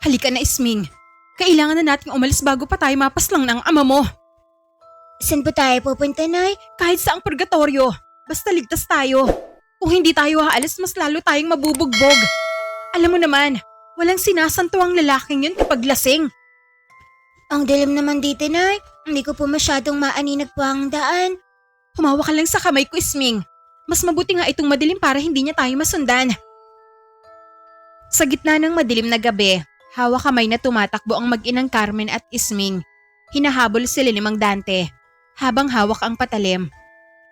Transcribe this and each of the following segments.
Halika na, Isming. Kailangan na nating umalis bago pa tayo mapaslang ng ama mo. Saan po tayo pupunta, Nay? Kahit sa ang purgatorio. Basta ligtas tayo. Kung hindi tayo haalis, mas lalo tayong mabubugbog. Alam mo naman, walang sinasanto ang lalaking yun kapag lasing. Ang dilim naman dito, Nay. Hindi ko po masyadong maaninag po ang daan. Humawa ka lang sa kamay ko, Isming. Mas mabuti nga itong madilim para hindi niya tayo masundan. Sa gitna ng madilim na gabi, hawak kamay na tumatakbo ang mag-inang Carmen at Isming. Hinahabol sila ni Mang Dante, habang hawak ang patalim.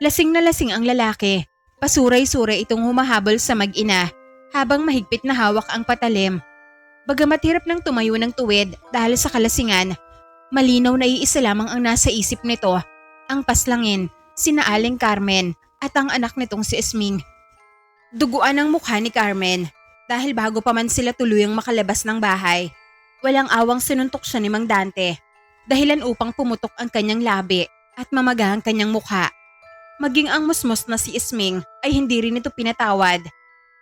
Lasing na lasing ang lalaki. Pasuray-suray itong humahabol sa mag-ina, habang mahigpit na hawak ang patalim. Bagamat hirap ng tumayo ng tuwid dahil sa kalasingan, malinaw na iisa lamang ang nasa isip nito, ang paslangin, sina Aling Carmen at ang anak nitong si Isming. Duguan ang mukha ni Carmen dahil bago pa man sila tuluyang makalabas ng bahay, walang awang sinuntok siya ni Mang Dante, dahilan upang pumutok ang kanyang labi at mamaga ang kanyang mukha. Maging ang musmos na si Isming ay hindi rin ito pinatawad.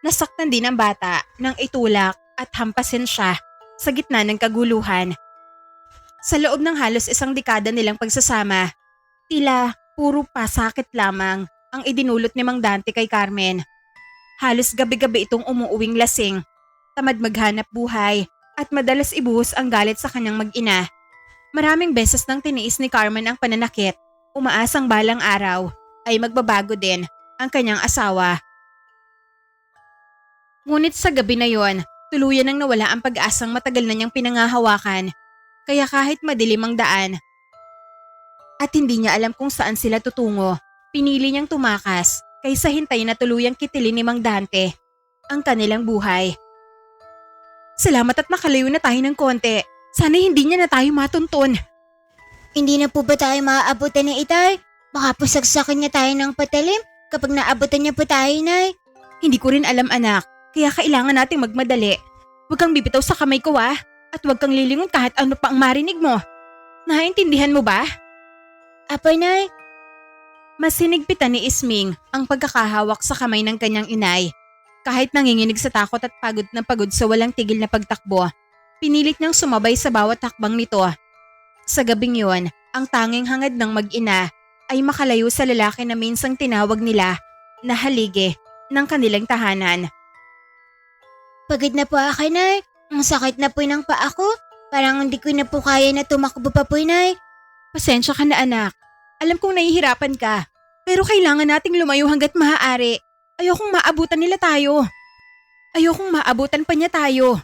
Nasaktan din ang bata nang itulak at hampasin siya sa gitna ng kaguluhan. Sa loob ng halos isang dekada nilang pagsasama, tila puro pasakit lamang ang idinulot ni Mang Dante kay Carmen. Halos gabi-gabi itong umuuwing lasing, tamad maghanap buhay at madalas ibuhos ang galit sa kanyang mag-ina. Maraming beses nang tiniis ni Carmen ang pananakit, umaasang balang araw ay magbabago din ang kanyang asawa. Ngunit sa gabi na yon, tuluyan nang nawala ang pag-asang matagal na niyang pinangahawakan. Kaya kahit madilim ang daan at hindi niya alam kung saan sila tutungo, pinili niyang tumakas kaysa hintayin na tuluyang kitilin ni Mang Dante ang kanilang buhay. Salamat at makalayo na tayo ng konti. Sana hindi niya na tayo matuntun. Hindi na po ba tayo maaabutan ni Itay? Baka po sagsakin niya tayo ng patalim kapag naabutan niya po tayo, Nay. Hindi ko rin alam, anak. Kaya kailangan nating magmadali. Huwag kang bibitaw sa kamay ko, ha? At huwag kang lilingon kahit ano pa ang marinig mo. Naintindihan mo ba? Apo, Nay. Mas hinigpitan ni Isming ang pagkakahawak sa kamay ng kanyang inay. Kahit nanginginig sa takot at pagod na pagod sa walang tigil na pagtakbo, pinilit niyang sumabay sa bawat hakbang nito. Sa gabing yon, ang tanging hangad ng mag-ina ay makalayo sa lalaki na minsang tinawag nila na haligi ng kanilang tahanan. Pagod na po ako, Nay. Ang sakit na po ng paa ko. Parang hindi ko na po kaya na tumakbo pa po, Nay. Pasensya ka na, anak. Alam kong nahihirapan ka, pero kailangan nating lumayo hanggat maaari. Ayokong maabutan nila tayo. Ayokong maabutan pa niya tayo.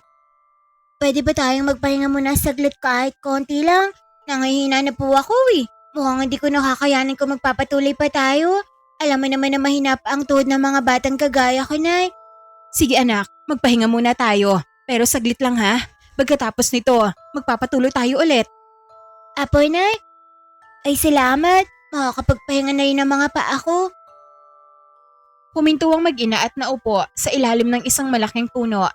Pwede ba tayong magpahinga muna saglit kahit konti lang? Nangihina na po ako eh. Mukhang hindi ko nakakayanin kung magpapatuloy pa tayo. Alam mo naman na mahina pa ang tuhod ng mga batang kagaya ko, Nay. Sige anak, magpahinga muna tayo. Pero saglit lang ha. Pagkatapos nito, magpapatuloy tayo ulit. Apo, Nay. Ay salamat. Makakapagpahinga na rin ang mga paa ko. Huminto ang mag-ina at naupo sa ilalim ng isang malaking puno.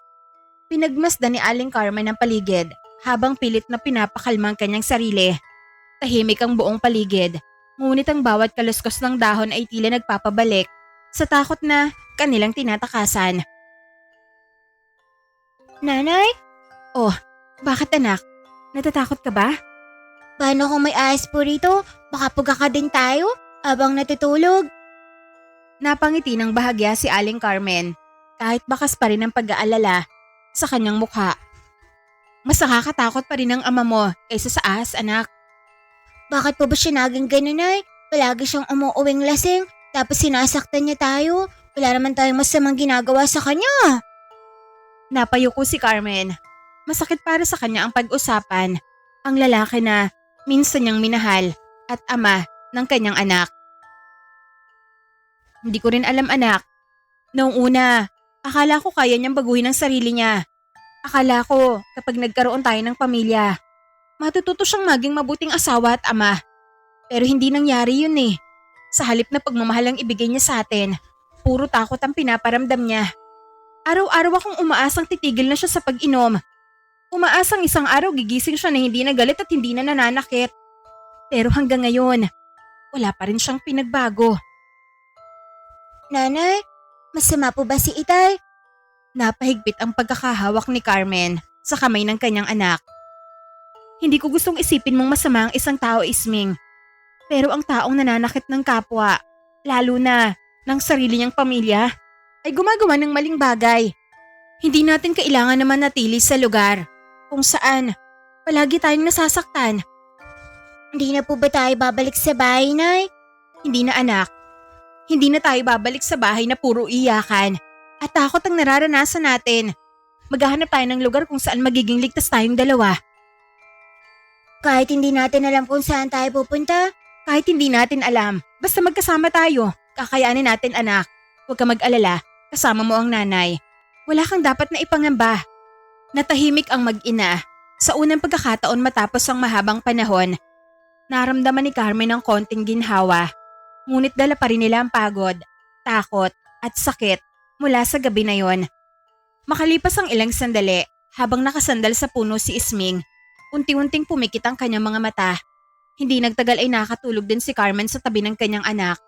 Pinagmasdan ni Aling Carmen ang paligid habang pilit na pinapakalma ang kanyang sarili. Tahimik ang buong paligid, ngunit ang bawat kaluskos ng dahon ay tila nagpapabalik sa takot na kanilang tinatakasan. Nanay? Oh, bakit anak? Natatakot ka ba? Paano kung may ahas po rito? Baka pagkaka din tayo habang natutulog. Napangiti ng bahagya si Aling Carmen kahit bakas pa rin ang pag-aalala sa kanyang mukha. Mas nakakatakot pa rin ang ama mo kaysa sa ahas, anak. Bakit po ba siya naging ganun, Nay? Palagi siyang umuuwing lasing tapos sinasaktan niya tayo. Wala naman tayong masamang ginagawa sa kanya. Napayuko si Carmen. Masakit para sa kanya ang pag-usapan. Ang lalaki na minsan niyang minahal at ama ng kanyang anak. Hindi ko rin alam, anak. Noong una, akala ko kaya niyang baguhin ang sarili niya. Akala ko kapag nagkaroon tayo ng pamilya, matututo siyang maging mabuting asawa at ama. Pero hindi nangyari yun eh. Sa halip na pagmamahal ang ibigay niya sa atin, puro takot ang pinaparamdam niya. Araw-araw akong umaasang titigil na siya sa pag-inom. Umaasang isang araw gigising siya na hindi na galit at hindi na nananakit. Pero hanggang ngayon, wala pa rin siyang pinagbago. Nanay, masama po ba si Itay? Napahigpit ang pagkakahawak ni Carmen sa kamay ng kanyang anak. Hindi ko gustong isipin mong masama ang isang tao, Isming. Pero ang taong nananakit ng kapwa, lalo na ng sarili niyang pamilya, ay gumagawa ng maling bagay. Hindi natin kailangan na manatili sa lugar kung saan palagi tayong nasasaktan. Hindi na po ba tayo babalik sa bahay, Nay? Hindi na anak. Hindi na tayo babalik sa bahay na puro iyakan at takot ang nararanasan natin. Maghahanap tayo ng lugar kung saan magiging ligtas tayong dalawa. Kahit hindi natin alam kung saan tayo pupunta? Kahit hindi natin alam, basta magkasama tayo. Kakayanin natin anak. Huwag ka mag-alala, kasama mo ang nanay. Wala kang dapat na ipangamba. Natahimik ang mag-ina. Sa unang pagkakataon matapos ang mahabang panahon, naramdaman ni Carmen ang konting ginhawa. Ngunit dala pa rin nila ang pagod, takot at sakit mula sa gabi na yon. Makalipas ang ilang sandali, habang nakasandal sa puno si Isming, unti-unting pumikit ang kanyang mga mata. Hindi nagtagal ay nakatulog din si Carmen sa tabi ng kanyang anak.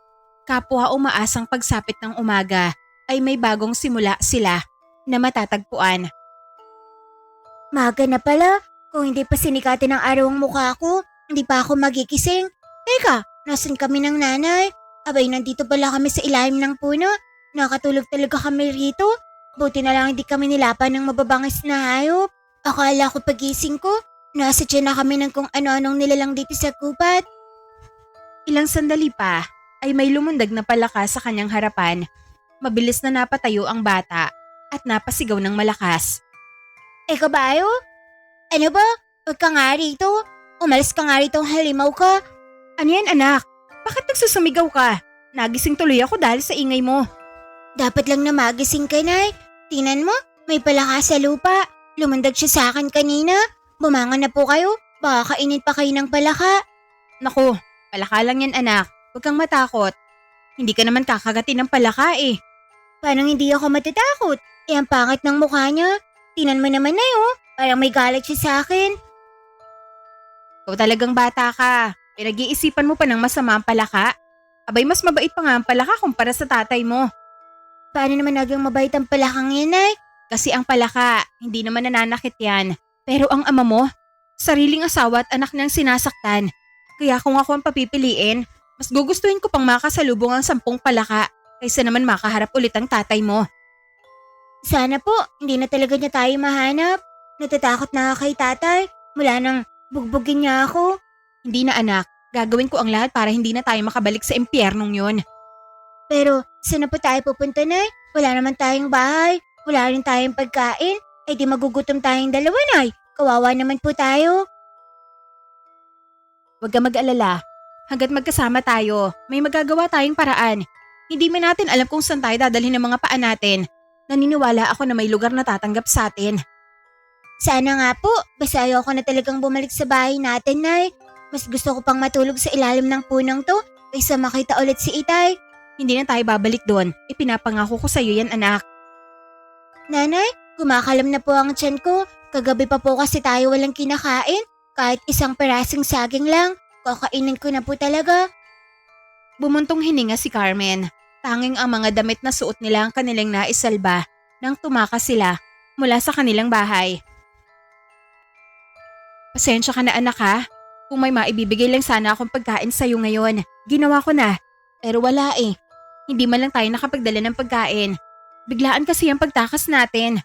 Kapwa umaasang pagsapit ng umaga ay may bagong simula sila na matatagpuan. Maga na pala. Kung hindi pa sinikatin ng araw ang mukha ko, hindi pa ako magigising. Teka, nasan kami ng nanay? Abay, nandito pala kami sa ilalim ng puno. Nakatulog talaga kami rito. Buti na lang hindi kami nilapan ng mababangis na hayop. Akala ko pagising ko, nasa tiyan na kami ng kung ano-anong nilalang dito sa gubat. Ilang sandali pa ay may lumundag na palaka sa kanyang harapan. Mabilis na napatayo ang bata at napasigaw ng malakas. Kabayo? Ano ba? Huwag ka nga rito. Umalis ka nga rito, halimaw ka. Ano yan anak? Bakit nagsusumigaw ka? Nagising tuloy ako dahil sa ingay mo. Dapat lang na magising ka, Nay. Tingnan mo, may palaka sa lupa. Lumundag siya sa akin kanina. Bumangon na po kayo. Baka kainin pa kayo ng palaka. Naku, palaka lang yan anak. Huwag kang matakot. Hindi ka naman kakagatin ng palaka eh. Paano hindi ako matatakot? Ang pangit ng mukha niya. Tingnan mo naman na parang may galit siya sa akin. Ikaw talagang bata ka. Pinag-iisipan mo pa ng masama ang palaka. Abay, mas mabait pa nga ang palaka kumpara sa tatay mo. Paano naman naging mabait ang palakang yan, Nay? Kasi ang palaka, hindi naman nananakit yan. Pero ang ama mo, sariling asawa at anak niyang sinasaktan. Kaya kung ako ang papipiliin, mas gugustuhin ko pang makasalubong ang 10 palaka kaysa naman makaharap ulit ang tatay mo. Sana po, hindi na talaga niya tayo mahanap. Natatakot na ako kay tatay. Mula nang bugbugin niya ako. Hindi na anak, gagawin ko ang lahat para hindi na tayo makabalik sa impyernong yon. Pero saan na po tayo pupunta, Nay? Wala naman tayong bahay. Wala rin tayong pagkain. Di magugutom tayong dalawa, Nay. Kawawa naman po tayo. Huwag ka mag-alala. Hanggat magkasama tayo, may magagawa tayong paraan. Hindi man natin alam kung saan tayo dadalhin ng mga paa natin. Naniniwala ako na may lugar na tatanggap sa atin. Sana nga po, basta ayoko na talagang bumalik sa bahay natin, Nay. Mas gusto ko pang matulog sa ilalim ng punong to kaysa makita ulit si Itay. Hindi na tayo babalik doon. Ipinapangako ko sa iyo yan anak. Nanay, kumakalam na po ang tiyan ko. Kagabi pa po kasi tayo walang kinakain. Kahit isang perasing saging lang, kakainin ko na po talaga. Bumuntong hininga si Carmen. Tanging ang mga damit na suot nila ang kanilang naisalba nang tumakas sila mula sa kanilang bahay. Pasensya ka na anak ha. Kung may maibibigay lang sana akong pagkain sa'yo ngayon, ginawa ko na. Pero wala eh. Hindi man lang tayo nakapagdala ng pagkain. Biglaan kasi ang pagtakas natin.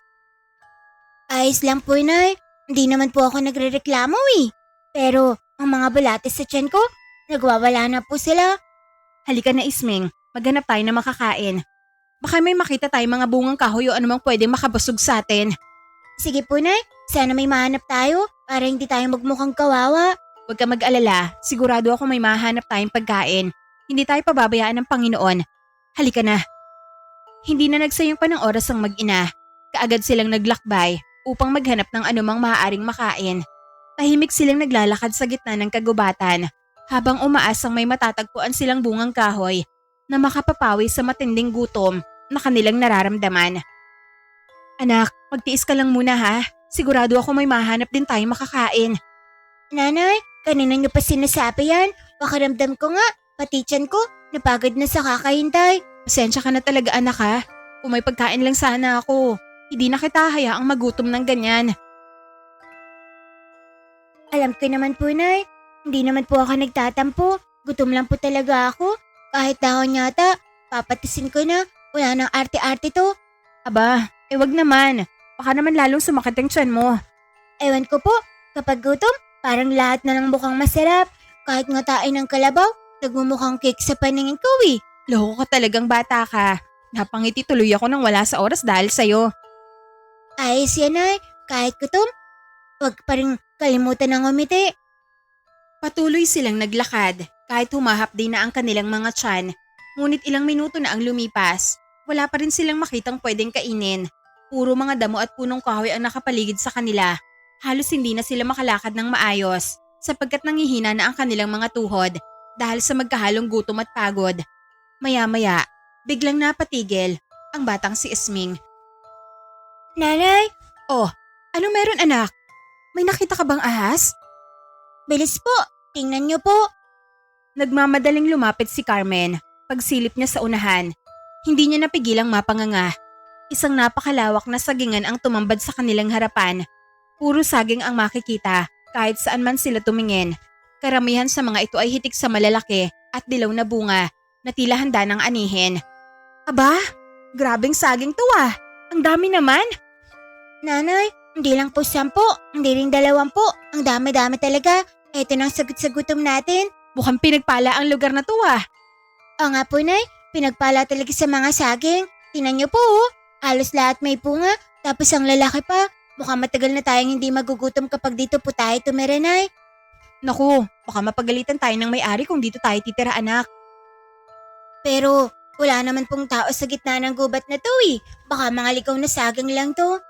Ayos lang po, Nay. Hindi naman po ako nagrereklamo eh. Pero ang mga bulates sa tiyan ko, nagwawala na po sila. Halika na Isming. Maghanap tayo na makakain. Baka may makita tayo mga bungang kahoy o anumang pwedeng makabusog sa atin. Sige po, Nay. Sana may mahanap tayo para hindi tayo magmukhang kawawa. Huwag ka mag-alala. Sigurado ako may mahanap tayong pagkain. Hindi tayo pababayaan ng Panginoon. Halika na. Hindi na nagsayang pa ng oras ang mag-ina. Kaagad silang naglakbay upang maghanap ng anumang maaaring makain. Tahimik silang naglalakad sa gitna ng kagubatan habang umaasang may matatagpuan silang bungang kahoy na makapapawi sa matinding gutom na kanilang nararamdaman. Anak, magtiis ka lang muna ha. Sigurado ako may mahanap din tayong makakain. Nanay, kanina niyo pa sinasabi yan. Pakiramdam ko nga, pati tiyan ko, napagod na sa kakahintay. Pasensya ka na talaga anak ha. Kung may pagkain lang sana ako, hindi na kita hayaang magutom ng ganyan. Alam ko naman po, Nay. Hindi naman po ako nagtatampo. Gutom lang po talaga ako. Kahit dahon yata, papatisin ko na. Wala nang arte-arte to. Aba, wag naman. Baka naman lalong sumakit ang tiyan mo. Ewan ko po, kapag gutom, parang lahat na lang mukhang masarap. Kahit ngatain ng kalabaw, nagmumukhang cake sa paningin ko eh. Loko ka talagang bata ka. Napangiti tuloy ako nang wala sa oras dahil sa'yo. Ayos yan, Nay. Kahit gutom, wag pa rin kalimutan ng umiti. Patuloy silang naglakad kahit humahapdi na ang kanilang mga tiyan. Ngunit ilang minuto na ang lumipas. Wala pa rin silang makitang pwedeng kainin. Puro mga damo at punong kahoy ang nakapaligid sa kanila. Halos hindi na sila makalakad ng maayos sapagkat nangihina na ang kanilang mga tuhod dahil sa magkahalong gutom at pagod. Maya-maya, biglang napatigil ang batang si Isming. Nanay, Ano meron anak? May nakita ka bang ahas? bilis po. Tingnan niyo po. Nagmamadaling lumapit si Carmen. Pagsilip niya sa unahan, hindi niya napigilang mapanganga. Isang napakalawak na sagingan ang tumambad sa kanilang harapan. Puro saging ang makikita kahit saan man sila tumingin. Karamihan sa mga ito ay hitik sa malalaki at dilaw na bunga na tila handa ng anihin. Aba, grabeng saging to ah. Ang dami naman. Nanay, hindi lang po 10, hindi rin 2. Ang dami-dami talaga. Ito nang sagot sa gutom natin. Mukhang pinagpala ang lugar na to ah. O nga po, Nay, pinagpala talaga sa mga saging. Tingnan niyo po, oh. Halos lahat may bunga, tapos ang lalaki pa. Mukhang matagal na tayong hindi magugutom kapag dito po tayo tumira, Nay. Naku, baka mapagalitan tayo ng may-ari kung dito tayo titira anak. Pero wala naman pong tao sa gitna ng gubat na to eh. Baka mga ligaw na saging lang to.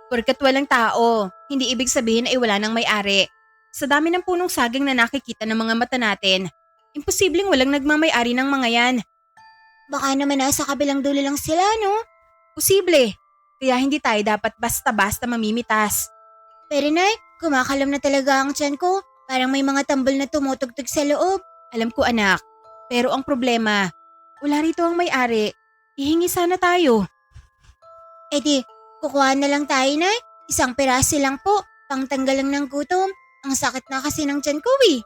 Porkat walang tao, hindi ibig sabihin ay wala nang may-ari. Sa dami ng punong saging na nakikita ng mga mata natin, imposibleng walang nagmamay-ari ng mga yan. Baka naman nasa kabilang dulo lang sila, no? Posible, kaya hindi tayo dapat basta-basta mamimitas. Pero Nay, kumakalam na talaga ang tiyan ko. Parang may mga tambol na tumutugtog sa loob. Alam ko anak, pero ang problema, wala rito ang may-ari. Hihingi sana tayo. Eh di, kukuha na lang tayo, Nay. Isang piraso lang po, pangtanggal lang ng gutom. Ang sakit na kasi ng tiyan ko eh.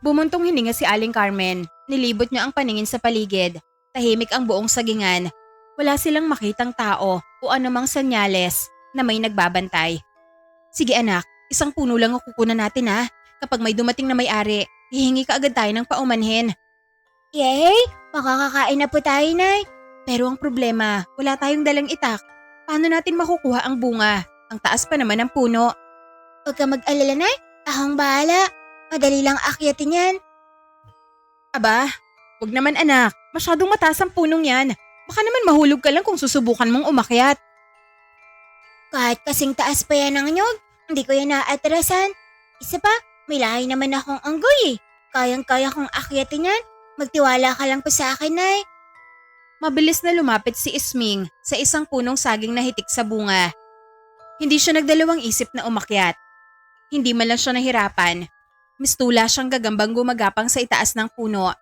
Bumuntong hininga si Aling Carmen. Nilibot niya ang paningin sa paligid. Tahimik ang buong sagingan. Wala silang makitang tao o anumang senyales na may nagbabantay. Sige anak, isang puno lang ang kukunan natin ha. Kapag may dumating na may-ari, hihingi ka agad tayo ng paumanhin. Yay! Makakakain na po tayo, Nay. Pero ang problema, wala tayong dalang itak. Paano natin makukuha ang bunga? Ang taas pa naman ng puno. Huwag ka mag-alala, Nay. Akong bahala. Madali lang akyatin yan. Aba, wag naman anak. Masyadong mataas ang punong yan. Baka naman mahulog ka lang kung susubukan mong umakyat. Kahit kasing taas pa yan ng nyog, hindi ko yan naatrasan. Isa pa, may lahi naman akong anggoy eh. Kayang-kaya kong akyatin yan. Magtiwala ka lang po sa akin, Nay. Mabilis na lumapit si Isming sa isang punong saging na hitik sa bunga. Hindi siya nagdalawang isip na umakyat. Hindi man lang siya nahirapan. Mistula siyang gagambang gumagapang sa itaas ng puno.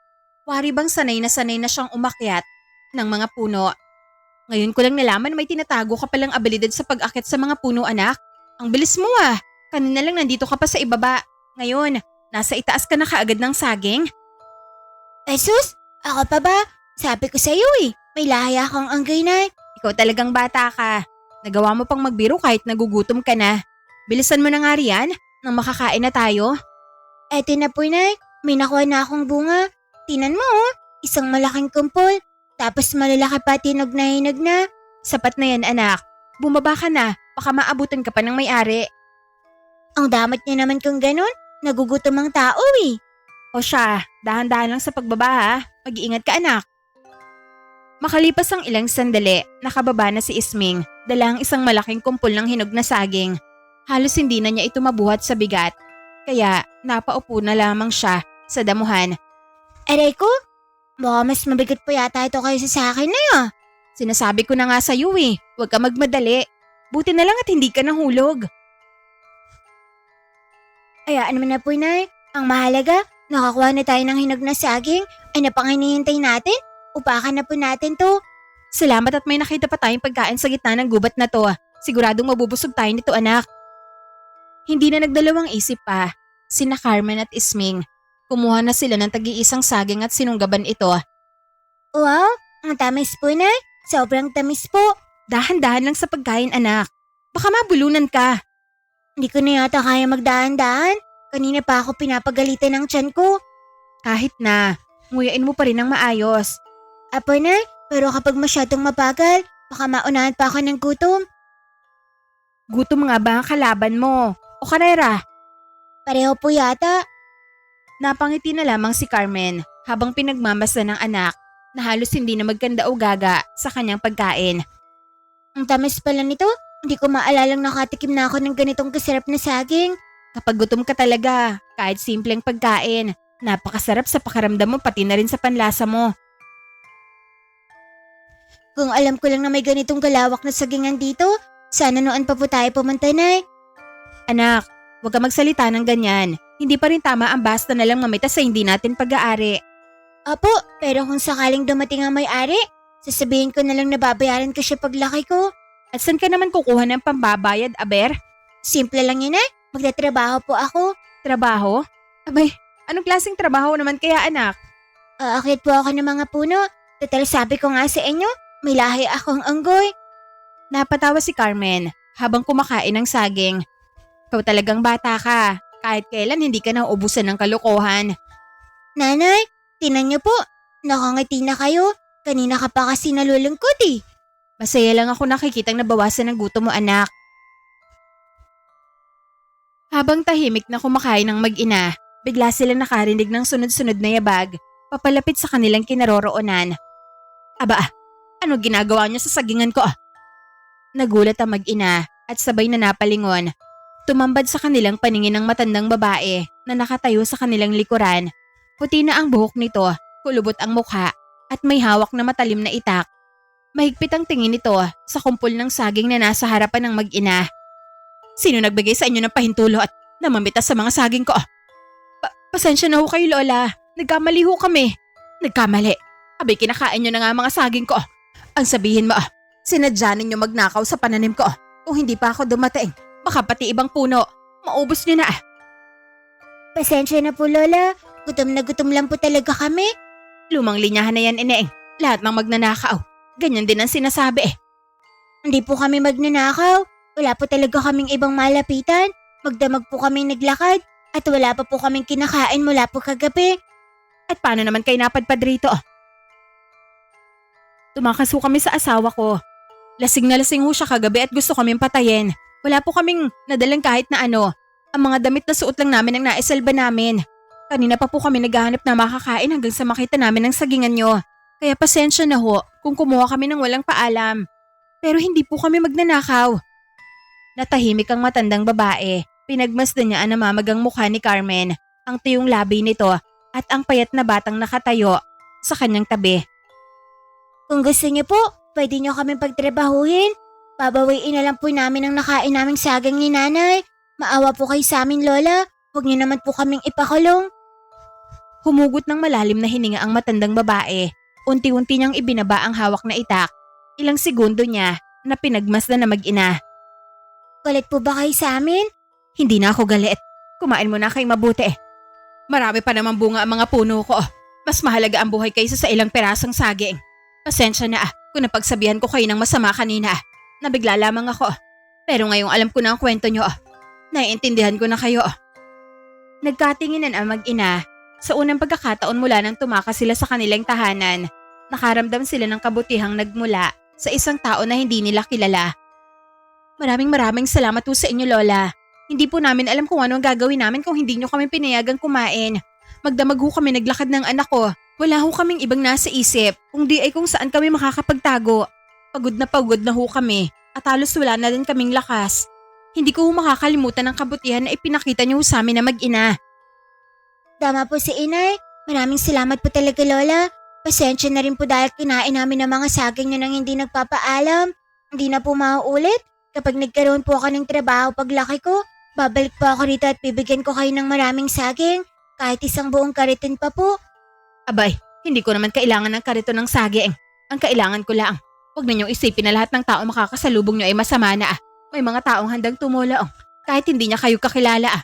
Wari bang sanay na siyang umakyat ng mga puno. Ngayon ko lang nalaman may tinatago ka palang abilidad sa pag-akyat sa mga puno anak. Ang bilis mo ah. Kanina lang nandito ka pa sa ibaba. Ngayon, nasa itaas ka na kaagad ng saging. Jesus, ako pa ba? Sabi ko sa'yo eh, may lahi akong anggoy, Nay. Ikaw talagang bata ka. Nagawa mo pang magbiro kahit nagugutom ka na. Bilisan mo na nga riyan nang makakain na tayo. Eto na po, Nay. May nakuha na akong bunga. Tinan mo oh, isang malaking kumpol. Tapos malalaki pa tinog na hinog na. Sapat na yan anak. Bumaba ka na. Baka maabutan ka pa ng may-ari. Ang damat niya naman kung ganun. Nagugutom ang tao eh. O siya, dahan-dahan lang sa pagbaba ha. Mag-iingat ka anak. Makalipas ang ilang sandali, nakababa na si Isming. Dala ang isang malaking kumpol ng hinog na saging. Halos hindi na niya ito mabuhat sa bigat. Kaya napaupo na lamang siya sa damuhan. Aray ko, baka mas mabigat pa yata ito kaysa sa akin na yun. Sinasabi ko na nga sa'yo eh, huwag ka magmadali. Buti na lang at hindi ka nahulog. Ayaan mo na po, Nay. Ang mahalaga, nakakuha na tayo ng hinog na saging. Ano pang hinihintay natin? Upakan na po natin to. Salamat at may nakita pa tayong pagkain sa gitna ng gubat na to. Siguradong mabubusog tayo nito anak. Hindi na nagdalawang isip pa. Sina Carmen at Isming. Kumuha na sila ng tagi-isang saging at sinunggaban ito. Wow, ang tamis po, Nay. Sobrang tamis po. Dahan-dahan lang sa pagkain, anak. Baka mabulunan ka. Hindi ko na yata kaya magdaan-daan. Kanina pa ako pinapagalitan ng tiyan ko. Kahit na, nguyain mo pa rin ng maayos. Apo, Nay, pero kapag masyadong mabagal, baka maunahan pa ako ng gutom. Gutom nga ba ang kalaban mo? O karera? Pareho po yata. Napangiti na lamang si Carmen habang pinagmamasdan ng anak na halos hindi na magkanda o gaga sa kanyang pagkain. Ang tamis pala nito. Hindi ko maalalang nakatikim na ako ng ganitong kasarap na saging. Kapag gutom ka talaga, kahit simpleng pagkain, napakasarap sa pakiramdam mo pati na rin sa panlasa mo. Kung alam ko lang na may ganitong galawak na sagingan dito, sana noon pa po tayo pumunta, Nay. Anak, huwag ka magsalita ng ganyan. Hindi pa rin tama ang basta na lang mamita sa hindi natin pag-aari. Apo, pero kung sakaling dumating ang may-ari, sasabihin ko na lang na babayaran ko siya paglaki ko. At saan ka naman kukuha ng pambabayad, Aber? Simple lang yun, Nay. Magtatrabaho po ako. Trabaho? Abay, anong klaseng trabaho naman kaya, anak? Aakyat po ako ng mga puno. Total sabi ko nga sa inyo, may lahi akong anggoy. Napatawa si Carmen habang kumakain ng saging. Ikaw talagang bata ka. Kahit kailan hindi ka nauubusan ng kalokohan. Nanay, tinan niyo po. Nakangiti na kayo. Kanina ka pa kasi nalulungkot eh. Masaya lang ako nakikitang nabawasan ng gutom mo, anak. Habang tahimik na kumakain ng mag-ina, bigla silang nakarinig ng sunod-sunod na yabag papalapit sa kanilang kinaroroonan. Aba, ano ginagawa niyo sa sagingan ko? Nagulat ang mag-ina at sabay na napalingon. Tumambad sa kanilang paningin ng matandang babae na nakatayo sa kanilang likuran. Puti na ang buhok nito, kulubot ang mukha at may hawak na matalim na itak. Mahigpit ang tingin nito sa kumpol ng saging na nasa harapan ng mag-ina. Sino nagbigay sa inyo ng pahintulo at namamitas sa mga saging ko? Pasensya na ho kayo, Lola. Nagkamali ho kami. Nagkamali. Abay, kinakain nyo na nga mga saging ko. Ang sabihin mo, sinadya ninyo magnakaw sa pananim ko. Kung hindi pa ako dumating, baka pati ibang puno. Maubos nyo na. Pasensya na po, Lola. Gutom na gutom lang po talaga kami. Lumang linyahan na yan, Ineng. Lahat ng magnanakaw. Ganyan din ang sinasabi. Hindi po kami magnanakaw. Wala po talaga kaming ibang malapitan. Magdamag po kaming naglakad. At wala pa po kaming kinakain mula po kagabi. At paano naman kayo napadpad rito? Tumakaso kami sa asawa ko. Lasing na lasing ho siya kagabi at gusto kaming patayin. Wala po kaming nadalang kahit na ano. Ang mga damit na suot lang namin ang naisalba namin. Kanina pa po kami naghahanap na makakain hanggang sa makita namin ang sagingan nyo. Kaya pasensya na ho kung kumuha kami ng walang paalam. Pero hindi po kami magnanakaw. Natahimik ang matandang babae. Pinagmasdan niya ang namamagang mukha ni Carmen, ang tiyong labi nito at ang payat na batang nakatayo sa kanyang tabi. Kung gusto niyo po, pwede niyo kami pagtrabahuhin. Babawiin na lang po namin ang nakain naming saging ni Nanay. Maawa po kayo sa amin, Lola. Huwag niyo naman po kaming ipakulong. Humugot ng malalim na hininga ang matandang babae. Unti-unti niyang ibinaba ang hawak na itak. Ilang segundo niya na pinagmasdan na mag-ina. Galit po ba kayo sa amin? Hindi na ako galit. Kumain mo na kayo mabuti. Marami pa naman bunga ang mga puno ko. Mas mahalaga ang buhay kaysa sa ilang perasong saging. Pasensya na kung napagsabihan ko kayo ng masama kanina. Nabigla lamang ako. Pero ngayong alam ko na ang kwento nyo. Naiintindihan ko na kayo. Nagkatinginan ang mag-ina. Sa unang pagkakataon mula nang tumakas sila sa kanilang tahanan, nakaramdam sila ng kabutihang nagmula sa isang tao na hindi nila kilala. Maraming salamat po sa inyo, Lola. Hindi po namin alam kung ano ang gagawin namin kung hindi nyo kami pinayagang kumain. Magdamag ho kami naglakad ng anak ko. Wala ho kaming ibang nasa isip, kung di ay kung saan kami makakapagtago. Pagod na ho kami at halos wala na din kaming lakas. Hindi ko ho makakalimutan ang kabutihan na ipinakita niyo sa amin na mag-ina. Tama po si Inay. Maraming salamat po talaga, Lola. Pasensya na rin po dahil kinain namin ng mga saging nyo nang hindi nagpapaalam. Hindi na po mauulit. Kapag nagkaroon po ako ng trabaho paglaki ko, babalik po ako rito at bibigyan ko kayo ng maraming saging. Kahit isang buong kariton pa po. Abay, hindi ko naman kailangan ng kariton ng saging. Ang kailangan ko lang, huwag ninyong isipin na lahat ng tao makakasalubong nyo ay masama na. May mga taong handang tumulong. kahit hindi niya kayo kakilala ah.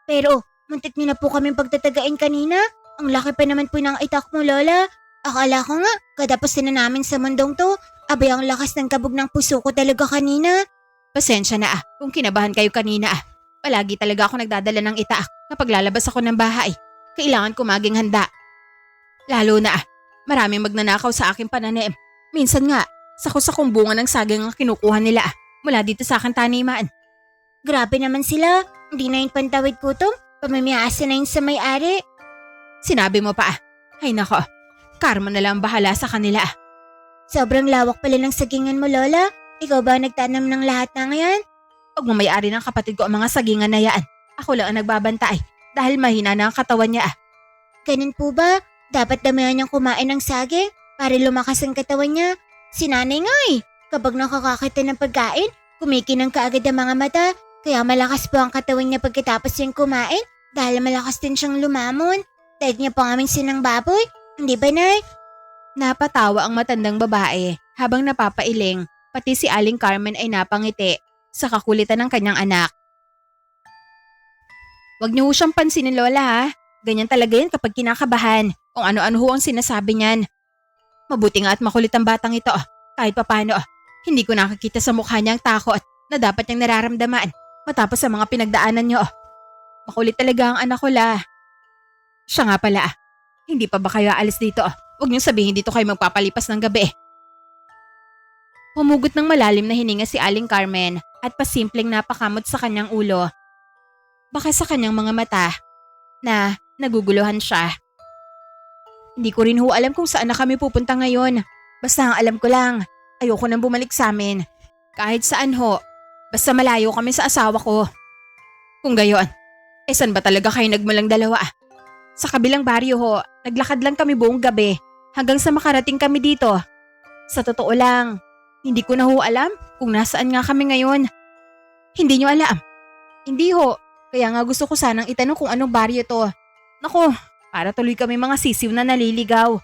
Pero, muntik niyo na po kaming pagtatagain kanina. Ang laki pa naman po ng itak mo, Lola. Akala ko nga, katapusin na namin sa mundong to. Abay, ang lakas ng kabog ng puso ko talaga kanina. Pasensya na ah, kung kinabahan kayo kanina ah. Palagi talaga ako nagdadala ng itak kapag lalabas ako ng bahay. Kailangan ko maging handa. Lalo na ah, maraming magnanakaw sa aking pananim. Minsan nga, sako-sakong bunga ng saging ang kinukuha nila ah, mula dito sa aking taniman. Grabe naman sila. Hindi na yung pantawid kutom. Pamamiyasa na yun sa may-ari. Sinabi mo pa ah. Ay nako, karma na lang bahala sa kanila ah. Sobrang lawak pala ng sagingan mo, Lola. Ikaw ba ang nagtanam ng lahat na ngayon? Huwag mamayari ng kapatid ko ang mga sagingan na yan. Ako lang ang nagbabantay dahil mahina na ang katawan niya ah. Ganun po ba? Dapat damihan niyang kumain ng saging para lumakas ang katawan niya. Si nanay nga eh. Kapag nakakakita ng pagkain, kumikinang kaagad ang mga mata. Kaya malakas po ang katawan niya pagkatapos niyang kumain dahil malakas din siyang lumamon. Dahil niya pa aming sinang baboy. Hindi ba, Nay? Napatawa ang matandang babae habang napapailing, pati si Aling Carmen ay napangiti sa kakulitan ng kanyang anak. Huwag niyo ho siyang pansinin, Lola ha. Ganyan talaga yan kapag kinakabahan. Kung ano-ano ho ang sinasabi niyan. Mabuti nga at makulit ang batang ito. Kahit papano, hindi ko nakakita sa mukha niya ang takot na dapat niyang nararamdaman matapos sa mga pinagdaanan niyo. Makulit talaga ang anak ko, La. Siya nga pala, hindi pa ba kayo aalis dito? Huwag niyong sabihin dito kayo magpapalipas ng gabi. Humugot ng malalim na hininga si Aling Carmen at pasimpleng napakamot sa kanyang ulo. Baka sa kanyang mga mata na naguguluhan siya. Hindi ko rin ho alam kung saan na kami pupunta ngayon. Basta ang alam ko lang, ayoko nang bumalik sa amin. Kahit saan ho, basta malayo kami sa asawa ko. Kung gayon, saan ba talaga kayo nagmulang dalawa? Sa kabilang baryo ho, naglakad lang kami buong gabi hanggang sa makarating kami dito. Sa totoo lang, hindi ko na ho alam kung nasaan nga kami ngayon. Hindi nyo alam? Hindi ho, kaya nga gusto ko sanang itanong kung anong baryo to. Naku, para tuloy kami mga sisiw na naliligaw.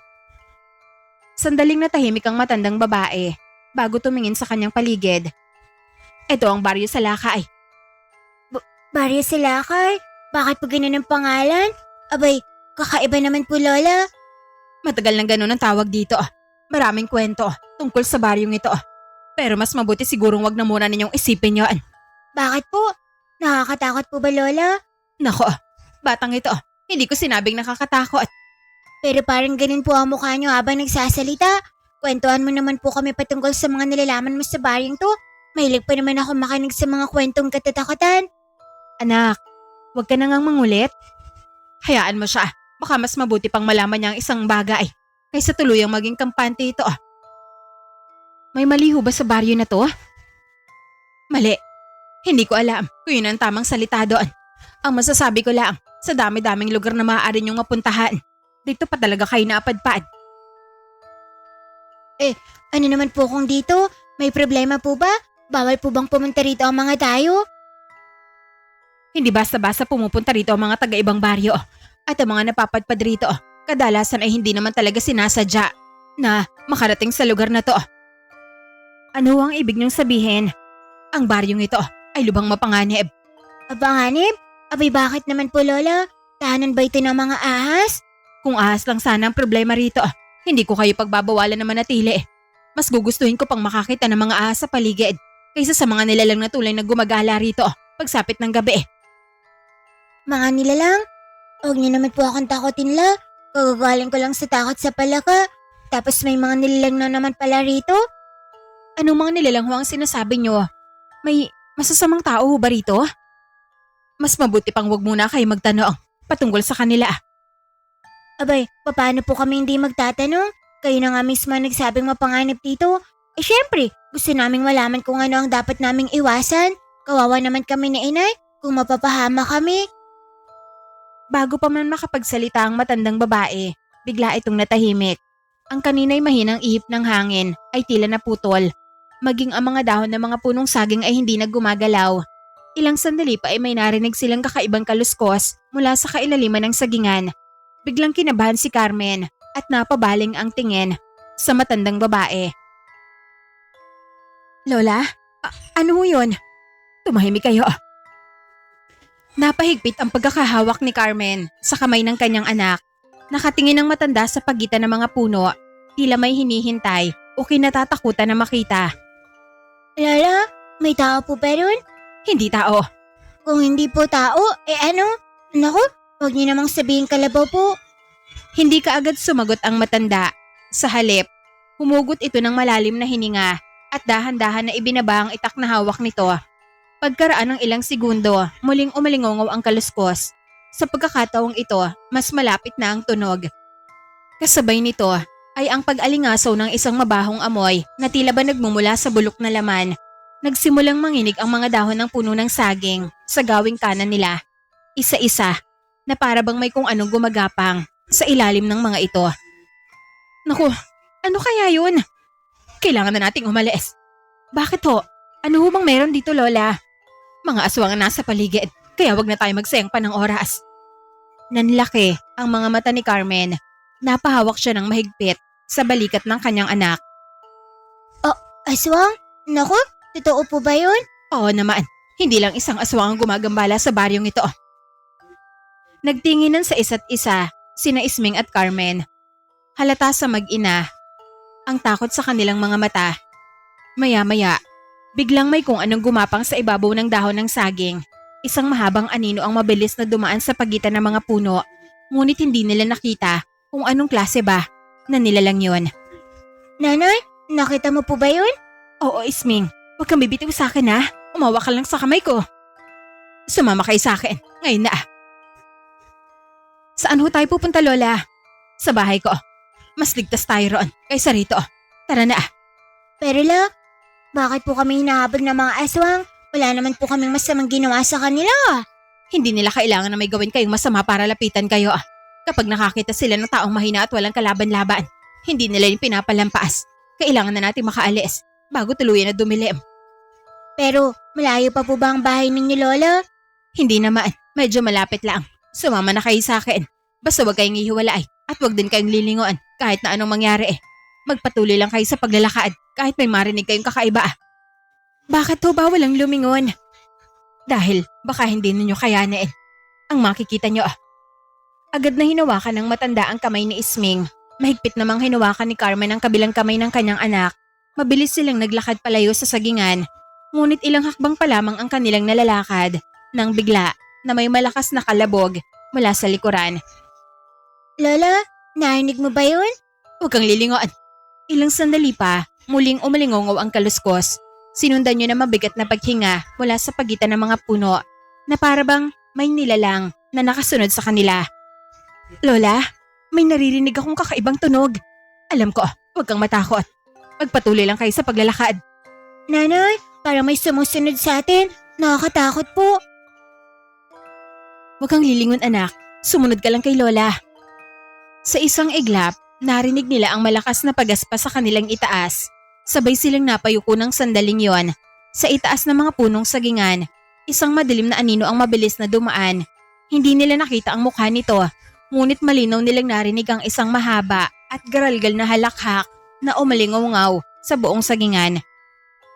Sandaling natahimik ang matandang babae bago tumingin sa kanyang paligid. Ito ang baryo sa Lakay. Barya Silakay? Bakit po ganun ang pangalan? Abay, kakaiba naman po, Lola. Matagal nang ganun ang tawag dito. Maraming kwento tungkol sa baryong ito. Pero mas mabuti sigurong wag na muna ninyong isipin yon. Bakit po? Nakakatakot po ba, Lola? Nako, batang ito, hindi ko sinabing nakakatakot. Pero parang ganun po ang mukha niyo habang nagsasalita. Kwentuhan mo naman po kami patungkol sa mga nalalaman mo sa baryong to. Mahilig pa naman ako makinig sa mga kwentong katatakutan. Anak, wag ka na ngang mangulit. Hayaan mo siya. Baka mas mabuti pang malaman niya ang isang bagay kaysa tuluyang maging kampante ito. May mali ho ba sa baryo na to? Mali. Hindi ko alam kung yun ang tamang salita doon. Ang masasabi ko lang, sa dami-daming lugar na maaari niyong mapuntahan, dito pa talaga kayo naapadpad. Ano naman po kung dito? May problema po ba? Bawal po bang pumunta rito ang mga tayo? Hindi basta-basta pumupunta rito ang mga taga-ibang baryo at ang mga napapadpad rito. Kadalasan ay hindi naman talaga sinasadya na makarating sa lugar na to. Ano ang ibig niyong sabihin? Ang baryong ito ay lubhang mapanganib. Abanganib? Abay bakit naman po, Lola? Tahanan ba ito ng mga ahas? Kung ahas lang sana ang problema rito, hindi ko kayo pagbabawalan na manatili. Mas gugustuhin ko pang makakita ng mga ahas sa paligid kaysa sa mga nilalang na tulay na gumagala rito pagsapit ng gabi. Mga nilalang? Huwag niyo naman po akong takotin, La. Kagagaling ko lang sa takot sa palaka. Tapos may mga nilalang na naman pala rito. Anong mga nilalang ho ang sinasabi niyo? May masasamang tao ho ba rito? Mas mabuti pang wag muna kayo magtanong patungkol sa kanila. Abay, paano po kami hindi magtatanong? Kayo na nga mismo nagsabing mapanganib dito. Syempre, gusto naming malaman kung ano ang dapat naming iwasan. Kawawa naman kami na inay kung mapapahama kami. Bago pa man makapagsalita ang matandang babae, bigla itong natahimik. Ang kanina'y mahinang ihip ng hangin ay tila naputol. Maging ang mga dahon ng mga punong saging ay hindi na gumagalaw. Ilang sandali pa ay may narinig silang kakaibang kaluskos mula sa kailaliman ng sagingan. Biglang kinabahan si Carmen at napabaling ang tingin sa matandang babae. Lola, ano ho yun? Tumahimik kayo. Napahigpit ang pagkakahawak ni Carmen sa kamay ng kanyang anak. Nakatingin ang matanda sa pagitan ng mga puno, tila may hinihintay o kinatatakutan na makita. Lola, may tao po ba ron? Hindi tao. Kung hindi po tao, ano? Naku, huwag niyo namang sabihin kalabaw po. Hindi kaagad sumagot ang matanda. Sa halip, humugot ito ng malalim na hininga at dahan-dahan na ibinaba ang itak na hawak nito. Pagkaraan ng ilang segundo, muling umalingongaw ang kaluskos. Sa pagkakataong ito, mas malapit na ang tunog. Kasabay nito ay ang pag-alingasaw ng isang mabahong amoy na tila ba nagmumula sa bulok na laman. Nagsimulang manginig ang mga dahon ng puno ng saging sa gawing kanan nila. Isa-isa na para bang may kung anong gumagapang sa ilalim ng mga ito. Naku, ano kaya yun? Kailangan na nating umalis. Bakit ho? Ano ho bang meron dito, Lola? Mga aswang ang nasa paligid, kaya wag na tayo magsayang pa ng oras. Nanlaki ang mga mata ni Carmen. Napahawak siya ng mahigpit sa balikat ng kanyang anak. Aswang? Naku, totoo po ba yun? Oo naman, hindi lang isang aswang ang gumagambala sa baryong ito. Nagtinginan sa isa't isa, sina Isming at Carmen. Halata sa mag-ina, ang takot sa kanilang mga mata. Maya-maya, biglang may kung anong gumapang sa ibabaw ng dahon ng saging. Isang mahabang anino ang mabilis na dumaan sa pagitan ng mga puno, ngunit hindi nila nakita kung anong klase ba na nilalang yon. Nanay, nakita mo po ba yun? Oo, Isming. Huwag kang bibitiw sa akin ha. Umawa ka lang sa kamay ko. Sumama kayo sa akin. Ngayon na. Saan ho tayo pupunta, Lola? Sa bahay ko. Mas ligtas tayo roon kaysa rito. Tara na. Pero la, bakit po kami hinahabag ng mga aswang? Wala naman po kaming masamang ginawa sa kanila. Hindi nila kailangan na may gawin kayong masama para lapitan kayo. Kapag nakakita sila ng taong mahina at walang kalaban-laban, hindi nila yung pinapalampas. Kailangan na natin makaalis bago tuluyan na dumilim. Pero malayo pa po ba ang bahay ninyo, Lola? Hindi naman, medyo malapit lang. Sumama na kayo sa akin. Basta huwag kayong ihiwalay at huwag din kayong lilingon kahit na anong mangyari. Magpatuloy lang kayo sa paglalakad kahit may marinig kayong kakaiba. Bakit ho ba walang lumingon? Dahil baka hindi ninyo kayanin ang makikita nyo. Agad na hinawakan ng matanda ang kamay ni Isming. Mahigpit namang hinawakan ni Carmen ang kabilang kamay ng kanyang anak. Mabilis silang naglakad palayo sa sagingan. Ngunit ilang hakbang pa lamang ang kanilang nalalakad nang bigla na may malakas na kalabog mula sa likuran. Lola, narinig mo ba yun? Huwag kang lilingon. Ilang sandali pa, muling umalingongaw ang kaluskos. Sinundan niyo na mabigat na paghinga mula sa pagitan ng mga puno na para bang may nilalang na nakasunod sa kanila. Lola, may naririnig akong kakaibang tunog. Alam ko, huwag kang matakot. Magpatuloy lang kayo sa paglalakad. Nanay, parang may sumusunod sa atin. Nakakatakot po. Huwag kang lilingon anak. Sumunod ka lang kay Lola. Sa isang iglap, narinig nila ang malakas na pagaspas sa kanilang itaas. Sabay silang napayuko ng sandaling yon. Sa itaas ng mga punong sagingan, isang madilim na anino ang mabilis na dumaan. Hindi nila nakita ang mukha nito, ngunit malinaw nilang narinig ang isang mahaba at garalgal na halakhak na umalingaw sa buong sagingan.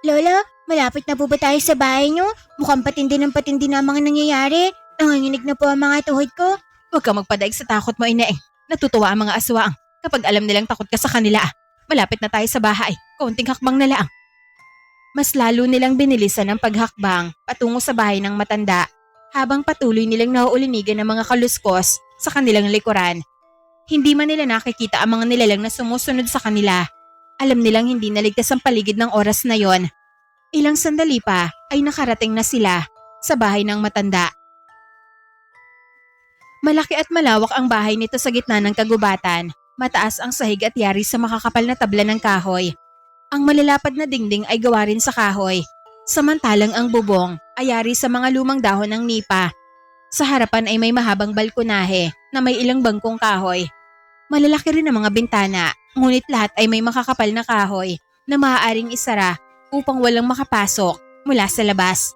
Lola, malapit na po ba tayo sa bahay niyo? Mukhang patindi ng patindi na ang mga nangyayari. Nanginginig na po ang mga tuhod ko. Huwag kang magpadaig sa takot mo, Inaeng. Natutuwa ang mga aswang kapag alam nilang takot ka sa kanila. Malapit na tayo sa bahay. Kaunting hakbang na lang. Mas lalo nilang binilisan ang paghakbang patungo sa bahay ng matanda habang patuloy nilang nauulinigan ng mga kaluskos sa kanilang likuran. Hindi man nila nakikita ang mga nilalang na sumusunod sa kanila. Alam nilang hindi naligtas ang paligid ng oras na yon. Ilang sandali pa ay nakarating na sila sa bahay ng matanda. Malaki at malawak ang bahay nito sa gitna ng kagubatan. Mataas ang sahig at yari sa makakapal na tabla ng kahoy. Ang malalapad na dingding ay gawa rin sa kahoy. Samantalang ang bubong ay yari sa mga lumang dahon ng nipa. Sa harapan ay may mahabang balkonahe na may ilang bangkong kahoy. Malalaki rin ang mga bintana, ngunit lahat ay may makakapal na kahoy na maaaring isara upang walang makapasok mula sa labas.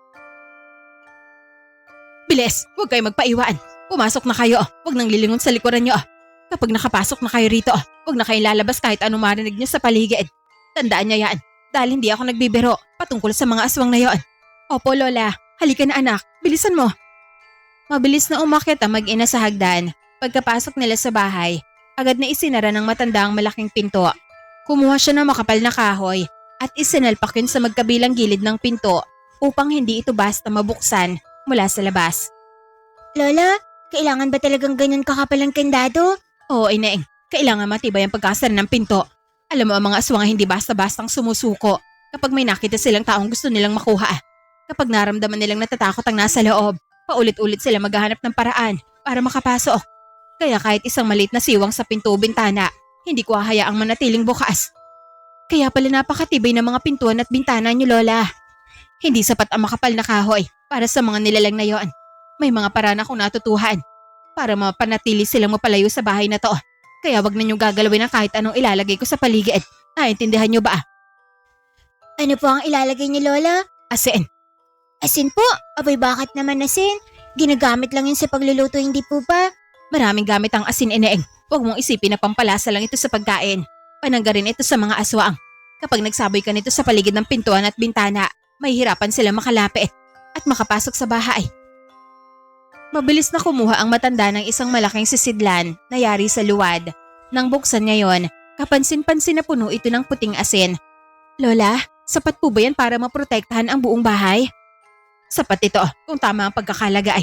Bilis, huwag kayo magpaiwan. Pumasok na kayo, huwag nang lilingon sa likuran nyo. Kapag nakapasok na kayo rito, huwag na kayong lalabas kahit anong marinig nyo sa paligid. Tandaan niyo yan, dahil hindi ako nagbibiro patungkol sa mga aswang na yon. Opo, Lola. Halika na anak, bilisan mo. Mabilis na umakyat ang mag-ina sa hagdan. Pagkapasok nila sa bahay, agad na isinara ng matanda ang malaking pinto. Kumuha siya ng makapal na kahoy at isinalpak yun sa magkabilang gilid ng pinto upang hindi ito basta mabuksan mula sa labas. Lola, kailangan ba talagang ganyan kakapal ang kandado? Oo, Inaeng. Kailangan matibay ang pagkasara ng pinto. Alam mo ang mga aswang hindi basta-bastang sumusuko kapag may nakita silang taong gusto nilang makuha. Kapag naramdaman nilang natatakot ang nasa loob, paulit-ulit sila maghahanap ng paraan para makapasok. Kaya kahit isang maliit na siwang sa pinto o bintana, hindi ko hahayaang manatiling bukas. Kaya pala napakatibay ng mga pintuan at bintana niyo, Lola. Hindi sapat ang makapal na kahoy para sa mga nilalang na yon. May mga paraan akong natutuhan para mapanatili silang mapalayo sa bahay na to. Kaya wag ninyong gagalawin ang kahit anong ilalagay ko sa paligid. Naintindihan niyo ba? Ano po ang ilalagay niyo, Lola? Asin. Asin po? Abay, bakit naman asin? Ginagamit lang yun sa pagluluto, hindi po ba? Maraming gamit ang asin, Inaeng. Huwag mong isipin na pampalasa lang ito sa pagkain. Panangga rin ito sa mga aswang. Kapag nagsaboy ka nito sa paligid ng pintuan at bintana, mahihirapan sila makalapit at makapasok sa bahay. Mabilis na kumuha ang matanda ng isang malaking sisidlan na yari sa luwad. Nang buksan ngayon, kapansin-pansin na puno ito ng puting asin. Lola, sapat po ba yan para maprotektahan ang buong bahay? Sapat ito kung tama ang pagkakalagay.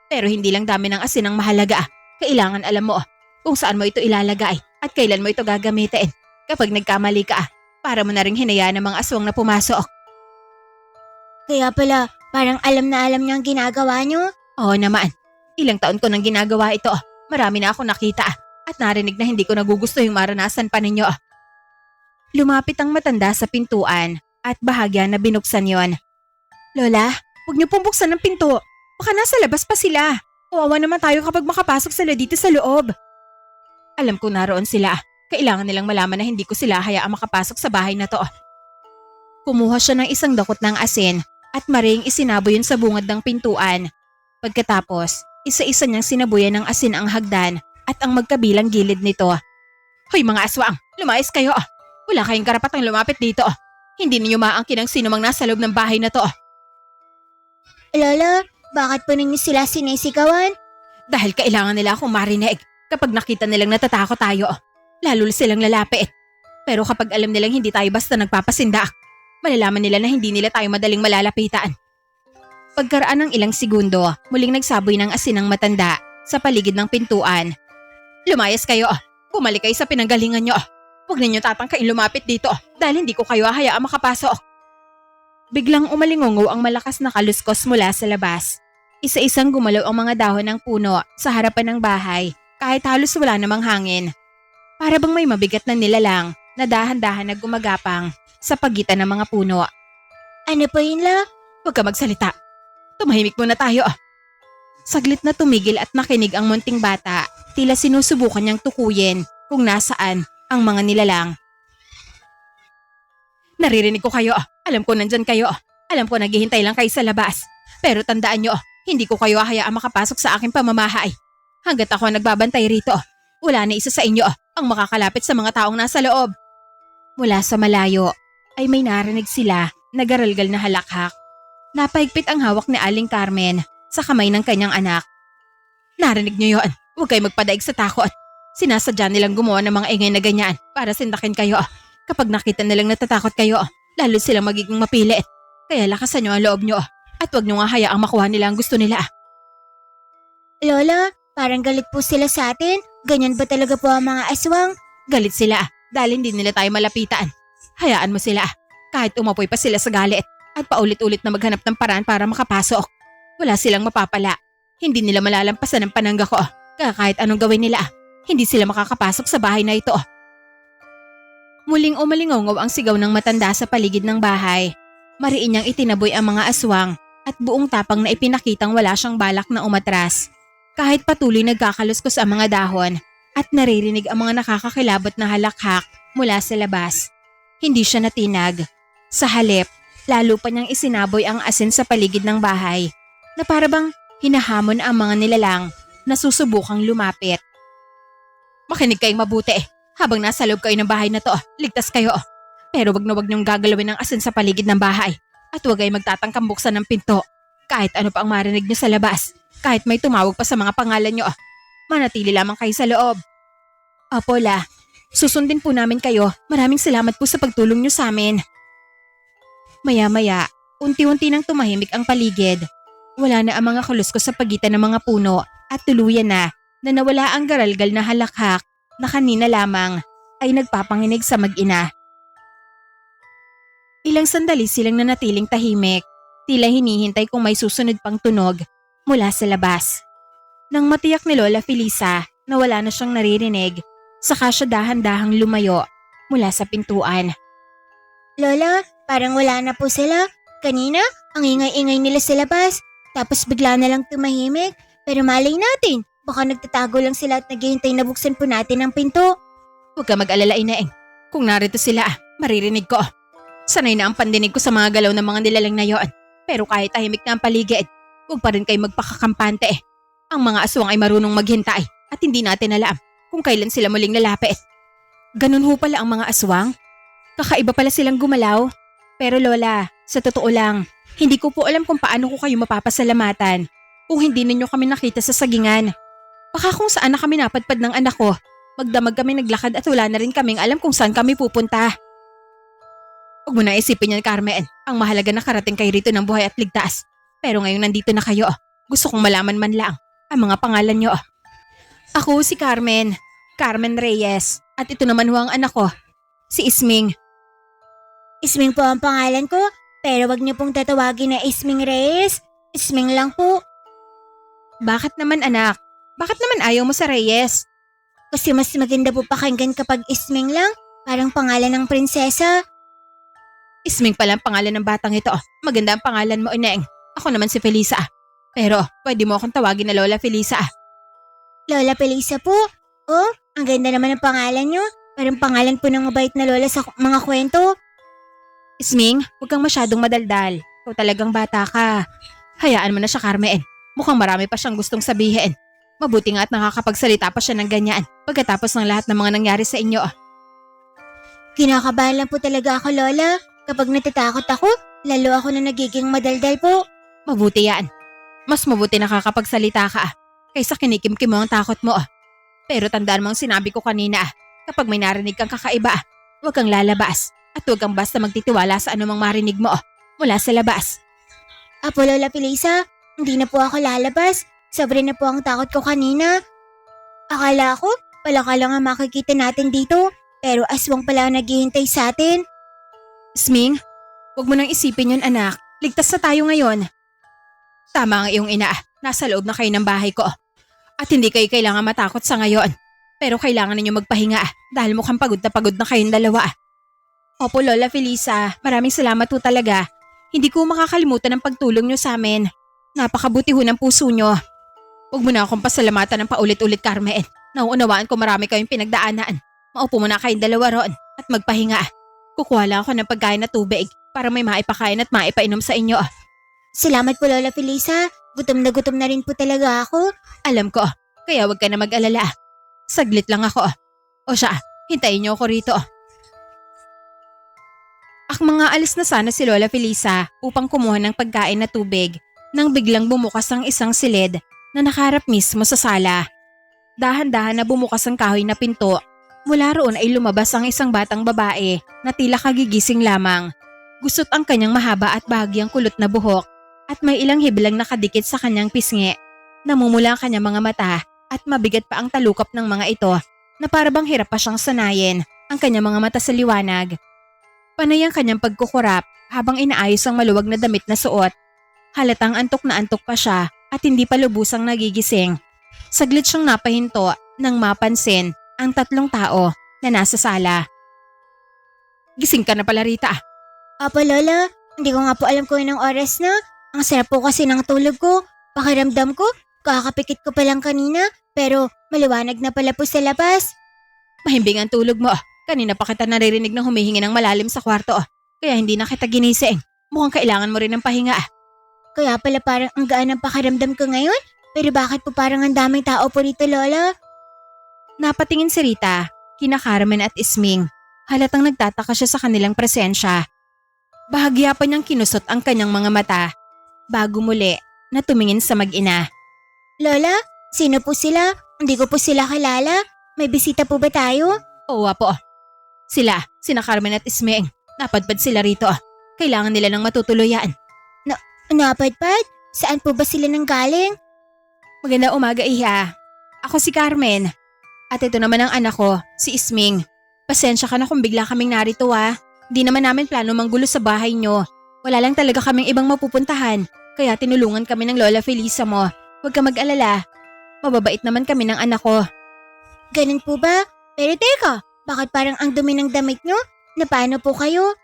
Pero hindi lang dami ng asin ang mahalaga. Kailangan alam mo kung saan mo ito ilalagay at kailan mo ito gagamitin. Kapag nagkamali ka, para mo na ring hinayaan ng mga aswang na pumasok. Kaya pala, parang alam na alam niya ang ginagawa niyo? Oo naman. Ilang taon ko nang ginagawa ito. Marami na ako nakita at narinig na hindi ko nagugusto yung maranasan pa ninyo. Lumapit ang matanda sa pintuan at bahagya na binuksan yon. Lola, huwag niyo pong buksan ang pinto. Baka nasa labas pa sila. Kawawa naman tayo kapag makapasok sila dito sa loob. Alam ko naroon sila. Kailangan nilang malaman na hindi ko sila hayaang makapasok sa bahay na to. Kumuha siya ng isang dakot ng asin at maring isinabo yun sa bungad ng pintuan. Pagkatapos, isa-isa niyang sinabuyan ng asin ang hagdan at ang magkabilang gilid nito. Hoy mga aswang, lumayas kayo. Wala kayong karapatang lumapit dito. Hindi ninyo maangkin ang sinumang nasa loob ng bahay na to. Lola, bakit po ninyo sila sinisigawan? Dahil kailangan nila akong marinig kapag nakita nilang natatakot tayo. Lalo silang lalapit. Pero kapag alam nilang hindi tayo basta nagpapasindak, malalaman nila na hindi nila tayo madaling malalapitan. Pagkaraan ng ilang segundo, muling nagsaboy ng asin ang matanda sa paligid ng pintuan. Lumayas kayo. Bumalik kayo sa pinanggalingan nyo. Huwag ninyo tatangkain lumapit dito dahil hindi ko kayo hayaang makapasok. Biglang umalingongo ang malakas na kaluskos mula sa labas. Isa-isang gumalaw ang mga dahon ng puno sa harapan ng bahay kahit halos wala namang hangin. Para bang may mabigat na nilalang na dahan-dahan na gumagapang sa pagitan ng mga puno. Ano po yun, La? Huwag ka magsalita. Tumahimik muna tayo. Saglit na tumigil at nakinig ang munting bata. Tila sinusubukan niyang tukuyin kung nasaan ang mga nilalang. Naririnig ko kayo. Alam ko nandyan kayo. Alam ko naghihintay lang kayo sa labas. Pero tandaan nyo, hindi ko kayo hayaang makapasok sa aking pamamahay. Hanggat ako ang nagbabantay rito, wala na isa sa inyo ang makakalapit sa mga taong nasa loob. Mula sa malayo ay may narinig sila na garalgal na halakhak. Napahigpit ang hawak ni Aling Carmen sa kamay ng kanyang anak. Narinig niyo yon? Huwag kayo magpadaig sa takot. Sinasadya nilang gumawa ng mga ingay na ganyan para sindakin kayo. Kapag nakita nilang natatakot kayo, lalo silang magiging mapilit. Kaya lakasan niyo ang loob niyo at huwag niyo nga hayaang makuha nila ang gusto nila. Lola, parang galit po sila sa atin. Ganyan ba talaga po ang mga aswang? Galit sila dahil hindi nila tayo malapitan. Hayaan mo sila kahit umapoy pa sila sa galit at paulit-ulit na maghanap ng paraan para makapasok. Wala silang mapapala. Hindi nila malalampasan ang panangga ko. Kaya kahit anong gawin nila, hindi sila makakapasok sa bahay na ito. Muling umalingongaw ang sigaw ng matanda sa paligid ng bahay. Mariin niyang itinaboy ang mga aswang at buong tapang na ipinakitang wala siyang balak na umatras. Kahit patuloy nagkakaluskos ang mga dahon at naririnig ang mga nakakakilabot na halakhak mula sa labas. Hindi siya natinag. Sa halip, lalo pa niyang isinaboy ang asin sa paligid ng bahay na parabang hinahamon ang mga nilalang na susubukang lumapit. Makinig kayong mabuti. Habang nasa loob kayo ng bahay na to, ligtas kayo. Pero wag na wag niyong gagalawin ng asin sa paligid ng bahay at huwag kayong magtatangkang buksan ng pinto. Kahit ano pa ang marinig niyo sa labas, Kahit may tumawag pa sa mga pangalan nyo, manatili lamang kayo sa loob. Opo, La. Susundin po namin kayo. Maraming salamat po sa pagtulong nyo sa amin. Maya-maya, unti-unti nang tumahimik ang paligid. Wala na ang mga kaluskos sa pagitan ng mga puno at tuluyan na nawala ang garalgal na halakhak na kanina lamang ay nagpapanginig sa mag-ina. Ilang sandali silang nanatiling tahimik, tila hinihintay kung may susunod pang tunog mula sa labas. Nang matiyak ni Lola Felisa na wala na siyang naririnig, saka siya dahan-dahang lumayo mula sa pintuan. Lola, parang wala na po sila. Kanina, ang ingay-ingay nila sa labas. Tapos bigla na lang tumahimik. Pero malay natin, baka nagtatago lang sila at naghihintay na buksan po natin ang pinto. Huwag ka mag-alala, Inaeng. Kung narito sila, maririnig ko. Sanay na ang pandinig ko sa mga galaw ng mga nilalang na yon. Pero kahit tahimik na ang paligid, huwag pa rin kayo magpakakampante. Ang mga aswang ay marunong maghintay at hindi natin alam kung kailan sila muling lalapit. Ganun ho pala ang mga aswang? Kakaiba pala silang gumalaw. Pero Lola, sa totoo lang, hindi ko po alam kung paano ko kayo mapapasalamatan kung hindi ninyo kami nakita sa sagingan. Baka kung saan na kami napadpad ng anak ko, magdamag kami naglakad at wala na rin kaming alam kung saan kami pupunta. Huwag mo na isipin yan, Carmen. Ang mahalaga na karating kayo rito ng buhay at ligtas. Pero ngayong nandito na kayo, gusto kong malaman man lang ang mga pangalan nyo. Ako si Carmen, Carmen Reyes. At ito naman ho ang anak ko, si Isming. Isming po ang pangalan ko, pero wag niyo pong tatawagin na Isming Reyes. Isming lang po. Bakit naman anak? Bakit naman ayaw mo sa Reyes? Kasi mas maganda po pakinggan kapag Isming lang. Parang pangalan ng prinsesa. Isming pala ang pangalan ng batang ito. Maganda ang pangalan mo, Ineng. Ako naman si Felisa. Pero pwede mo akong tawagin na Lola Felisa. Lola Felisa po? Oh, ang ganda naman ng pangalan niyo. Parang pangalan po ng mabait na lola sa mga kwento. Isming, huwag kang masyadong madaldal. Ikaw talagang bata ka. Hayaan mo na siya, Carmen. Mukhang marami pa siyang gustong sabihin. Mabuti nga at nakakapagsalita pa siya ng ganyan pagkatapos ng lahat ng mga nangyari sa inyo. Kinakabahan lang po talaga ako, Lola. Kapag natatakot ako, lalo ako na nagiging madaldal po. Mabuti yan. Mas mabuti nakakapagsalita ka kaysa kinikimkim mo ang takot mo. Pero tandaan mo ang sinabi ko kanina. Kapag may narinig kang kakaiba, huwag kang lalabas at huwag kang basta magtitiwala sa anumang marinig mo mula sa labas. Apo, Lola Felisa, hindi na po ako lalabas. Sobre na po ang takot ko kanina. Akala ko, palaka lang ang makikita natin dito. Pero aswang pala ang naghihintay sa atin. Isming, huwag mo nang isipin yun, anak. Ligtas na tayo ngayon. Tama ang iyong ina. Nasa loob na kayo ng bahay ko. At hindi kayo kailangan matakot sa ngayon. Pero kailangan ninyo magpahinga dahil mukhang pagod na kayong dalawa. Opo, Lola Felisa, maraming salamat po talaga. Hindi ko makakalimutan ang pagtulong nyo sa amin. Napakabuti ho ng puso nyo. Huwag mo na akong pasalamatan ng paulit-ulit, Carmen. Nauunawaan ko marami kayong pinagdaanan. Maupo mo na kayong dalawa ron at magpahinga. Kukuha lang ako ng pagkain at tubig para may maipakain at maipainom sa inyo. Salamat po, Lola Felisa. Gutom na rin po talaga ako. Alam ko, kaya huwag ka na mag-alala. Saglit lang ako. O siya, hintayin niyo ako rito. Mga alis na sana si Lola Felisa upang kumuha ng pagkain na tubig nang biglang bumukas ang isang silid na nakaharap mismo sa sala. Dahan-dahan na bumukas ang kahoy na pinto. Mula roon ay lumabas ang isang batang babae na tila kagigising lamang. Gusot ang kanyang mahaba at bahagyang kulot na buhok at may ilang hiblang nakadikit sa kanyang pisngi. Namumula ang kanyang mga mata at mabigat pa ang talukap ng mga ito na parabang hirap pa siyang sanayin ang kanyang mga mata sa liwanag. Panay ang kanyang pagkukurap habang inaayos ang maluwag na damit na suot. Halatang antok na antok pa siya at hindi pa lubusang nagigising. Saglit siyang napahinto nang mapansin ang tatlong tao na nasa sala. Gising ka na pala, Rita. Apo, Lola, hindi ko nga po alam kung inang oras na. Ang sarap po kasi ng tulog ko. Pakiramdam ko, kakapikit ko pa lang kanina pero maliwanag na pala po sa labas. Mahimbing ang tulog mo. Kanina pa kita naririnig na humihingi ng malalim sa kwarto. Kaya hindi na kita ginising. Mukhang kailangan mo rin ng pahinga. Kaya pala parang ang gaan ng pakiramdam ko ngayon? Pero bakit po parang ang daming tao po rito, Lola? Napatingin si Rita, kina Carmen at Isming. Halatang nagtataka siya sa kanilang presensya. Bahagya pa niyang kinusot ang kanyang mga mata bago muli na tumingin sa mag-ina. Lola, sino po sila? Hindi ko po sila kilala. May bisita po ba tayo? Oo po. Sina Carmen at Ismeng. Napadpad sila rito. Kailangan nila ng matutuluyan. Napadpad? Saan po ba sila nanggaling? Maganda umaga, Iha. Ako si Carmen. At ito naman ang anak ko, si Isming. Pasensya ka na kung bigla kaming narito Hindi naman namin plano manggulo sa bahay nyo. Wala lang talaga kaming ibang mapupuntahan. Kaya tinulungan kami ng Lola Felisa mo. Huwag ka mag-alala. Mababait naman kami ng anak ko. Ganun po ba? Pero teka, bakit parang ang dumi ng damit nyo? Na paano po kayo?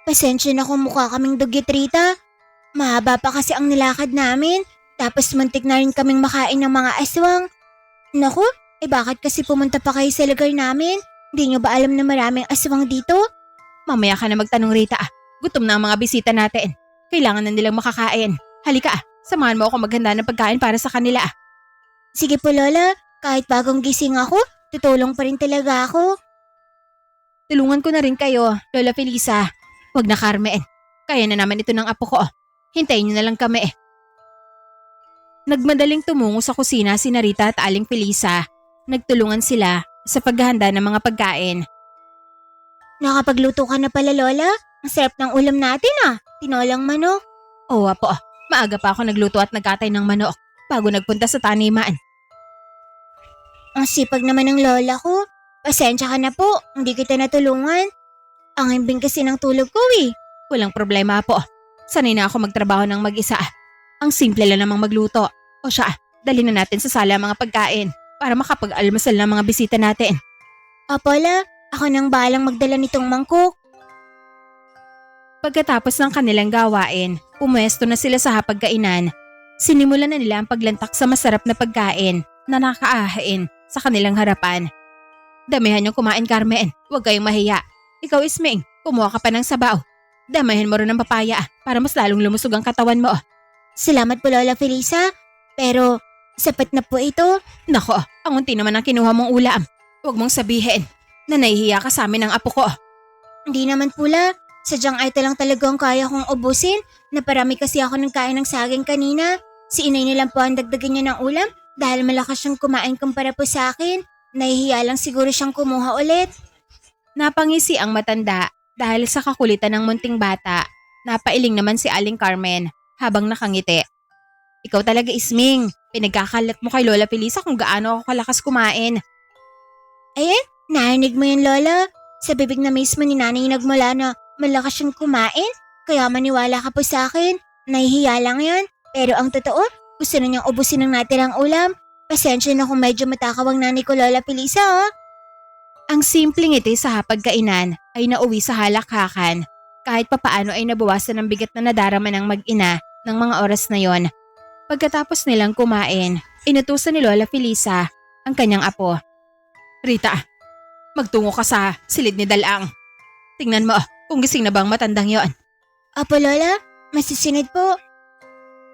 Pasensya na kung mukha kaming dugyot, Rita. Mahaba pa kasi ang nilakad namin. Tapos muntik na rin kaming makain ng mga aswang. Naku, bakit kasi pumunta pa kayo sa lugar namin? Hindi nyo ba alam na maraming aswang dito? Mamaya ka na magtanong, Rita. Gutom na ang mga bisita natin. Kailangan na nilang makakain. Halika, samahan mo ako maghanda ng pagkain para sa kanila. Sige po, Lola. Kahit bagong gising ako, tutulong pa rin talaga ako. Tulungan ko na rin kayo, Lola Felisa. Huwag na, Carmen. Kaya na naman ito ng apo ko. Hintayin niyo na lang kami. Nagmadaling tumungo sa kusina si Rita at Aling Felisa. Nagtulungan sila sa paghahanda ng mga pagkain. Nakapagluto ka na pala, Lola? Ang sarap ng ulam natin Tinolang manok. Oo po, maaga pa ako nagluto at nagkatay ng manok bago nagpunta sa taniman. Ang sipag naman ng lola ko. Pasensya ka na po, hindi kita natulungan. Ang himbing kasi ng tulog ko Walang problema po. Sanay na ako magtrabaho ng mag-isa. Ang simple lang namang magluto. O siya, dali na natin sa sala ang mga pagkain para makapag-almusal ng mga bisita natin. Apola, ako nang balang magdala nitong mangkok. Pagkatapos ng kanilang gawain, pumuesto na sila sa hapagkainan. Sinimulan na nila ang paglantak sa masarap na pagkain na nakaahain sa kanilang harapan. Damihan niyong kumain, Carmen. Huwag kayong mahiya. Ikaw, Isming, kumuha ka pa ng sabaw. Damahin mo rin ng papaya para mas lalong lumusog ang katawan mo. Salamat po, Lola Felisa. Pero, sapat na po ito. Nako, ang unti naman ang kinuha mong ulam. Huwag mong sabihin na nahihiya ka sa amin ng apo ko. Hindi naman pula. Sadyang ito lang talagang kaya kong ubusin. Naparami kasi ako ng kain ng saging kanina. Si inay nilang po ang dagdagan niya ng ulam dahil malakas siyang kumain kumpara po sa akin. Nahihiya lang siguro siyang kumuha ulit. Napangisi ang matanda dahil sa kakulitan ng munting bata. Napailing naman si Aling Carmen habang nakangiti. Ikaw talaga, Isming. Pinagkakalat mo kay Lola Felisa kung gaano ako kalakas kumain. Narinig mo yun, Lola? Sa bibig na mismo ni nanay nagmula na malakas siyang kumain. Kaya maniwala ka po sa akin. Nahihiya lang yan. Pero ang totoo, gusto na niyang ubusin ng natirang ulam. Pasensya na kung medyo matakaw ang nanay ko, Lola Felisa Ang simpleng ngiti sa hapagkainan ay nauwi sa halakhakan. Kahit papaano ay nabawasan ang bigat na nadarama ng mag-ina ng mga oras na yon. Pagkatapos nilang kumain, inutusan ni Lola Felisa ang kanyang apo. Rita, magtungo ka sa silid ni Dalang. Tingnan mo kung gising na ba ang matandang yon. Apo, Lola, masisinid po.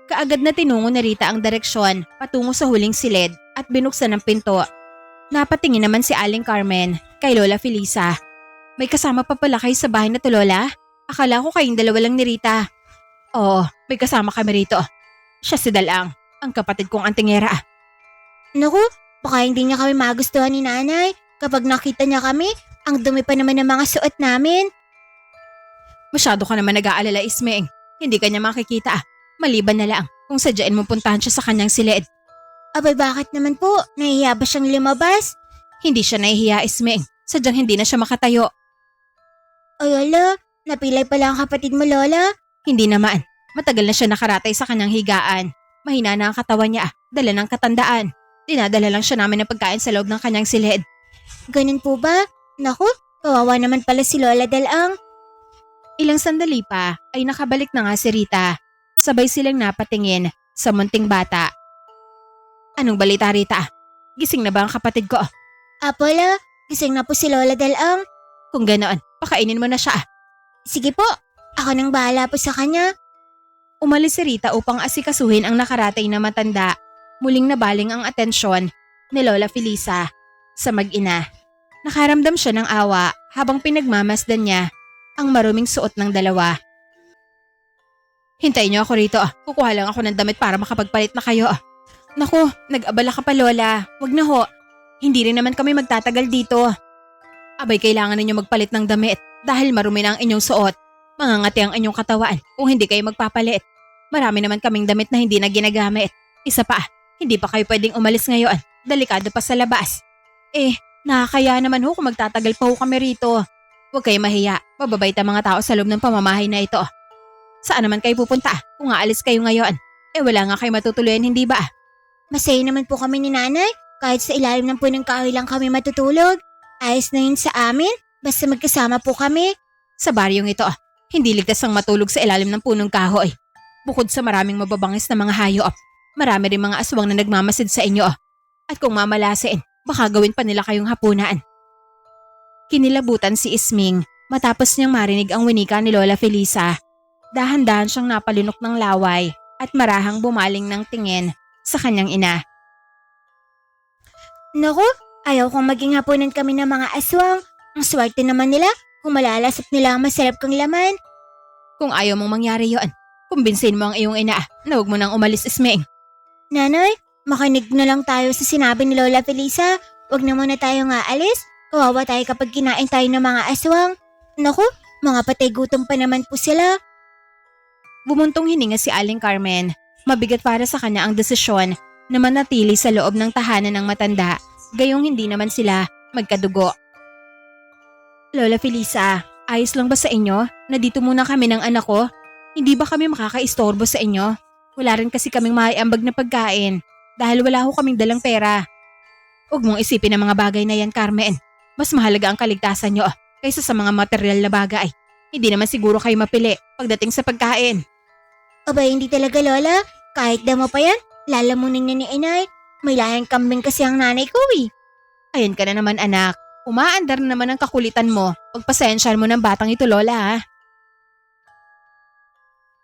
Kaagad na tinungo ni Rita ang direksyon patungo sa huling silid at binuksan ang pinto. Napatingin naman si Aling Carmen kay Lola Felisa. May kasama pa pala kayo sa bahay na to, Lola? Akala ko kayong dalawa lang ni Rita. Oo, may kasama kami rito. Siya si Dalang, ang kapatid kong antingera. Naku, baka hindi niya kami magustuhan ni nanay. Kapag nakita niya kami, ang dumi pa naman ng mga suot namin. Masyado ka naman nag-aalala, Ismeng. Hindi ka niya makikita. Maliban na lang kung sadyain mo puntahan siya sa kanyang silid. Abay, bakit naman po? Nahihiya ba siyang lumabas? Hindi siya nahihiya, Ismeng. Sadyang hindi na siya makatayo. Ay, ala, napilay pala ang kapatid mo, Lola. Hindi naman. Matagal na siya nakaratay sa kanyang higaan. Mahina na ang katawan niya, dala ng katandaan. Dinadala lang siya namin ng pagkain sa loob ng kanyang silid. Ganun po ba? Naku, kawawa naman pala si Lola Dalang. Ilang sandali pa ay nakabalik na nga si Rita. Sabay silang napatingin sa munting bata. Anong balita, Rita? Gising na ba ang kapatid ko? Apola, gising na po si Lola Dalang. Kung ganoon, pakainin mo na siya. Sige po, ako nang bahala po sa kanya. Umalis si Rita upang asikasuhin ang nakaratay na matanda. Muling nabaling ang atensyon ni Lola Felisa sa mag-ina. Nakaramdam siya ng awa habang pinagmamasdan niya ang maruming suot ng dalawa. Hintayin niyo ako rito. Kukuha lang ako ng damit para makapagpalit na kayo. Naku, nag-abala ka pa Lola. Wag na ho. Hindi rin naman kami magtatagal dito. Abay kailangan ninyo magpalit ng damit dahil marumi na ang inyong suot. Mangangati ang inyong katawan kung hindi kayo magpapalit. Marami naman kaming damit na hindi na ginagamit. Isa pa, hindi pa kayo pwedeng umalis ngayon. Delikado pa sa labas. Nakakaya naman ho kung magtatagal pa ho kami rito. Huwag kayo mahiya. Mababait ang mga tao sa loob ng pamamahay na ito. Saan naman kayo pupunta kung aalis kayo ngayon? Wala nga kayo matutuluyan, hindi ba? Masaya naman po kami ni nanay. Kahit sa ilalim ng punong kahoy lang kami matutulog. Ayos na yun sa amin. Basta magkasama po kami. Sa baryong ito, hindi ligtas ang matulog sa ilalim ng punong kahoy. Bukod sa maraming mababangis na mga hayop, marami rin mga aswang na nagmamasid sa inyo. At kung mamalasin, baka gawin pa nila kayong hapunan. Kinilabutan si Isming matapos niyang marinig ang winika ni Lola Felisa. Dahan-dahan siyang napalunok ng laway at marahang bumaling ng tingin sa kanyang ina. Naku, ayaw kong maging hapunan kami ng mga aswang. Ang swerte naman nila kung malalasap nila ang masarap kong laman. Kung ayaw mong mangyari yon, kumbinsin mo ang iyong ina na huwag mo nang umalis, Isming. Nanay, makinig na lang tayo sa sinabi ni Lola Felisa. Huwag na muna tayong aalis. Kawawa tayo kapag kinain tayo ng mga aswang. Naku, mga patay gutom pa naman po sila. Bumuntong hininga si Aling Carmen. Mabigat para sa kanya ang desisyon na manatili sa loob ng tahanan ng matanda, gayong hindi naman sila magkadugo. Lola Felisa, ayos lang ba sa inyo na dito muna kami ng anak ko? Hindi ba kami makakaistorbo sa inyo? Wala rin kasi kaming maiambag na pagkain dahil wala ho kaming dalang pera. Huwag mong isipin ang mga bagay na yan, Carmen. Mas mahalaga ang kaligtasan nyo kaysa sa mga material na bagay. Hindi naman siguro kayo mapili pagdating sa pagkain. Aba, hindi talaga Lola. Kahit damo pa yan, lalamunin niya ni inay. May lahing kambing kasi ang nanay ko Ayan ka na naman anak. Umaandar na naman ang kakulitan mo. Pagpasensyahan mo ng batang ito Lola ha.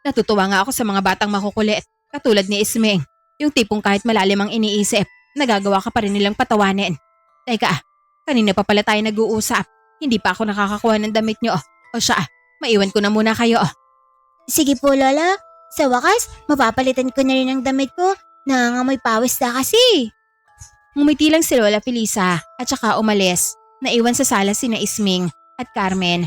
Natutuwa nga ako sa mga batang makukulit. Katulad ni Isming. Yung tipong kahit malalim ang iniisip, nagagawa ka pa rin nilang patawanin. Teka, kanina pa pala tayo nag-uusap. Hindi pa ako nakakakuha ng damit nyo. O siya, maiwan ko na muna kayo. Sige po Lola. Sa wakas, mapapalitan ko na rin ang damit ko. Nangangamoy pawis na kasi. Ngumiti lang si Lola Felisa at saka umalis. Naiwan sa sala sina Isming at Carmen.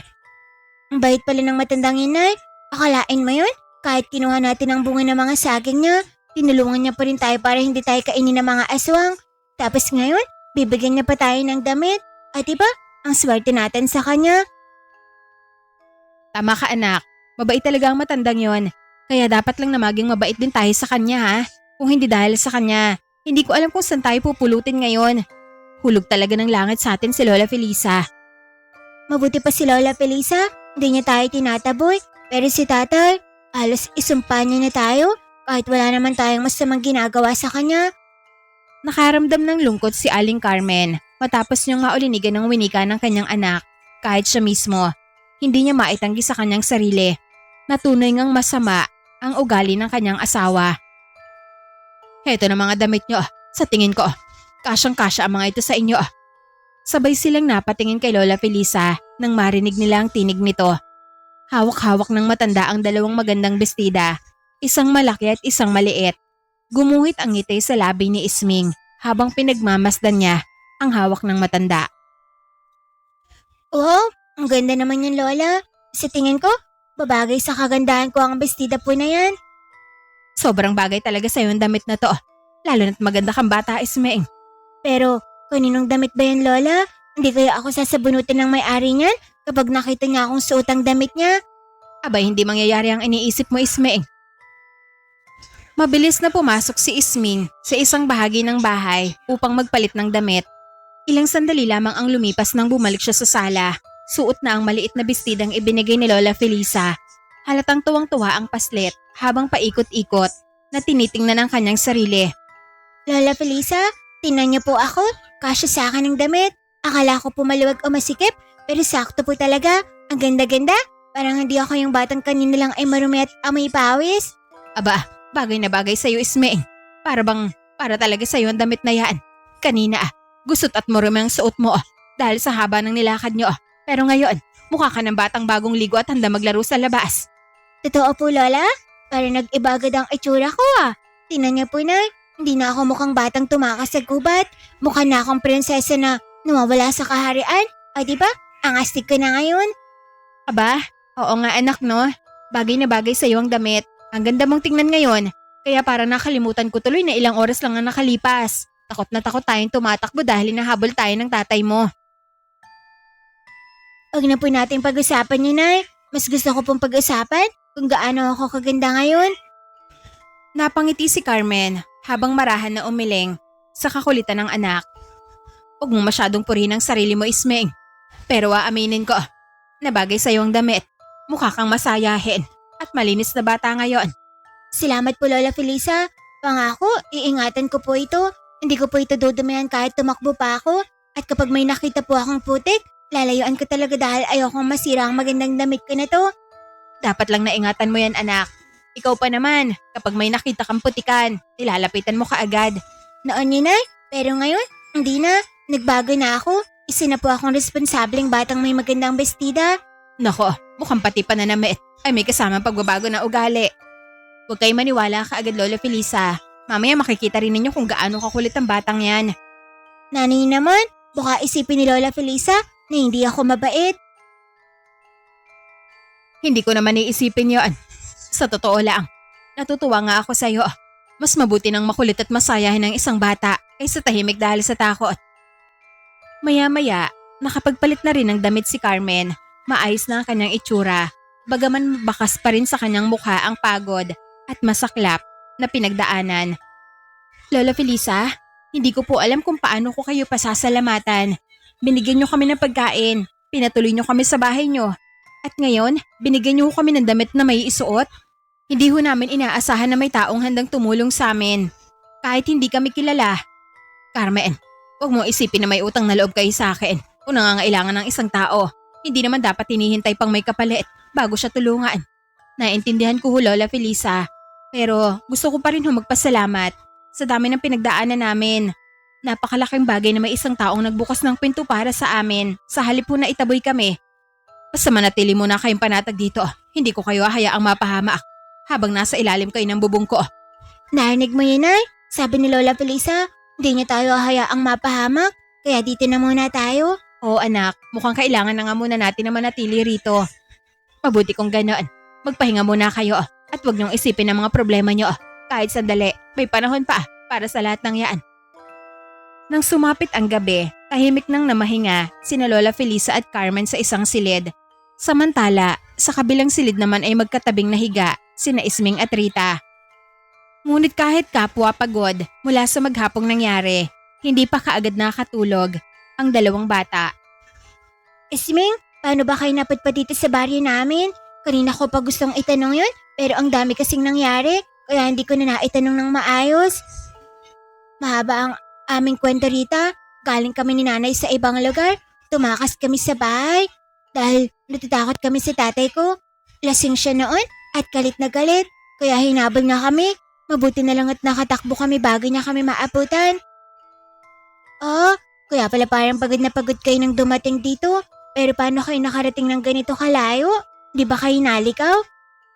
Ang bait pala ng matandang inay. Akalain mo yun? Kahit kinuha natin ang bunga ng mga saging niya, tinulungan niya pa rin tayo para hindi tayo kainin ng mga aswang. Tapos ngayon, bibigyan niya pa tayo ng damit. At iba, ang swerte natin sa kanya. Tama ka anak, mabait talaga ang matandang yon. Kaya dapat lang na maging mabait din tayo sa kanya ha. Kung hindi dahil sa kanya, hindi ko alam kung saan tayo pupulutin ngayon. Hulog talaga ng langit sa atin si Lola Felisa. Mabuti pa si Lola Felisa, hindi niya tayo tinataboy. Pero si tatay, alas isumpa niya na tayo kahit wala naman tayong masamang ginagawa sa kanya. Nakaramdam ng lungkot si Aling Carmen matapos niyang maulinigan ng winika ng kanyang anak. Kahit siya mismo, hindi niya maitanggi sa kanyang sarili na tunay ngang masama ang ugali ng kanyang asawa. Heto na mga damit niyo, sa tingin ko, kasyang-kasya ang mga ito sa inyo. Sabay silang napatingin kay Lola Felisa nang marinig nila ang tinig nito. Hawak-hawak ng matanda ang dalawang magandang bestida, isang malaki at isang maliit. Gumuhit ang ngiti sa labi ni Isming habang pinagmamasdan niya ang hawak ng matanda. Wow, ang ganda naman yan Lola. Sa tingin ko, babagay sa kagandahan ko ang bestida po na yan. Sobrang bagay talaga sa'yo ang damit na to, lalo na't maganda kang bata Isming. Pero, kaninong damit ba yan Lola? Hindi kaya ako sasabunutin ng may-ari niyan kapag nakita niya akong suot ang damit niya? Abay hindi mangyayari ang iniisip mo Isming. Mabilis na pumasok si Isming sa isang bahagi ng bahay upang magpalit ng damit. Ilang sandali lamang ang lumipas nang bumalik siya sa sala. Suot na ang maliit na bestidang ibinigay ni Lola Felisa. Halatang tuwang-tuwa ang paslit habang paikot-ikot na tinitingnan ang kanyang sarili. Lola Felisa, tingnan niyo po ako. Kasya sa akin ang damit. Akala ko po maluwag o masikip, pero sakto po talaga. Ang ganda-ganda. Parang hindi ako yung batang kanina lang ay marumi at amoy pawis. Aba, bagay na bagay sa'yo Isming. Para talaga sa'yo ang damit na yan. Kanina, gusot at marumi ang suot mo dahil sa haba ng nilakad nyo. Pero ngayon, mukha ka ng batang bagong ligo at handa maglaro sa labas. Totoo po Lola? Parang nag-iba agad ang itsura ko Tingnan niyo po na, Hindi na ako mukhang batang tumakas sa gubat. Mukha na akong prinsesa na nawawala sa kaharian. O diba? Ang astig ko na ngayon. Aba, oo nga anak no. Bagay na bagay sa'yo ang damit. Ang ganda mong tingnan ngayon. Kaya parang nakalimutan ko tuloy na ilang oras lang ang nakalipas. Takot na takot tayong tumatakbo dahil hinahabol tayo ng tatay mo. Huwag na po natin pag-usapan yun, Nay. Mas gusto ko pong pag-usapan kung gaano ako kaganda ngayon. Napangiti si Carmen habang marahan na umiling sa kakulitan ng anak. Huwag mo masyadong purihin ang sarili mo, Ismeng. Pero aaminin ko, na bagay sa'yo ang damit. Mukha kang masayahin at malinis na bata ngayon. Salamat po, Lola Felisa. Pangako, iingatan ko po ito. Hindi ko po ito dudumihan kahit tumakbo pa ako. At kapag may nakita po akong putik, lalayuan ko talaga dahil ayokong masira ang magandang damit ko na to. Dapat lang naingatan mo yan, anak. Ikaw pa naman, kapag may nakita kang putikan, nilalapitan mo kaagad. Noon yun, Nay. Pero ngayon, hindi na. Nagbago na ako. Isa na po akong responsableng batang may magandang bestida. Nako, mukhang pati pananamit ay may kasamang pagbabago na ugali. Huwag kayo maniwala kaagad, Lola Felisa. Mamaya makikita rin ninyo kung gaano kakulit ang batang yan. Nanay naman, baka isipin ni Lola Felisa na hindi ako mabait. Hindi ko naman iisipin yon. Sa totoo lang, natutuwa nga ako sa'yo. Mas mabuti nang makulit at masayahin ng isang bata kaysa tahimik dahil sa takot. Maya-maya, nakapagpalit na rin ng damit si Carmen. Maayos na ang kanyang itsura. Bagaman bakas pa rin sa kanyang mukha ang pagod at masaklap na pinagdaanan. Lola Felisa, hindi ko po alam kung paano ko kayo pasasalamatan. Binigyan niyo kami ng pagkain, pinatuloy niyo kami sa bahay niyo. At ngayon, binigyan niyo kami ng damit na may isuot. Hindi ho namin inaasahan na may taong handang tumulong sa amin. Kahit hindi kami kilala. Carmen, huwag mo isipin na may utang na loob kayo sa akin o nangangailangan ng isang tao. Hindi naman dapat hinihintay pang may kapalit bago siya tulungan. Naintindihan ko ho, Lola Felisa. Pero gusto ko pa rin ho magpasalamat sa dami ng pinagdaanan namin. Napakalaking bagay na may isang taong nagbukas ng pinto para sa amin sa halip po na itaboy kami. Basta manatili muna kayong panatag dito. Hindi ko kayo hayaang mapahamak habang nasa ilalim kayo ng bubong ko. Narinig mo yun, Nay? Sabi ni Lola Felisa, hindi niya tayo hayaang mapahamak, kaya dito na muna tayo. Oo anak, mukhang kailangan na nga muna natin na manatili rito. Mabuti kung ganoon. Magpahinga muna kayo at huwag niyong isipin ang mga problema niyo. Kahit sandali, may panahon pa para sa lahat ng yan. Nang sumapit ang gabi, tahimik nang namahinga sina Lola Felisa at Carmen sa isang silid. Samantala, sa kabilang silid naman ay magkatabing nahiga sina Isming at Rita. Ngunit kahit kapwa pagod mula sa maghapong nangyari, hindi pa kaagad nakatulog ang dalawang bata. Isming, paano ba kayo napadpad dito sa baryo namin? Kanina ko pa gustong itanong yun, pero ang dami kasing nangyari, kaya hindi ko na naitanong ng maayos. Mahaba ang aming kwento, Rita. Galing kami ni nanay sa ibang lugar, tumakas kami sa bahay. Dahil natatakot kami sa tatay ko. Lasing siya noon at galit na galit, kaya hinabol na kami. Mabuti na lang at nakatakbo kami bago niya kami maabutan. Oh, kaya pala parang pagod na pagod kayo nang dumating dito. Pero paano kayo nakarating ng ganito kalayo? Di ba kayo naligaw?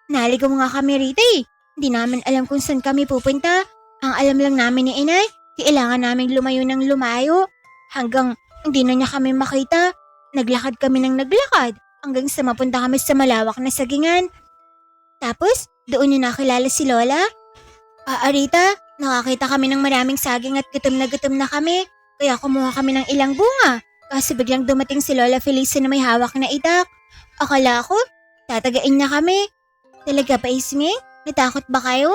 Naligaw nga kami, Rita eh. Hindi namin alam kung saan kami pupunta. Ang alam lang namin ni inay, kailangan namin lumayo ng lumayo. Hanggang hindi na niya kami makita. Naglakad kami ng naglakad hanggang sa mapunta kami sa malawak na sagingan. Tapos, doon niya nakilala si Lola. Rita, nakakita kami ng maraming saging at gutom na kami. Kaya kumuha kami ng ilang bunga. Kasi biglang dumating si Lola Felisa na may hawak na itak. Akala ko, tatagain niya kami. Talaga ba, Isming? Natakot ba kayo?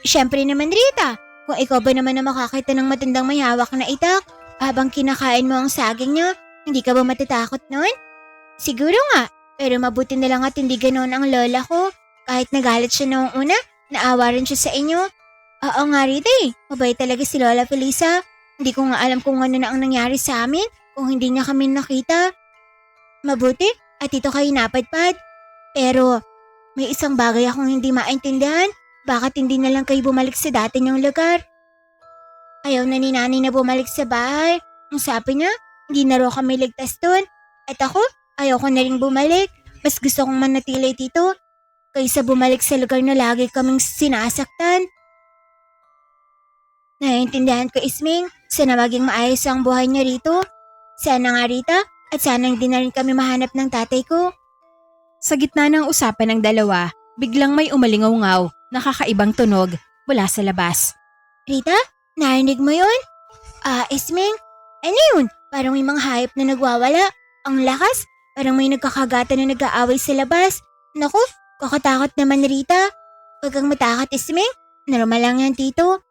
Siyempre naman, Rita. Kung ikaw ba naman na makakita ng matandang may hawak na itak habang kinakain mo ang saging niya, hindi ka ba matatakot nun? Siguro nga, pero mabuti na lang at hindi ganoon ang lola ko. Kahit nagalit siya noong una, naawa rin siya sa inyo. Oo nga, Rita eh. Mabait talaga si Lola Felisa. Hindi ko nga alam kung ano na ang nangyari sa amin kung hindi niya kami nakita. Mabuti at ito kayo napadpad. Pero may isang bagay akong hindi maintindihan. Bakit hindi na lang kayo bumalik sa dati niyong lugar? Ayaw na ni nanay na bumalik sa bahay. Ang sabi niya, hindi na raw kami ligtas doon. At ako, ayaw ko na rin bumalik. Mas gusto kong manatili dito kaysa bumalik sa lugar na lagi kaming sinasaktan. naiintindihan ko, Isming. Sana maging maayos ang buhay niyo rito. Sana nga, Rita, at sana hindi na rin kami mahanap ng tatay ko. Sa gitna ng usapan ng dalawa, biglang may umalingaw-ngaw na kakaibang tunog mula sa labas. Rita, narinig mo yun? Isming, ano yun? Parang may mga hayop na nagwawala. Ang lakas, parang may nagkakagatan na nag-aaway sa labas. Naku, kakatakot naman, Rita. Huwag kang matakot, Isming. Normal lang yan, Tito.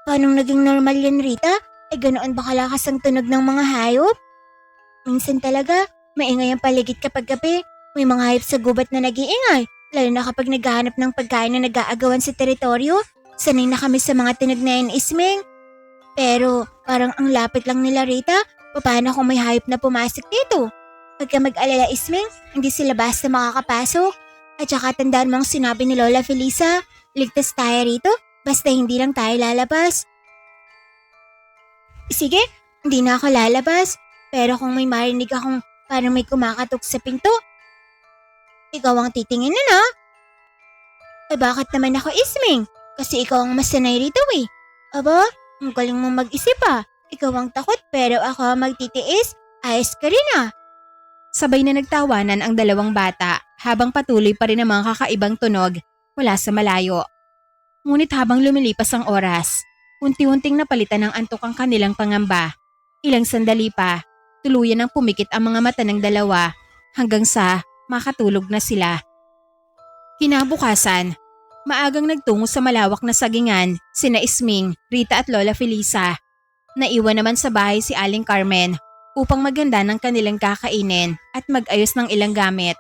Paano naging normal yan, Rita? Ganoon ba kalakas ang tunog ng mga hayop? Minsan talaga, maingay ang paligid kapag gabi. May mga hayop sa gubat na nag-iingay, lalo na kapag naghahanap ng pagkain na nag-aagawan sa teritoryo. Sanay na kami sa mga tunog na yan, Isming. Pero parang ang lapit lang nila, Rita. Paano kung may hayop na pumasok dito? Huwag ka mag-alala, Isming. Hindi sila basta makakapasok. At saka tandaan mo ang sinabi ni Lola Felisa. Ligtas tayo rito, basta hindi lang tayo lalabas. Sige, hindi na ako lalabas. Pero kung may marinig akong parang may kumakatok sa pinto, ikaw ang titingin nun, ha? Bakit naman ako, Isming? Kasi ikaw ang mas sanay rito, eh. Aba, ang galing mo mag-isip, ha? Ikaw ang takot pero ako ang magtitiis. Ayos ka rin, ha? Sabay na nagtawanan ang dalawang bata habang patuloy pa rin ang mga kakaibang tunog mula sa malayo. Ngunit habang lumilipas ang oras, unti-unting napalitan ng antok ang kanilang pangamba. Ilang sandali pa, tuluyan ang pumikit ang mga mata ng dalawa hanggang sa makatulog na sila. Kinabukasan, maagang nagtungo sa malawak na sagingan sina Isming, Rita at Lola Felisa. Naiwan naman sa bahay si Aling Carmen upang maghanda ng kanilang kakainin at mag-ayos ng ilang gamit.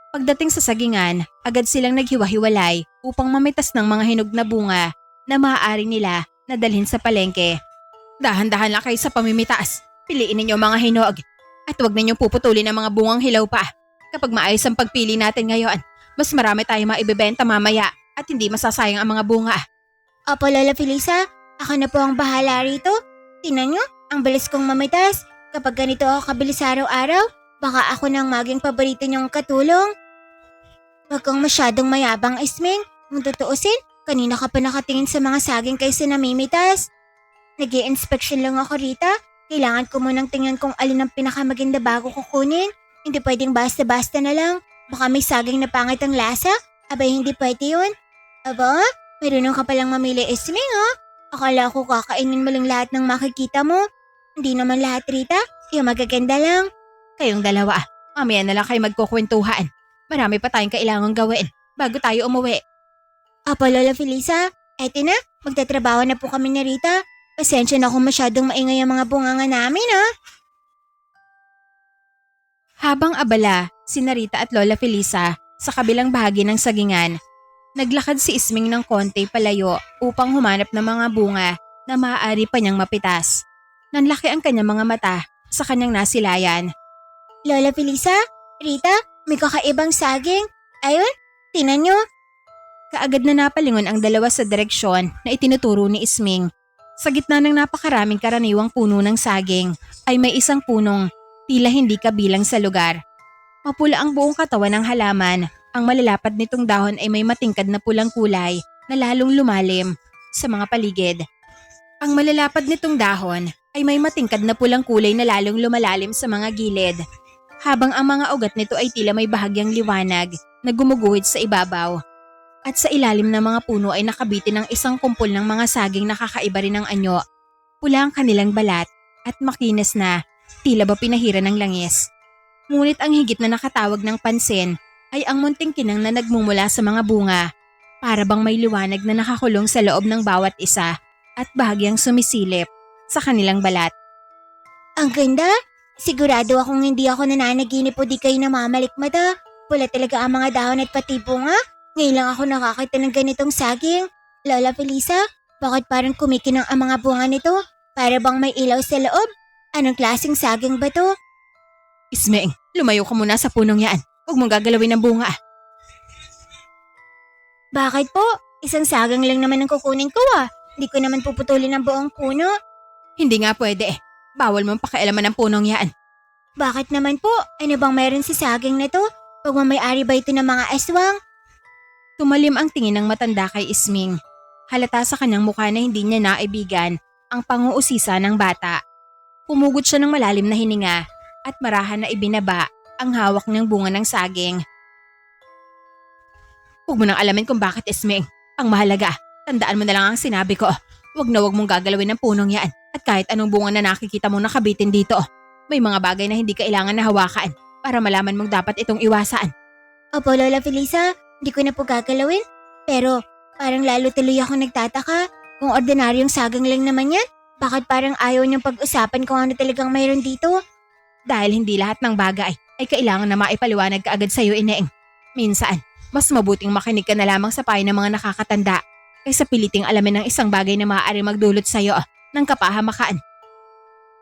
Pagdating sa sagingan, agad silang naghiwa-hiwalay upang mamitas ng mga hinog na bunga na maaari nila na dalhin sa palengke. Dahan-dahan lang kayo sa pamimitas. Piliin ninyo mga hinog at huwag ninyong puputulin ang mga bungang hilaw pa. Kapag maayos ang pagpili natin ngayon, mas marami tayong maibebenta mamaya at hindi masasayang ang mga bunga. Opo, Lola Felisa, ako na po ang bahala rito. Tingnan nyo, ang bilis kong mamitas. Kapag ganito ako kabilis araw-araw, baka ako nang maging paborito niyong katulong. Huwag kang masyadong mayabang, Isming. Kung tutuusin, kanina ka pa nakatingin sa mga saging kaysa namimitas. Nag-i-inspection lang ako, Rita. Kailangan ko munang tingnan kung alin ang pinakamaganda bago kukunin. Hindi pwedeng basta-basta na lang. Baka may saging na pangit ang lasa. Abay, hindi pwede yun. Aba, marunong ka palang mamili, Isming, ha? Akala ko kakainin mo lang lahat ng makikita mo. Hindi naman lahat, Rita. Yung magaganda lang. Kayong dalawa, mamaya na lang kayo magkukwentuhan. Marami pa tayong kailangang gawin bago tayo umuwi. Apo, Lola Felisa, eto na, magtatrabaho na po kami ni Rita. Pasensya na kung masyadong maingay ang mga bunganga namin, ha? Habang abala, sina Rita at Lola Felisa sa kabilang bahagi ng sagingan, naglakad si Isming ng konti palayo upang humanap ng mga bunga na maaari pa niyang mapitas. Nanlaki ang kanyang mga mata sa kanyang nasilayan. Lola Felisa, Rita, may kakaibang saging. Ayun, tinan nyo. Kaagad na napalingon ang dalawa sa direksyon na itinuturo ni Isming. Sa gitna ng napakaraming karaniwang puno ng saging ay may isang punong tila hindi kabilang sa lugar. Mapula ang buong katawan ng halaman. Ang malalapad nitong dahon ay may matingkad na pulang kulay na lalong lumalim sa mga paligid. Ang malalapad nitong dahon ay may matingkad na pulang kulay na lalong lumalalim sa mga gilid. Habang ang mga ugat nito ay tila may bahagyang liwanag na gumuguhit sa ibabaw. At sa ilalim ng mga puno ay nakabitin ng isang kumpol ng mga saging na kakaiba rin ng anyo. Pula ang kanilang balat at makinis na tila ba pinahira ng langis. Ngunit ang higit na nakatawag ng pansin ay ang munting kinang na nagmumula sa mga bunga. Para bang may liwanag na nakakulong sa loob ng bawat isa at bahagyang sumisilip sa kanilang balat. Ang ganda! Sigurado akong hindi ako nananaginip o di kayo namamalikmata. Pula talaga ang mga dahon at pati bunga. Ngayon lang ako nakakita ng ganitong saging. Lola Felisa, bakit parang kumikinang ang mga bunga nito? Para bang may ilaw sa loob? Anong klaseng saging ba to? Isming, lumayo ka muna sa punong yan. Huwag mong gagalawin ng bunga. Bakit po? Isang saging lang naman ang kukunin ko, ah. Hindi ko naman puputulin ang buong puno. Hindi nga pwede. Bawal mong pakialaman ng punong yan. Bakit naman po? Ano bang meron sa saging na to? Pagmamayari ba ito ng mga aswang? Tumalim ang tingin ng matanda kay Isming. Halata sa kanyang mukha na hindi niya naibigan ang panguusisa ng bata. Pumugot siya ng malalim na hininga at marahan na ibinaba ang hawak ng bunga ng saging. Huwag mo nang alamin kung bakit, Isming. Ang mahalaga, tandaan mo na lang ang sinabi ko. Huwag na huwag mong gagalawin ng punong yan at kahit anong bunga na nakikita mong nakabitin dito. May mga bagay na hindi kailangan na hawakan para malaman mong dapat itong iwasan. Opo, Lola Felisa, hindi ko na po gagalawin. Pero parang lalo tuloy ako nagtataka. Kung ordinaryong sagang lang naman yan, bakit parang ayaw niyong pag-usapan kung ano talagang mayroon dito? Dahil hindi lahat ng bagay ay kailangan na maipaliwanag ka agad sa'yo, Ineng. Minsan, mas mabuting makinig ka na lamang sa payo ng mga nakakatanda kaysa piliting alamin ng isang bagay na maaari magdulot sa'yo ng kapahamakan.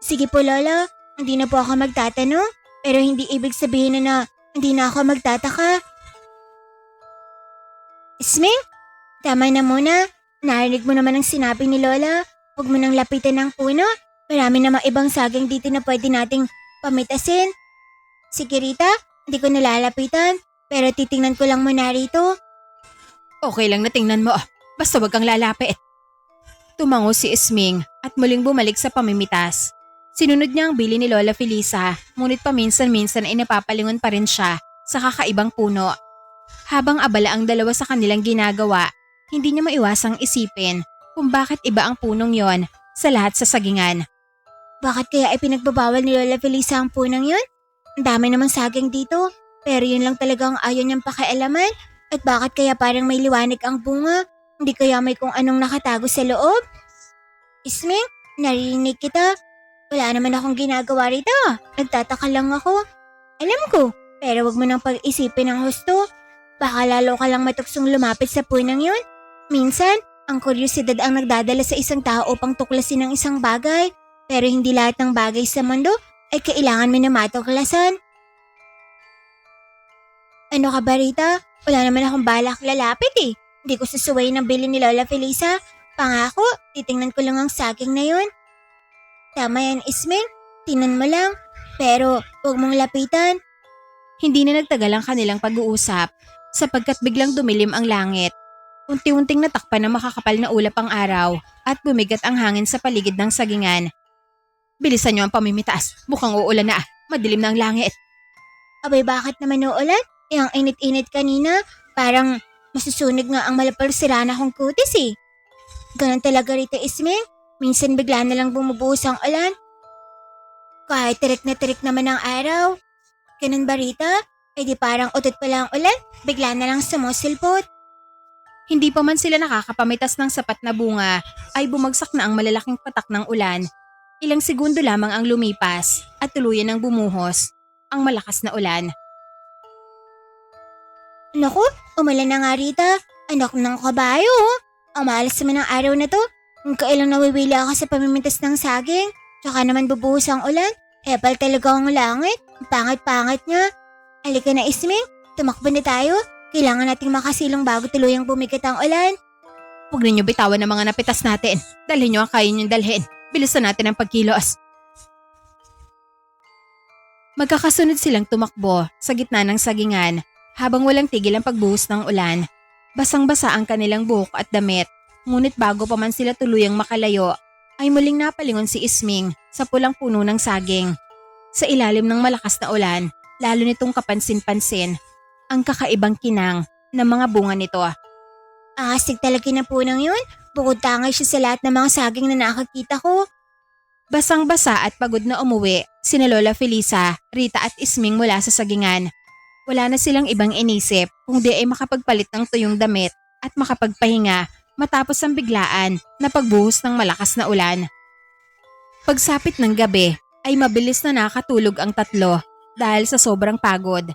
Sige po, Lola. Hindi na po ako magtatanong. Pero hindi ibig sabihin na hindi na ako magtataka. Isming, tama na muna. Narinig mo naman ang sinabi ni Lola. Huwag mo nang lapitan ng puno. Marami namang ibang saging dito na pwede nating pamitasin. Sige Rita, hindi ko nalalapitan. Pero titingnan ko lang muna rito. Okay lang na tingnan mo. Basta wag kang lalapit. Tumango si Isming at muling bumalik sa pamimitas. Sinunod niya ang bili ni Lola Felisa, ngunit paminsan-minsan ay napapalingon pa rin siya sa kakaibang puno. Habang abala ang dalawa sa kanilang ginagawa, hindi niya maiwasang isipin kung bakit iba ang punong yon sa lahat sa sagingan. Bakit kaya ipinagbabawal ni Lola Felisa ang punong yun? Ang dami namang saging dito, pero yun lang talaga ang ayaw niyang pakialaman. At bakit kaya parang may liwanag ang bunga? Hindi kaya may kung anong nakatago sa loob? Isming, narinig kita. Wala naman akong ginagawa rito. Nagtataka lang ako. Alam ko, pero wag mo nang pag-isipin ng husto. Baka lalo ka lang matuksong lumapit sa punong yun. Minsan, ang kuryosidad ang nagdadala sa isang tao upang tuklasin ng isang bagay. Pero hindi lahat ng bagay sa mundo ay kailangan mo na matuklasan. Ano ka ba Rita? Wala naman akong balak lalapit eh. Hindi ko susuwayin ang bili ni Lola Felisa. Pangako, titingnan ko lang ang saging na yun. Tama yan Isming, tingnan mo lang. Pero huwag mong lapitan. Hindi na nagtagal ang kanilang pag-uusap sapagkat biglang dumilim ang langit. Unti-unting natakpan ng makakapal na ulap ang araw at bumigat ang hangin sa paligid ng sagingan. Bilisan niyo ang pamimitaas, mukhang uulan na, madilim na ang langit. Abay bakit naman uulan? Ang init-init kanina, parang masusunog nga ang malapal-sirana kong kutis eh. Ganon talaga rito Isming, minsan bigla na lang bumubuhos ang ulan. Kahit tirik na tirik naman ang araw. Ganun ba Rita? Eh di parang utot pala ang ulan, bigla na lang sumusilpot. Hindi pa man sila nakakapamitas ng sapat na bunga ay bumagsak na ang malalaking patak ng ulan. Ilang segundo lamang ang lumipas at tuluyan ng bumuhos ang malakas na ulan. Naku, umulan na nga Rita. Anak ng kabayo. Ang malas naman ng araw na to. Kung kailang nawiwila ako sa pamimitas ng saging, tsaka naman bubuhos ang ulan, epal talaga ang langit. Ang pangit-pangit niya. Halika na Isming, tumakbo na tayo. Kailangan nating makasilong bago tuluyang bumigat ang ulan. Huwag ninyo bitawan ang mga napitas natin. Dalhin nyo ang kaya niyong dalhin. Bilisan natin ang pagkilos. Magkakasunod silang tumakbo sa gitna ng sagingan habang walang tigil ang pagbuhos ng ulan. Basang-basa ang kanilang buhok at damit. Ngunit bago pa man sila tuluyang makalayo, ay muling napalingon si Isming sa pulang puno ng saging. Sa ilalim ng malakas na ulan, lalo nitong kapansin-pansin ang kakaibang kinang ng mga bunga nito. Astig talaga na punang yun. Bukod tangay siya sa lahat ng mga saging na nakakita ko. Basang-basa at pagod na umuwi, sina Lola Felisa, Rita at Isming mula sa sagingan. Wala na silang ibang inisip kung di ay makapagpalit ng tuyong damit at makapagpahinga matapos ang biglaan na pagbuhos ng malakas na ulan. Pagsapit ng gabi ay mabilis na nakatulog ang tatlo dahil sa sobrang pagod.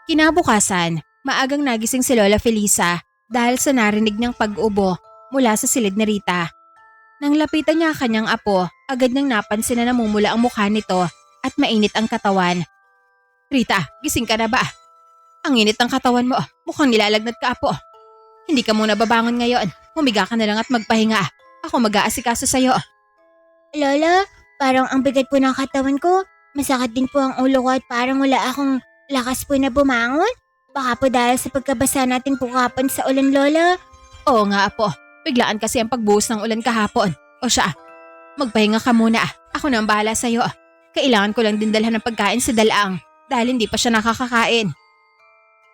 Kinabukasan, maagang nagising si Lola Felisa dahil sa narinig niyang pag-ubo mula sa silid ni Rita. Nang lapitan niya ang kanyang apo, agad niyang napansin na namumula ang mukha nito at mainit ang katawan. Rita, gising ka na ba? Ang init ng katawan mo, mukhang nilalagnat ka apo. Hindi ka muna babangon ngayon, humiga ka na lang at magpahinga. Ako mag-aasikaso sa'yo. Lola, parang ang bigat po ng katawan ko. Masakit din po ang ulo ko at parang wala akong lakas po na bumangon. Baka po dahil sa pagkabasa natin po kahapon sa ulan, Lola. Oo nga apo, biglaan kasi ang pagbuhos ng ulan kahapon. O siya, Magpahinga ka muna. Ako na ang bahala sa'yo. Kailangan ko lang din dalhan ng pagkain sa Dalaang dahil hindi pa siya nakakakain.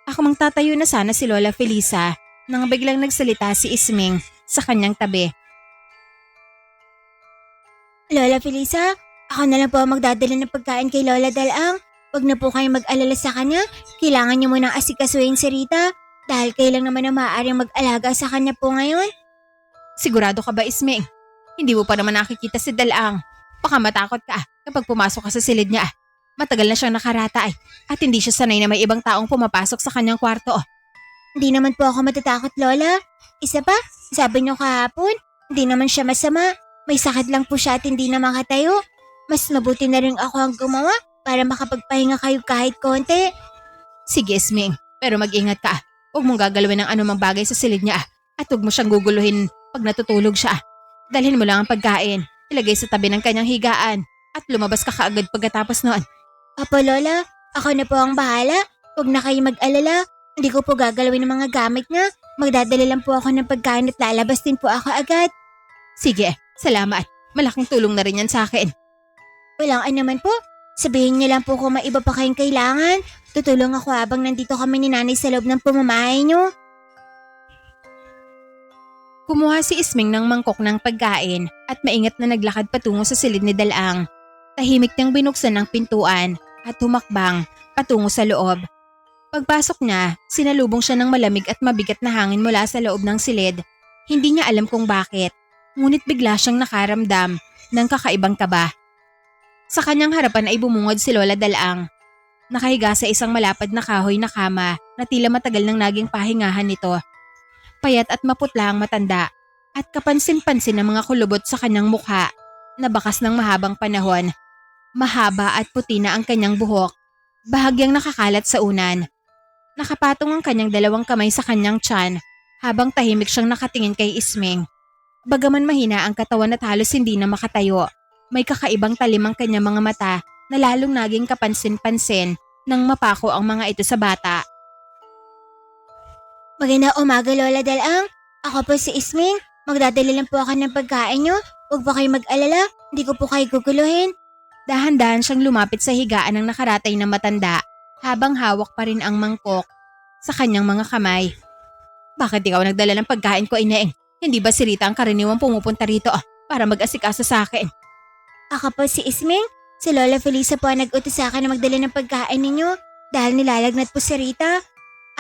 Ako mang tatayo na sana si Lola Felisa nang biglang nagsalita si Isming sa kanyang tabi. Lola Felisa, ako na lang po ang magdadala ng pagkain kay Lola Dalaang. Huwag na po kayong mag-alala sa kanya. Kailangan niyo munang asikasuhin si Rita dahil kayo lang naman ang maaaring mag-alaga sa kanya po ngayon. Sigurado ka ba, Isming? Hindi mo pa naman nakikita si Dalaang. Baka matakot ka kapag pumasok ka sa silid niya. Matagal na siyang nakarata at hindi siya sanay na may ibang taong pumapasok sa kanyang kwarto. Hindi naman po ako matatakot, Lola. Isa pa, sabi niyo kahapon, hindi naman siya masama. May sakit lang po siya at hindi na makatayo. Mas mabuti na rin ako ang gumawa para makapagpahinga kayo kahit konti. Sige, Isming, pero mag-ingat ka. Huwag mong gagalawin ng anumang bagay sa silid niya at huwag mo siyang guguluhin pag natutulog siya. Dalhin mo lang ang pagkain, ilagay sa tabi ng kanyang higaan at lumabas ka kaagad pagkatapos noon. Apo, Lola, ako na po ang bahala. Huwag na kayo mag-alala. Hindi ko po gagalawin ng mga gamit niya. Magdadala lang po ako ng pagkain at lalabas din po ako agad. Sige, salamat. Malaking tulong na rin yan sa akin. Walang anuman po. Sabihin niyo lang po kung may iba pa kayong kailangan. Tutulong ako habang nandito kami ni Nanay sa loob ng pamamahay niyo. Kumuha si Isming ng mangkok ng pagkain at maingat na naglakad patungo sa silid ni Dalaang. Tahimik niyang binuksan ang pintuan at humakbang patungo sa loob. Pagpasok niya, sinalubong siya ng malamig at mabigat na hangin mula sa loob ng silid. Hindi niya alam kung bakit, ngunit bigla siyang nakaramdam ng kakaibang kaba. Sa kanyang harapan ay bumungod si Lola Dalaang. Nakahiga sa isang malapad na kahoy na kama na tila matagal nang naging pahingahan nito. Payat at maputla ang matanda at kapansin-pansin ang mga kulubot sa kanyang mukha na bakas ng mahabang panahon. Mahaba at puti na ang kanyang buhok, bahagyang nakakalat sa unan. Nakapatong ang kanyang dalawang kamay sa kanyang tiyan habang tahimik siyang nakatingin kay Isming. Bagaman mahina ang katawan at halos hindi na makatayo, may kakaibang talim ang kanyang mga mata na lalong naging kapansin-pansin nang mapako ang mga ito sa bata. Magandang umaga, Lola Dalaang. Ako po si Isming. Magdadala lang po ako ng pagkain niyo. Huwag po kayo mag-alala. Hindi ko po kayo guguluhin. Dahan-dahan siyang lumapit sa higaan ng nakaratay na matanda habang hawak pa rin ang mangkok sa kanyang mga kamay. Bakit ikaw nagdala ng pagkain ko, Ineng? Hindi ba si Rita ang karaniwang pumupunta rito para mag-asikaso sa akin? Ako po si Isming. Si Lola Felisa po ang nag-utos sa akin na magdala ng pagkain ninyo dahil nilalagnat po si Rita.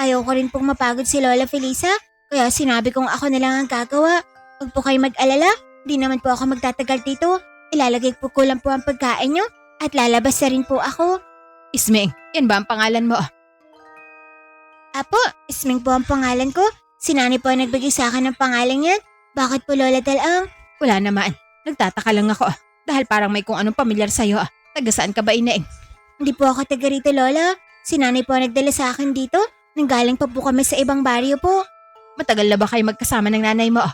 Ayaw ko rin pong mapagod si Lola Felisa, kaya sinabi kong ako na lang ang gagawa. Huwag po kayo mag-alala, di naman po ako magtatagal dito. Ilalagay po ko lang po ang pagkain nyo at lalabas na rin po ako. Isming, yan ba ang pangalan mo? Apo, Isming po ang pangalan ko. Si Nanay po ang nagbigay sa akin ng pangalan yan. Bakit po, Lola Dalaang? Wala naman, nagtataka lang ako dahil parang may kung anong pamilyar sa'yo. Taga saan ka ba, Ineng? Hindi po ako taga rito, Lola. Si Nanay po ang nagdala sa akin dito. Nanggaling pa po kami sa ibang baryo po. Matagal na ba kayo magkasama ng nanay mo?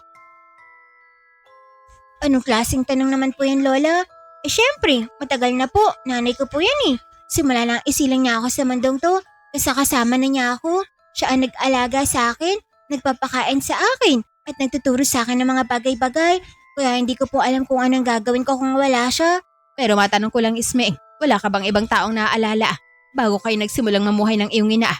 Anong klaseng tanong naman po yan, Lola? Syempre, matagal na po. Nanay ko po yan eh. Simula nang isilang niya ako sa mundong to, kasama na niya ako. Siya ang nag-alaga sa akin, nagpapakain sa akin, at nagtuturo sa akin ng mga bagay-bagay. Kaya hindi ko po alam kung anong gagawin ko kung wala siya. Pero matanong ko lang, Isming, wala ka bang ibang taong naaalala bago kayo nagsimulang mamuhay ng iyong ina?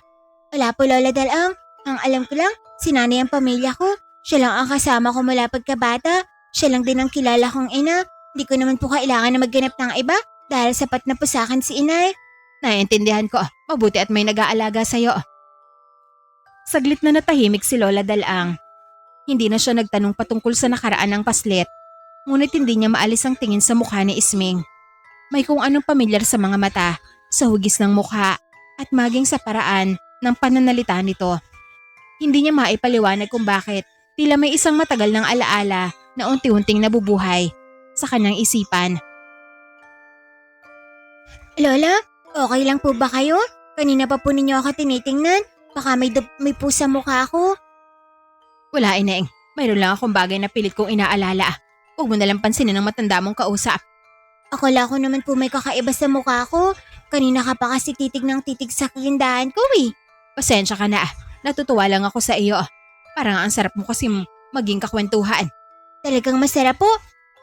Wala po, Lola Dalaang. Ang alam ko lang, si Nanay ang pamilya ko. Siya lang ang kasama ko mula pagkabata. Siya lang din ang kilala kong ina. Hindi ko naman po kailangan na magganap ng iba dahil sapat na po sa akin si Inay. Naiintindihan ko. Mabuti at may nag-aalaga sa'yo. Saglit na natahimik si Lola Dalaang. Hindi na siya nagtanong patungkol sa nakaraan ng paslit. Ngunit hindi niya maalis ang tingin sa mukha ni Isming. May kung anong pamilyar sa mga mata, sa hugis ng mukha, at maging sa paraan ng pananalita nito. Hindi niya maipaliwanag kung bakit tila may isang matagal ng alaala na unti-unting nabubuhay sa kanyang isipan. Lola, okay lang po ba kayo? Kanina pa po ninyo ako tinitingnan. Baka may pusa mukha ko. Wala, Ineng. Mayroon lang akong bagay na pilit kong inaalala. Huwag mo nalang pansinin ang matanda mong kausap. Akala ko naman po may kakaiba sa mukha ko. Kanina ka pa kasi titig ng titig sa kagandahan ko eh. Pasensya ka na. Natutuwa lang ako sa iyo. Parang ang sarap mo kasi maging kakwentuhan. Talagang masarap po.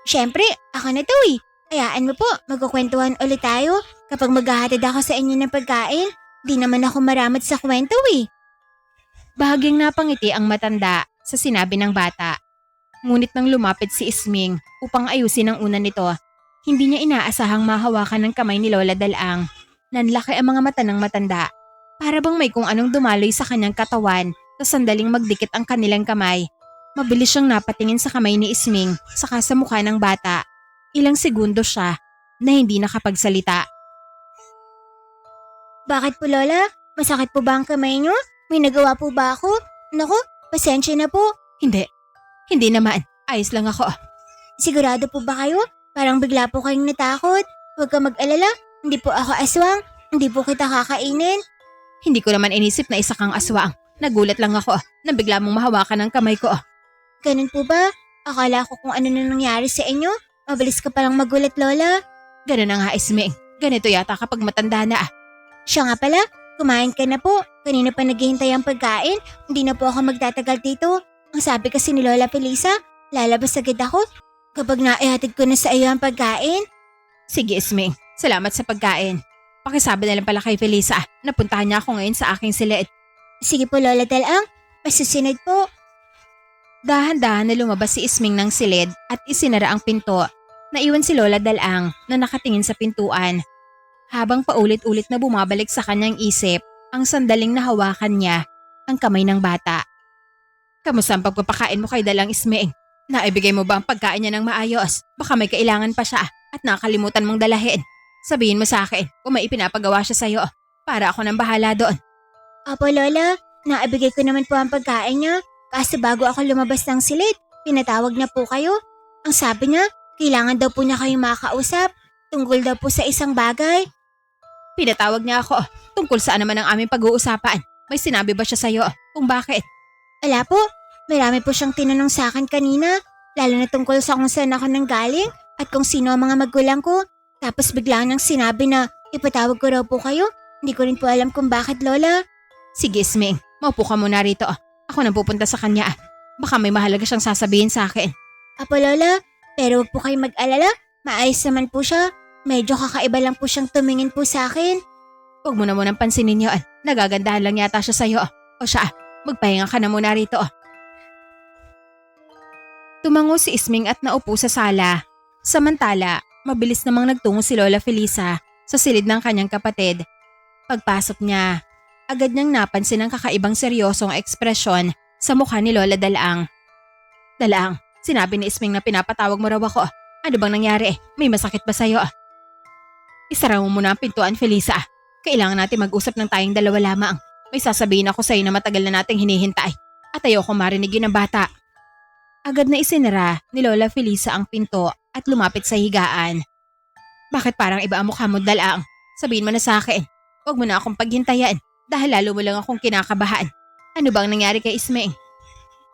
Siyempre, Ako na to eh. Hayaan mo po, magkukwentuhan ulit tayo. Kapag maghahatid ako sa inyo ng pagkain, di naman ako maramot sa kwento eh. Bahagyang napangiti ang matanda sa sinabi ng bata. Ngunit nang lumapit si Isming upang ayusin ang una nito, hindi niya inaasahang mahawakan ng kamay ni Lola Dalang. Nanlaki ang mga mata ng matanda. Para bang may kung anong dumaloy sa kanyang katawan sa sandaling magdikit ang kanilang kamay. Mabilis siyang napatingin sa kamay ni Isming saka sa mukha ng bata. Ilang segundo siya na hindi nakapagsalita. Bakit po Lola? Masakit po ba ang kamay niyo? May nagawa po ba ako? Naku, pasensya na po. Hindi naman. Ayos lang ako. Sigurado po ba kayo? Parang bigla po kayong natakot. Huwag ka mag-alala. Hindi po ako aswang. Hindi po kita kakainin. Hindi ko naman inisip na isa kang aswang. Nagulat lang ako na bigla mong mahawakan ang kamay ko. Ganun po ba? Akala ko kung ano na nangyari sa inyo. Mabilis ka palang magulat, Lola. Ganun na nga, Isming. Ganito yata kapag matanda na. Siya nga pala, kumain ka na po. Kanina pa naghihintay ang pagkain. Hindi na po ako magtatagal dito. Ang sabi kasi ni Lola Felisa, lalabas agad ako kapag naihatid ko na sa iyo ang pagkain. Sige, Isming. Salamat sa pagkain. Pakisabi na lang pala kay Felisa na puntahan niya ako ngayon sa aking silid. Sige po, Lola Dalang. Masusunod po. Dahan-dahan na lumabas si Isming ng silid at isinara ang pinto. Naiwan si Lola Dalang na nakatingin sa pintuan. Habang paulit-ulit na bumabalik sa kanyang isip ang sandaling nahawakan niya ang kamay ng bata. Kamusta ang pagpapakain mo kay Dalang, Isming? Naibigay mo ba ang pagkain niya ng maayos? Baka may kailangan pa siya at nakalimutan mong dalahin. Sabihin mo sa akin kung may ipinapagawa siya sa'yo para ako nang bahala doon. Opo, Lola. Naibigay ko naman po ang pagkain niya. Kaso bago ako lumabas ng silid, pinatawag niya po kayo. Ang sabi niya, kailangan daw po niya kayong makausap. Tungkol daw po sa isang bagay. Pinatawag niya ako. Tungkol saan naman ang aming pag-uusapan? May sinabi ba siya sa'yo kung bakit? Wala po. Marami po siyang tinanong sa akin kanina. Lalo na tungkol sa kung saan ako nanggaling at kung sino ang mga magulang ko. Tapos bigla nang sinabi na ipatawag ko raw po kayo. Hindi ko rin po alam kung bakit, Lola. Sige, Isming. Maupo ka muna rito. Ako nang pupunta sa kanya. Baka may mahalaga siyang sasabihin sa akin. Apo, Lola. Pero huwag po kayong mag-alala. Maayos naman po siya. Medyo kakaiba lang po siyang tumingin po sa akin. Huwag mo na munang pansinin yun. Nagagandahan lang yata siya sa'yo. O siya, magpahinga ka na muna rito. Tumango si Isming at naupo sa sala. Samantala, mabilis namang nagtungo si Lola Felisa sa silid ng kanyang kapatid. Pagpasok niya, agad niyang napansin ang kakaibang seryosong ekspresyon sa mukha ni Lola Dalang. Dalang, sinabi ni Isming na pinapatawag mo raw ako. Ano bang nangyari? May masakit ba sa'yo? Isara mo muna ang pintuan, Felisa. Kailangan natin mag-usap ng tayong dalawa lamang. May sasabihin ako sa'yo na matagal na nating hinihintay at ayoko marinig yun ng bata. Agad na isinara ni Lola Felisa ang pinto at lumapit sa higaan. Bakit parang iba ang mukha mo, Dalang? Sabihin mo na sa akin. Huwag mo na akong paghintayan dahil lalo mo lang akong kinakabahan. Ano bang nangyari kay Isming?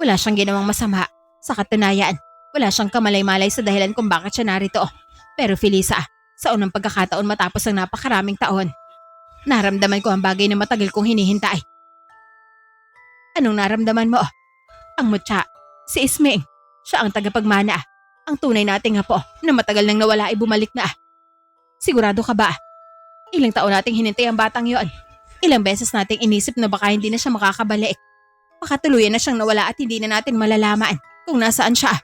Wala siyang ginawang masama. Sa katunayan, wala siyang kamalay-malay sa dahilan kung bakit siya narito. Pero Felisa, sa unang pagkakataon matapos ang napakaraming taon, naramdaman ko ang bagay na matagal kong hinihintay. Anong naramdaman mo? Ang mutya, si Isming. Siya ang tagapagmana. Ang tunay nating apo na matagal nang nawala ay bumalik na. Sigurado ka ba? Ilang taon nating hinintay ang batang yon. Ilang beses nating inisip na baka hindi na siya makakabalik. Baka tuluyan na siyang nawala at hindi na natin malalaman kung nasaan siya.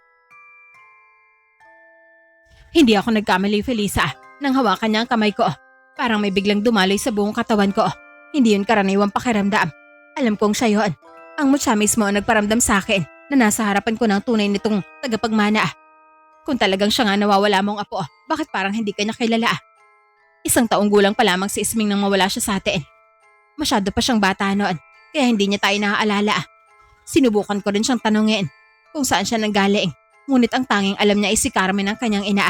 Hindi ako nagkamali, Felisa, nang hawakan niya ang kamay ko. Parang may biglang dumaloy sa buong katawan ko. Hindi yun karaniwang pakiramdam. Alam kong siya yun. Ang mutya mismo ang nagparamdam sa akin na nasa harapan ko ng tunay nitong tagapagmana. Kung talagang siya nga nawawala mong apo, bakit parang hindi ka niya kilala? 1 taong gulang pa lamang si Isming nang mawala siya sa atin. Masyado pa siyang bata noon, kaya hindi niya tayo naaalala. Sinubukan ko rin siyang tanungin kung saan siya nanggaling. Ngunit ang tanging alam niya ay si Carmen ang kanyang ina.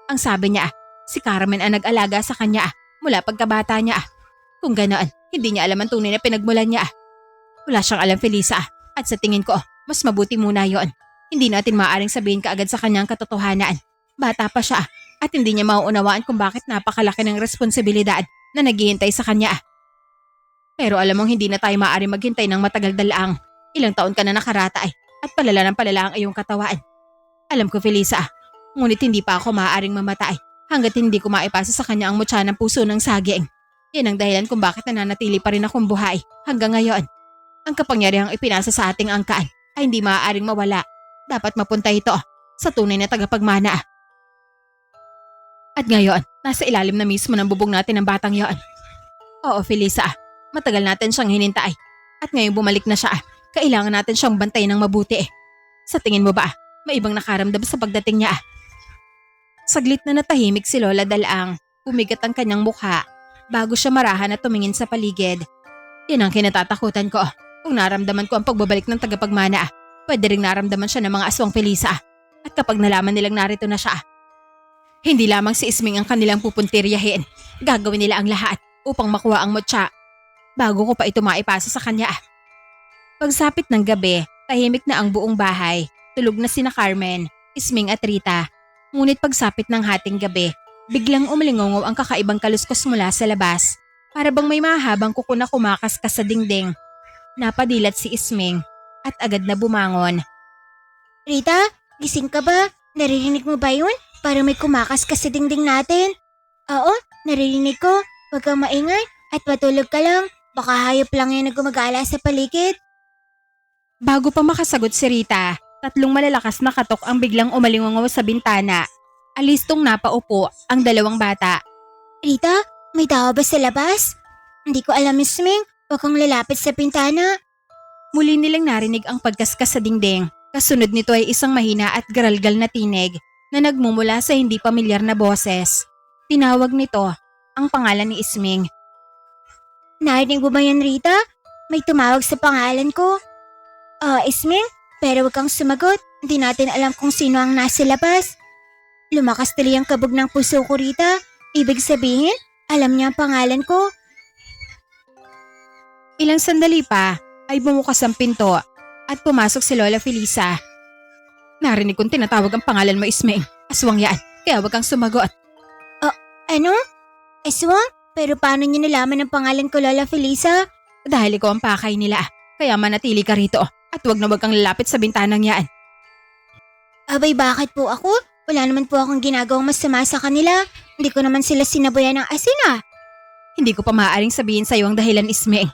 Ang sabi niya, si Carmen ang nag-alaga sa kanya mula pagkabata niya. Kung ganoon, hindi niya alam ang tunay na pinagmulan niya. Wala siyang alam, Felisa, at sa tingin ko, mas mabuti muna yon. Hindi natin maaaring sabihin kaagad sa kanyang katotohanan. Bata pa siya at hindi niya mauunawaan kung bakit napakalaki ng responsibilidad na naghihintay sa kanya. Pero alam mong hindi na tayo maaaring maghintay ng matagal Dalang. Ilang taon ka na nakaratay at palala ng palala ang iyong katawan. Alam ko, Felisa, Ngunit hindi pa ako maaaring mamatay hanggat hindi ko maipasa sa kanya ang mutya ng puso ng saging. Yan ang dahilan kung bakit nananatili pa rin akong buhay hanggang ngayon. Ang kapangyarihang ipinasa sa ating angkaan ay hindi maaaring mawala. Dapat mapunta ito sa tunay na tagapagmana. At ngayon, nasa ilalim na mismo ng bubong natin ang batang yon. Oo, Felisa, matagal natin siyang hinintay. At ngayon bumalik na siya. Kailangan natin siyang bantayan ng mabuti. Sa tingin mo ba, may ibang nakaramdam sa pagdating niya? Saglit na natahimik si Lola Dalaang. Pumigat ang kanyang mukha bago siya marahan at tumingin sa paligid. Yan ang kinatatakutan ko. Kung naramdaman ko ang pagbabalik ng tagapagmana, pwede ring naramdaman siya ng mga aswang Felisa. At kapag nalaman nilang narito na siya, hindi lamang si Isming ang kanilang pupuntiryahin. Gagawin nila ang lahat upang makuha ang mutya bago ko pa ito maipasa sa kanya. Pagsapit ng gabi, tahimik na ang buong bahay. Tulog na sina Carmen, Isming at Rita. Ngunit pagsapit ng hating gabi, biglang umalingongaw ang kakaibang kaluskos mula sa labas. Para bang may mahabang kuko na kumakaskas sa dingding. Napadilat si Isming at agad na bumangon. Rita, gising ka ba? Naririnig mo ba yun? Para may kumakaskas sa dingding natin. Oo, naririnig ko. Huwag kang maingay at matulog ka lang. Baka hayop lang yan na gumagala sa paligid. Bago pa makasagot si Rita, 3 malalakas na katok ang biglang umalingongaw sa bintana. Alistong napaupo ang 2 bata. Rita, may tao ba sa labas? Hindi ko alam, Isming. Huwag kang lalapit sa bintana. Muli nilang narinig ang pagkaskas sa dingding. Kasunod nito ay isang mahina at garalgal na tinig na nagmumula sa hindi pamilyar na boses. Tinawag nito ang pangalan ni Isming. Narinig mo ba yan, Rita? May tumawag sa pangalan ko. Isming, pero huwag kang sumagot. Hindi natin alam kung sino ang nasa labas. Lumakas tuloy ang kabog ng puso ko, Rita. Ibig sabihin, alam niya ang pangalan ko. Ilang sandali pa ay bumukas ang pinto at pumasok si Lola Felisa. Narinig kong tinatawag ang pangalan mo, Isming. Aswang yan, kaya huwag kang sumagot. Ano? Aswang? Pero paano niya nalaman ang pangalan ko, Lola Felisa? Dahil ikaw ang pakay nila, kaya manatili ka rito at huwag na huwag kang lalapit sa bintanang yan. Abay, bakit po ako? Wala naman po akong ginagawang masama sa kanila. Hindi ko naman sila sinabayan ng asin. Hindi ko pa maaaring sabihin sa iyo ang dahilan, Isming.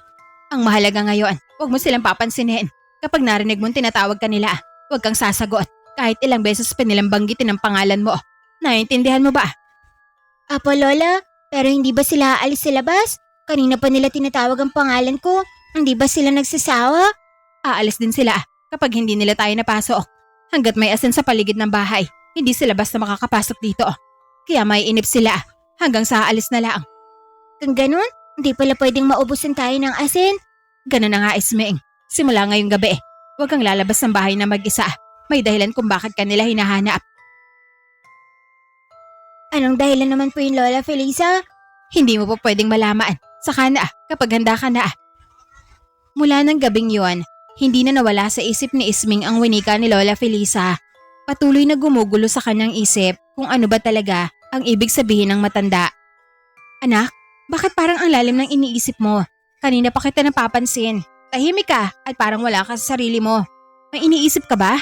Ang mahalaga ngayon, huwag mo silang papansinin. Kapag narinig mong tinatawag ka nila, huwag kang sasagot. Kahit ilang beses pa nilang banggitin ang pangalan mo. Naiintindihan mo ba? Apo, Lola, pero hindi ba sila aalis sa labas? Kanina pa nila tinatawag ang pangalan ko. Hindi ba sila nagsasawa? Aalis din sila kapag hindi nila tayo napasok. Hanggat may asin sa paligid ng bahay, hindi sila basta makakapasok dito. Kaya may inip sila hanggang sa aalis na lang. Kung ganun, hindi pala pwedeng maubusan tayo ng asin. Ganun na nga, Isming. Simula ngayong gabi, huwag kang lalabas ng bahay na mag-isa. May dahilan kung bakit kanila hinahanap. Anong dahilan naman po yung Lola Felisa? Hindi mo pa pwedeng malaman. Saka na kapag handa ka na. Mula ng gabing yon, hindi na nawala sa isip ni Isming ang winika ni Lola Felisa. Patuloy na gumugulo sa kanyang isip kung ano ba talaga ang ibig sabihin ng matanda. Anak, bakit parang ang lalim ng iniisip mo? Kanina pa kita napapansin. Tahimik ka at parang wala ka sa sarili mo. May iniisip ka ba?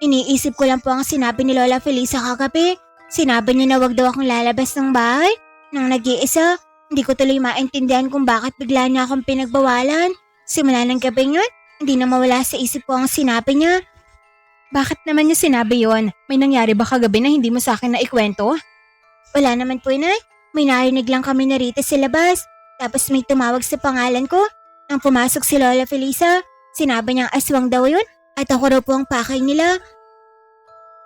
Iniisip ko lang po ang sinabi ni Lola Felisa kagabi. Sinabi niya na wag daw akong lalabas ng bahay. Nang nag-iisa, hindi ko tuloy maintindihan kung bakit bigla niya akong pinagbawalan. Simula ng gabi yun, hindi na mawala sa isip ko ang sinabi niya. Bakit naman niya sinabi yon? May nangyari ba kagabi na hindi mo sa akin na ikwento? Wala naman po, Inay. May narinig lang kami na Rita sa labas. Tapos may tumawag sa pangalan ko. Nang pumasok si Lola Felisa, sinabi niyang aswang daw yun at ako raw po ang pakay nila.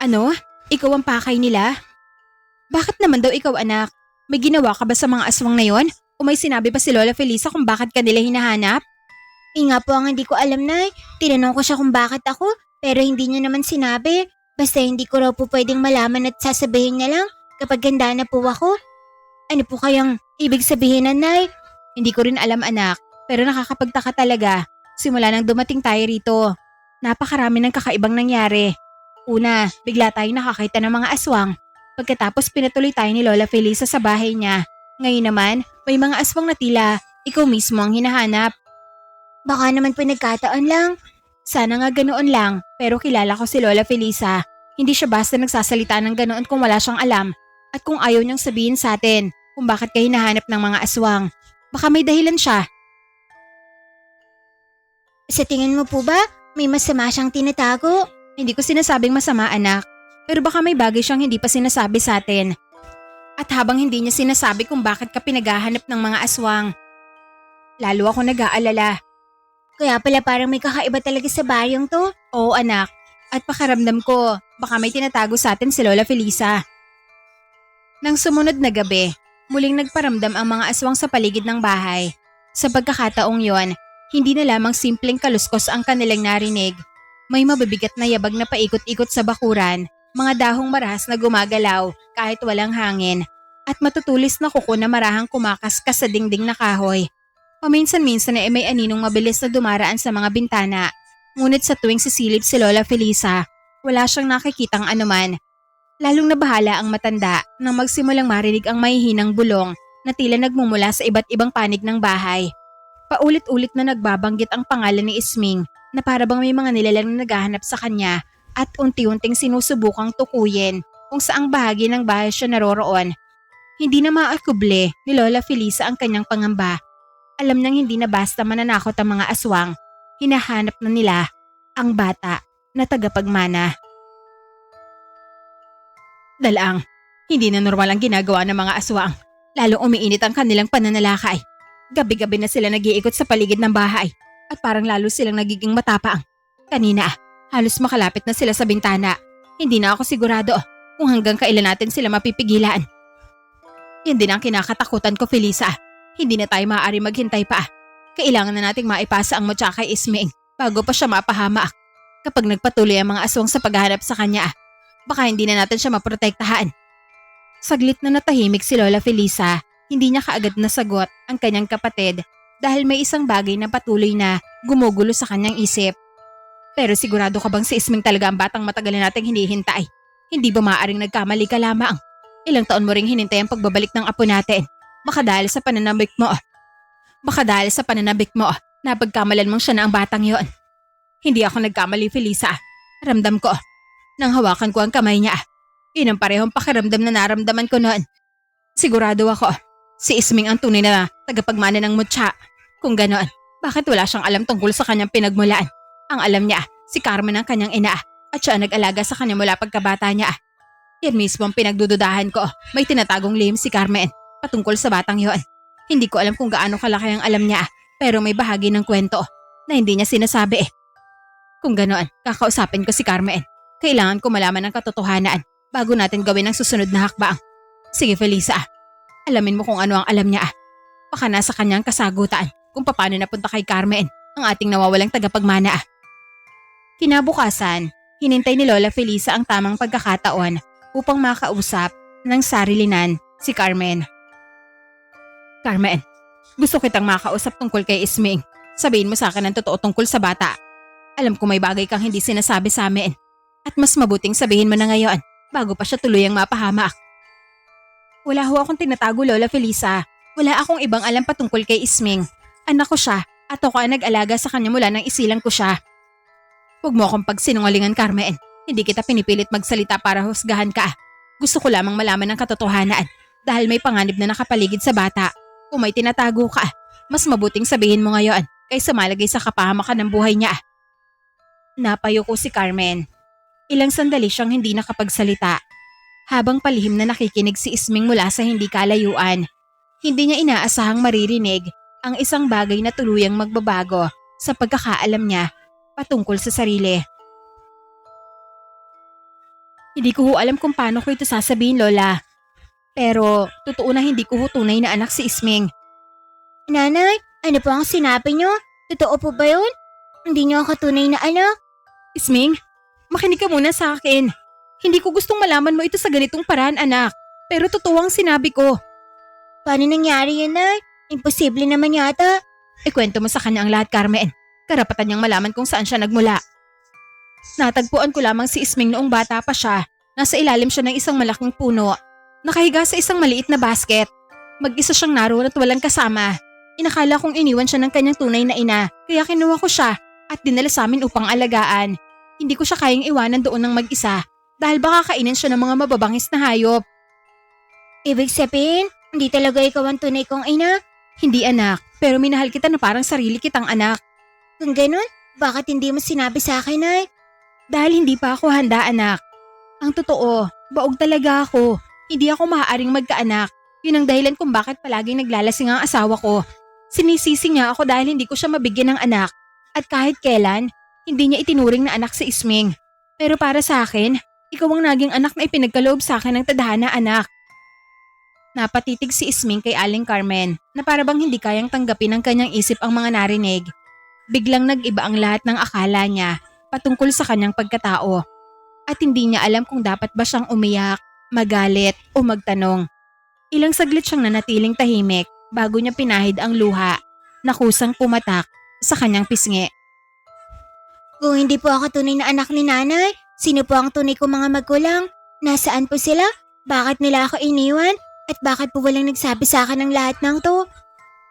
Ano? Ikaw ang pakay nila? Bakit naman daw ikaw, anak? May ginawa ka ba sa mga aswang na yon? O may sinabi ba si Lola Felisa kung bakit ka nila hinahanap? Nga po ang hindi ko alam, Nay. Tinanong ko siya kung bakit ako, pero hindi niya naman sinabi. Basta hindi ko raw po pwedeng malaman at sasabihin niya lang kapag handa na po ako. Ano po kayang ibig sabihin, Nay? Hindi ko rin alam, anak, pero nakakapagtaka talaga. Simula nang dumating tayo rito, napakarami ng kakaibang nangyari. Una, bigla tayong nakakita ng mga aswang. Pagkatapos pinatuloy tayo ni Lola Felisa sa bahay niya. Ngayon naman, may mga aswang na tila ikaw mismo ang hinahanap. Baka naman po nagkataon lang. Sana nga ganoon lang, pero kilala ko si Lola Felisa. Hindi siya basta nagsasalita ng ganoon kung wala siyang alam at kung ayaw niyang sabihin sa atin kung bakit kayo hinahanap ng mga aswang. Baka may dahilan siya. Sa tingin mo po ba, may masama siyang tinatago? Hindi ko sinasabing masama anak, pero baka may bagay siyang hindi pa sinasabi sa atin. At habang hindi niya sinasabi kung bakit ka pinaghahanap ng mga aswang, lalo ako nag-aalala. Kaya pala parang may kakaiba talaga sa baryong to. Oo anak, at pakaramdam ko baka may tinatago sa atin si Lola Felisa. Nang sumunod na gabi, muling nagparamdam ang mga aswang sa paligid ng bahay. Sa pagkakataong yon, hindi na lamang simpleng kaluskos ang kanilang narinig. May mabibigat na yabag na paikot-ikot sa bakuran, mga dahong marahas na gumagalaw kahit walang hangin, at matutulis na kuko na marahang kumakaskas sa dingding na kahoy. Paminsan-minsan ay may aninong mabilis na dumaraan sa mga bintana. Ngunit sa tuwing sisilip si Lola Felisa, wala siyang nakikitang anuman. Lalong nabahala ang matanda nang magsimulang marinig ang mahihinang bulong na tila nagmumula sa iba't ibang panig ng bahay. Paulit-ulit na nagbabanggit ang pangalan ni Isming na para bang may mga nilalang na naghahanap sa kanya at unti-unting sinusubukang tukuyin kung saang bahagi ng bahay siya naroroon. Hindi na maakuble ni Lola Felisa ang kanyang pangamba. Alam niyang hindi na basta mananakot ang mga aswang. Hinahanap na nila ang bata na tagapagmana. Dalaang, hindi na normal ang ginagawa ng mga aswang. Lalong umiinit ang kanilang pananalakay. Gabi-gabi na sila nag-iikot sa paligid ng bahay at parang lalo silang nagiging matapang. Kanina, halos makalapit na sila sa bintana. Hindi na ako sigurado kung hanggang kailan natin sila mapipigilan. Yan din ang kinakatakutan ko, Felisa. Hindi na tayo maaari maghintay pa. Kailangan na nating maipasa ang mutya kay Isming bago pa siya mapahamak. Kapag nagpatuloy ang mga aswang sa paghahanap sa kanya, baka hindi na natin siya maprotektahan. Saglit na natahimik si Lola Felisa. Hindi niya kaagad nasagot ang kanyang kapatid dahil may isang bagay na patuloy na gumugulo sa kanyang isip. Pero sigurado ka bang si Isming talaga ang batang matagal na nating hinihintay? Hindi ba maaaring nagkamali ka lamang? Ilang taon mo ring hinintay ang pagbabalik ng apo natin. Baka dahil sa pananabik mo. Napagkamalan mong siya na ang batang yon. Hindi ako nagkamali, Felisa. Ramdam ko. Nang hawakan ko ang kamay niya. Yun ang parehong pakiramdam na naramdaman ko noon. Sigurado ako, si Isming ang tunay na tagapagmana ng mutya. Kung ganoon, bakit wala siyang alam tungkol sa kanyang pinagmulan? Ang alam niya, si Carmen ang kanyang ina at siya ang nag-alaga sa kanya mula pagkabata niya. Yan mismo ang pinagdududahan ko. May tinatagong lihim si Carmen patungkol sa batang yon. Hindi ko alam kung gaano kalaki ang alam niya pero may bahagi ng kwento na hindi niya sinasabi. Kung ganoon, kakausapin ko si Carmen. Kailangan ko malaman ang katotohanan bago natin gawin ang susunod na hakbang. Sige, Felisa. Alamin mo kung ano ang alam niya. Baka nasa kanyang kasagutan kung paano napunta kay Carmen ang ating nawawalang tagapagmana. Kinabukasan, hinintay ni Lola Felisa ang tamang pagkakataon upang makausap ng sarilinan si Carmen. Carmen, gusto kitang makausap tungkol kay Isming. Sabihin mo sa akin ang totoo tungkol sa bata. Alam ko may bagay kang hindi sinasabi sa amin. At mas mabuting sabihin mo na ngayon bago pa siya tuluyang mapahamak. Wala ho akong tinatago, Lola Felisa. Wala akong ibang alam patungkol kay Isming. Anak ko siya at ako ang nag-alaga sa kanya mula nang isilang ko siya. Huwag mo akong pagsinungalingan, Carmen. Hindi kita pinipilit magsalita para husgahan ka. Gusto ko lamang malaman ang katotohanan dahil may panganib na nakapaligid sa bata. Kung may tinatago ka, mas mabuting sabihin mo ngayon kaysa malagay sa kapahamakan ng buhay niya. Napayo ko si Carmen. Ilang sandali siyang hindi nakapagsalita. Habang palihim na nakikinig si Isming mula sa hindi kalayuan, hindi niya inaasahang maririnig ang isang bagay na tuluyang magbabago sa pagkakaalam niya patungkol sa sarili. Hindi ko ho alam kung paano ko ito sasabihin, Lola. Pero totoo na hindi ko ho tunay na anak si Isming. Nanay, ano po ang sinabi niyo? Totoo po ba yun? Hindi niyo ako tunay na anak? Isming, makinig ka muna sa akin. Hindi ko gustong malaman mo ito sa ganitong paraan, anak. Pero totoo ang sinabi ko. Paano nangyari yan, Nay? Imposible naman yata. Ikwento mo sa kanya ang lahat, Carmen. Karapatan niyang malaman kung saan siya nagmula. Natagpuan ko lamang si Isming noong bata pa siya. Nasa ilalim siya ng isang malaking puno. Nakahiga sa isang maliit na basket. Mag-isa siyang naroon at walang kasama. Inakala kong iniwan siya ng kanyang tunay na ina, kaya kinuha ko siya at dinala sa amin upang alagaan. Hindi ko siya kayang iwanan doon ng mag-isa. dahil baka kainin siya ng mga mababangis na hayop. Ibig sabihin, hindi talaga ikaw ang tunay kong ina? Hindi anak, pero minahal kita na parang sarili kitang anak. Kung ganun, bakit hindi mo sinabi sa akin ay? Dahil hindi pa ako handa anak. Ang totoo, baog talaga ako. Hindi ako maaaring magkaanak. Yun ang dahilan kung bakit palaging naglalasing ang asawa ko. Sinisisi niya ako dahil hindi ko siya mabigyan ng anak. At kahit kailan, hindi niya itinuring na anak si Isming. Pero para sa akin, ikaw ang naging anak na ipinagkaloob sa akin ng tadhana anak. Napatitig si Isming kay Aling Carmen na para bang hindi kayang tanggapin ng kanyang isip ang mga narinig. Biglang nag-iba ang lahat ng akala niya patungkol sa kanyang pagkatao. At hindi niya alam kung dapat ba siyang umiyak, magalit o magtanong. Ilang saglit siyang nanatiling tahimik bago niya pinahid ang luha na kusang pumatak sa kanyang pisngi. Kung hindi po ako tunay na anak ni nanay, sino po ang tunay kong mga magulang? Nasaan po sila? Bakit nila ako iniwan? At bakit po walang nagsabi sa akin ng lahat ng to?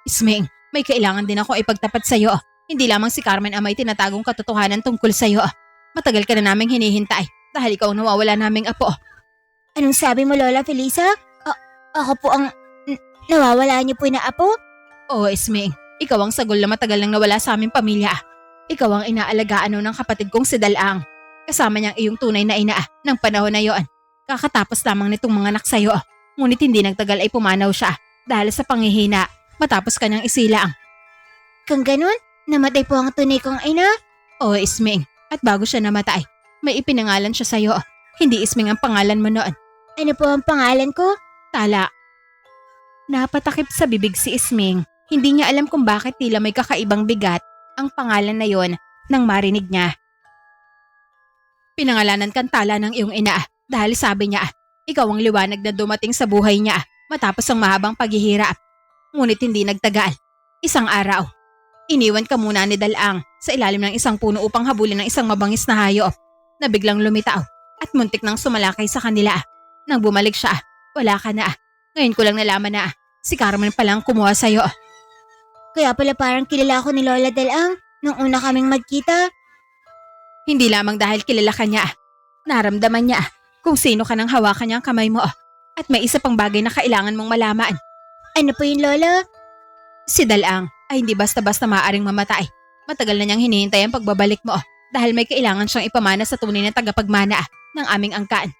Isming, may kailangan din ako ipagtapat sa'yo. Hindi lamang si Carmen ang may tinatagong katotohanan tungkol sa'yo. Matagal ka na naming hinihintay dahil ikaw ang nawawala naming apo. Anong sabi mo, Lola Felisa? Ako po ang nawawala niyo po na apo? Oo, Isming. Ikaw ang sagol na matagal nang nawala sa aming pamilya. Ikaw ang inaalagaan ng kapatid kong si Dalang. Kasama niyang iyong tunay na ina ng panahon na yon. Kakatapos lamang nitong mga anak sa'yo. Ngunit hindi nagtagal ay pumanaw siya dahil sa panghihina matapos kanyang isilang. Kung ganun, namatay po ang tunay kong ina? Oo, Isming. At bago siya namatay, may ipinangalan siya sa'yo. Hindi Isming ang pangalan mo noon. Ano po ang pangalan ko? Tala. Napatakip sa bibig si Isming. Hindi niya alam kung bakit tila may kakaibang bigat ang pangalan na yon nang marinig niya. Pinangalanan kang Tala ng iyong ina dahil sabi niya, ikaw ang liwanag na dumating sa buhay niya matapos ang mahabang paghihirap. Ngunit hindi nagtagal. Isang araw, iniwan ka muna ni Dalang sa ilalim ng isang puno upang habulin ng isang mabangis na hayop na biglang lumitaw at muntik nang sumalakay sa kanila. Nang bumalik siya, wala ka na. Ngayon ko lang nalaman na si Carmen palang kumuha sa'yo. Kaya pala parang kilala ko ni Lola Dalang nung una kaming magkita. Hindi lamang dahil kilala ka niya. Naramdaman niya kung sino ka nang hawakan niya ang kamay mo. At may isa pang bagay na kailangan mong malaman. Ano po yun, Lola? Si Dalang ay hindi basta-basta maaaring mamatay. Matagal na niyang hinihintay ang pagbabalik mo dahil may kailangan siyang ipamana sa tunay na tagapagmana ng aming angkan.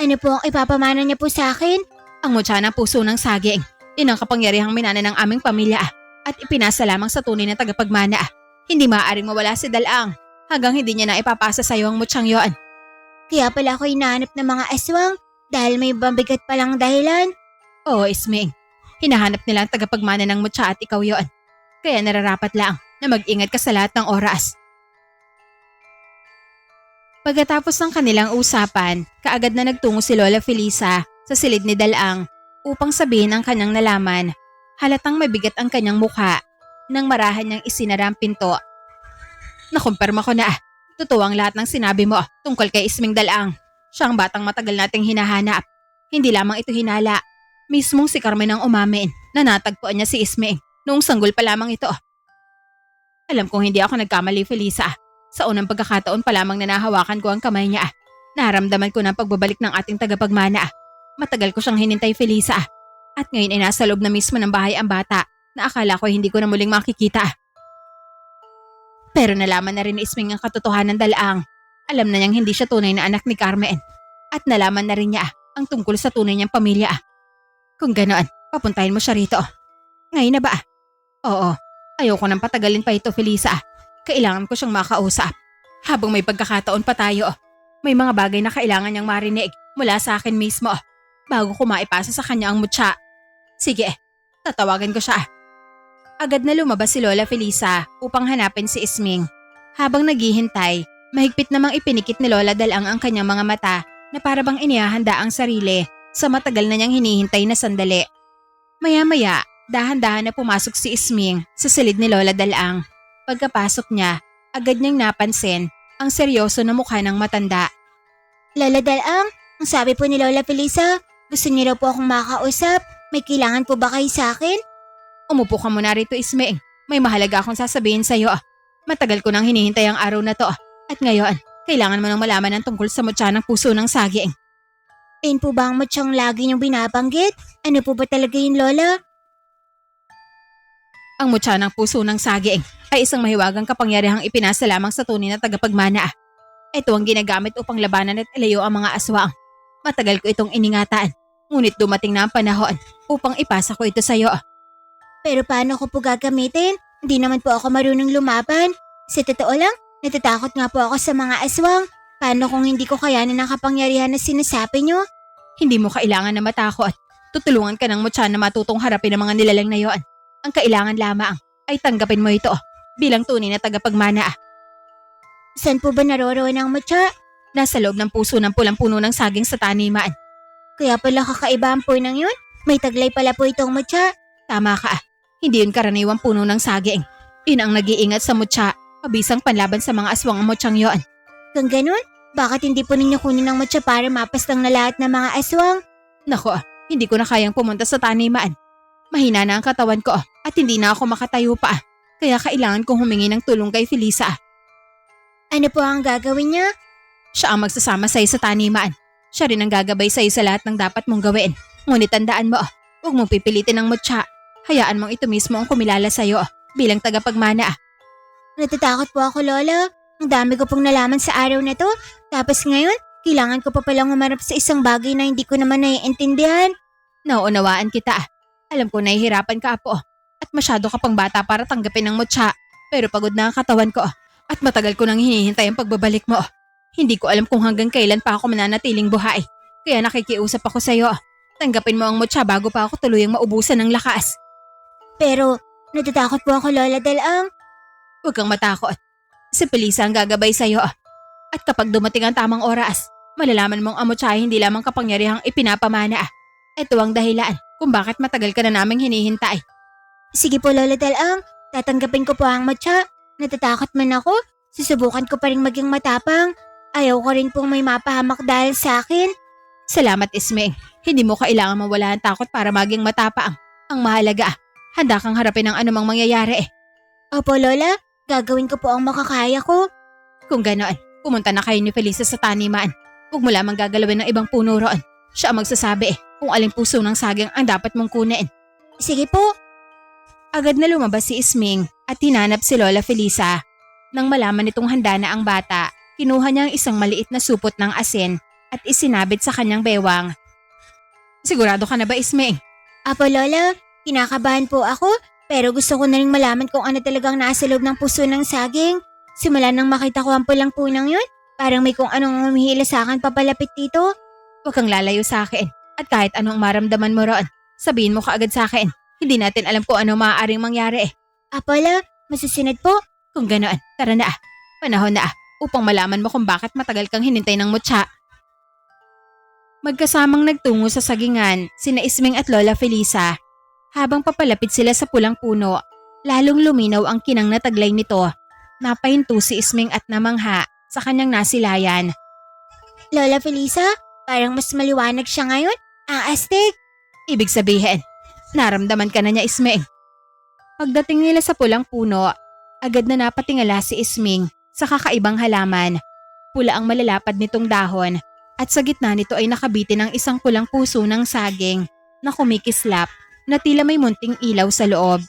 Ano po ang ipapamana niya po sa akin? Ang mutya ng puso ng saging. Yun ang kapangyarihang minana ng aming pamilya at ipinasa lamang sa tunay na tagapagmana. Hindi maaaring mawala si Dalang hanggang hindi niya na ipapasa sa iyo ang mutsyang yon. Kaya pala ako hinahanap ng mga aswang dahil may mabigat palang dahilan. Oo, Isming. Hinahanap nila ang tagapagmana ng mutya at ikaw yon. Kaya nararapat lang na mag-ingat ka sa lahat ng oras. Pagkatapos ng kanilang usapan, kaagad na nagtungo si Lola Felisa sa silid ni Dalang upang sabihin ang kanyang nalaman. Halatang mabigat ang kanyang mukha nang marahan niyang isinara ang pinto. Nakumpirma ko na. Totoo ang lahat ng sinabi mo tungkol kay Isming Dalang. Siya ang batang matagal nating hinahanap. Hindi lamang ito hinala. Mismong si Carmen ang umamin na natagpuan niya si Isming noong sanggol pa lamang ito. Alam kong hindi ako nagkamali, Felisa. Sa unang pagkakataon pa lamang na nahawakan ko ang kamay niya. Naramdaman ko na ang pagbabalik ng ating tagapagmana. Matagal ko siyang hinintay, Felisa. At ngayon ay nasa loob na mismo ng bahay ang bata na akala ko hindi ko na muling makikita. Pero nalaman na rin ni Isming ang katotohanan Dalang. Alam na niyang hindi siya tunay na anak ni Carmen. At nalaman na rin niya ang tungkol sa tunay niyang pamilya. Kung ganoon, papuntahin mo siya rito. Ngayon na ba? Oo, ayoko nang patagalin pa ito, Felisa. Kailangan ko siyang makausap. Habang may pagkakataon pa tayo, may mga bagay na kailangan niyang marinig mula sa akin mismo bago ko maipasa sa kanya ang mutya. Sige, tatawagan ko siya. Agad na lumabas si Lola Felisa upang hanapin si Isming. Habang naghihintay, mahigpit namang ipinikit ni Lola Dalang ang kanyang mga mata na para bang inihahanda ang sarili sa matagal na niyang hinihintay na sandali. Maya-maya, dahan-dahan na pumasok si Isming sa silid ni Lola Dalang. Pagkapasok niya, agad niyang napansin ang seryoso na mukha ng matanda. Lola Dalang, ang sabi po ni Lola Felisa, gusto niyo raw po akong makakausap. May kailangan po ba kayo sa akin? Umupo ka muna rito, Isming. May mahalaga akong sasabihin sa'yo. Matagal ko nang hinihintay ang araw na to. At ngayon, Kailangan mo nang malaman ang tungkol sa mutya ng puso ng saging. Ayun po ba ang mutyang lagi niyong binabanggit? Ano po ba talaga yun, Lola? Ang mutya ng puso ng saging ay isang mahiwagang kapangyarihang ipinasa lamang sa tunay na tagapagmana. Ito ang ginagamit upang labanan at ilayo ang mga aswang. Matagal ko itong iningatan, ngunit dumating na ang panahon upang ipasa ko ito sa iyo. Pero paano ko po gagamitin? Hindi naman po ako marunong lumaban. Sa totoo lang, natatakot nga po ako sa mga aswang. Paano kung hindi ko kayanin ang kapangyarihan na sinasabi niyo? Hindi mo kailangan na matakot. Tutulungan ka ng mutya na matutong harapin ang mga nilalang na yon. Ang kailangan lamang ay tanggapin mo ito bilang tunay na tagapagmana. Saan po ba naroroon ang mutya? Nasa loob ng puso ng pulang puno ng saging sa taniman. Kaya pala kakaiba ang punang yun? May taglay pala po itong mutya. Tama ka. Hindi yun karaniwang puno ng saging. Yun ang nag-iingat sa mutya, pabisang panlaban sa mga aswang ang mutyang yon. Kung ganun, bakit hindi po ninyo kunin ang mutya para mapastang na lahat ng mga aswang? Nako, hindi ko na kayang pumunta sa taniman. Mahina na ang katawan ko at hindi na ako makatayo pa. Kaya kailangan kong humingi ng tulong kay Felisa. Ano po ang gagawin niya? Siya ang magsasama sa'yo sa taniman. Siya rin ang gagabay sa'yo sa lahat ng dapat mong gawin. Ngunit tandaan mo, huwag mong pipilitin ang mutya. Hayaan mong ito mismo ang kumilala sa'yo bilang tagapagmana. Natatakot po ako, Lola. Ang dami ko pong nalaman sa araw na to. Tapos ngayon, kailangan ko pa palang umarap sa isang bagay na hindi ko naman naiintindihan. Nauunawaan kita. Alam ko nahihirapan ka, Apo. At masyado ka pang bata para tanggapin ang mutya. Pero pagod na ang katawan ko at matagal ko nang hinihintay ang pagbabalik mo. Hindi ko alam kung hanggang kailan pa ako mananatiling buhay. Kaya nakikiusap ako sa'yo. Tanggapin mo ang mutya bago pa ako tuluyang maubusan ng lakas. Pero, natatakot po ako, Lola Dalang. Huwag kang matakot. Si Felisa ang gagabay sa'yo. At kapag dumating ang tamang oras, malalaman mong ang mutya ay hindi lamang kapangyarihang ipinapamana. Ito ang dahilan kung bakit matagal ka na naming hinihintay. Sige po, Lola Dalang. Tatanggapin ko po ang mutya. Natatakot man ako, susubukan ko pa rin maging matapang. Ayaw ko rin pong may mapahamak dahil sa akin. Salamat, Ismeng. Hindi mo kailangan mawala ang takot para maging matapang. Ang mahalaga, handa kang harapin ang anumang mangyayari. Opo, Lola. Gagawin ko po ang makakaya ko. Kung ganoon, pumunta na kayo ni Felisa sa taniman. Huwag mo lamang gagalawin ng ibang puno roon. Siya ang magsasabi kung aling puso ng saging ang dapat mong kunin. Sige po. Agad na lumabas si Ismeng at hinanap si Lola Felisa. Nang malaman nitong handa na ang bata, kinuha niya ang isang maliit na supot ng asin at isinabit sa kanyang bewang. Sigurado ka na ba, Ismeng? Apo, Lola. Kinakabahan po ako, pero gusto ko na rin malaman kung ano talagang nasa loob ng puso ng saging. Simula nang makita ko ang pulang punang yun, parang may kung anong humihila sa akin papalapit dito. Huwag kang lalayo sa akin at kahit anong maramdaman mo roon, sabihin mo kaagad sa akin. Hindi natin alam kung ano maaaring mangyari. Apo, La, masusunod po. Kung ganoon, tara na. Panahon na upang malaman mo kung bakit matagal kang hinintay ng mutya. Magkasamang nagtungo sa sagingan sina Ismeng at Lola Felisa. Habang papalapit sila sa pulang puno, lalong luminaw ang kinang na taglay nito. Napahinto si Ismeng at namangha sa kanyang nasilayan. Lola Felisa, parang mas maliwanag siya ngayon. Ang astig. Ibig sabihin, naramdaman ka na niya, Ismeng. Pagdating nila sa pulang puno, agad na napatingala si Ismeng sa kakaibang halaman. Pula ang malalapad nitong dahon at sa gitna nito ay nakabitin ang isang pulang puso ng saging na kumikislap na tila may munting ilaw sa loob.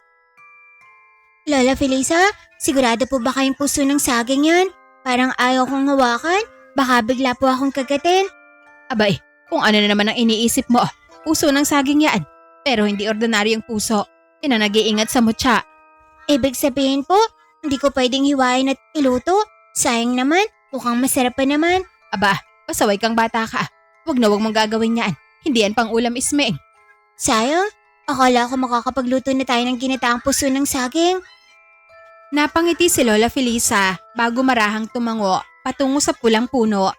Lola Felisa, sigurado po ba kayong puso ng saging yan? Parang ayaw kong hawakan. Baka bigla po akong kagatin. Abay, kung ano na naman ang iniisip mo, puso ng saging yan. Pero hindi ordinaryong puso. Yan ang nag-iingat sa mutya. Ibig sabihin po, hindi ko pwedeng hiwain at iluto. Sayang naman, mukhang masarap pa naman. Aba, pasaway kang bata ka. Huwag na huwag mong gagawin yan. Hindi yan pang ulam, Ismeng. Sayang, akala ko makakapagluto na tayo ng ginataang puso ng saging. Napangiti si Lola Felisa bago marahang tumango patungo sa pulang puno.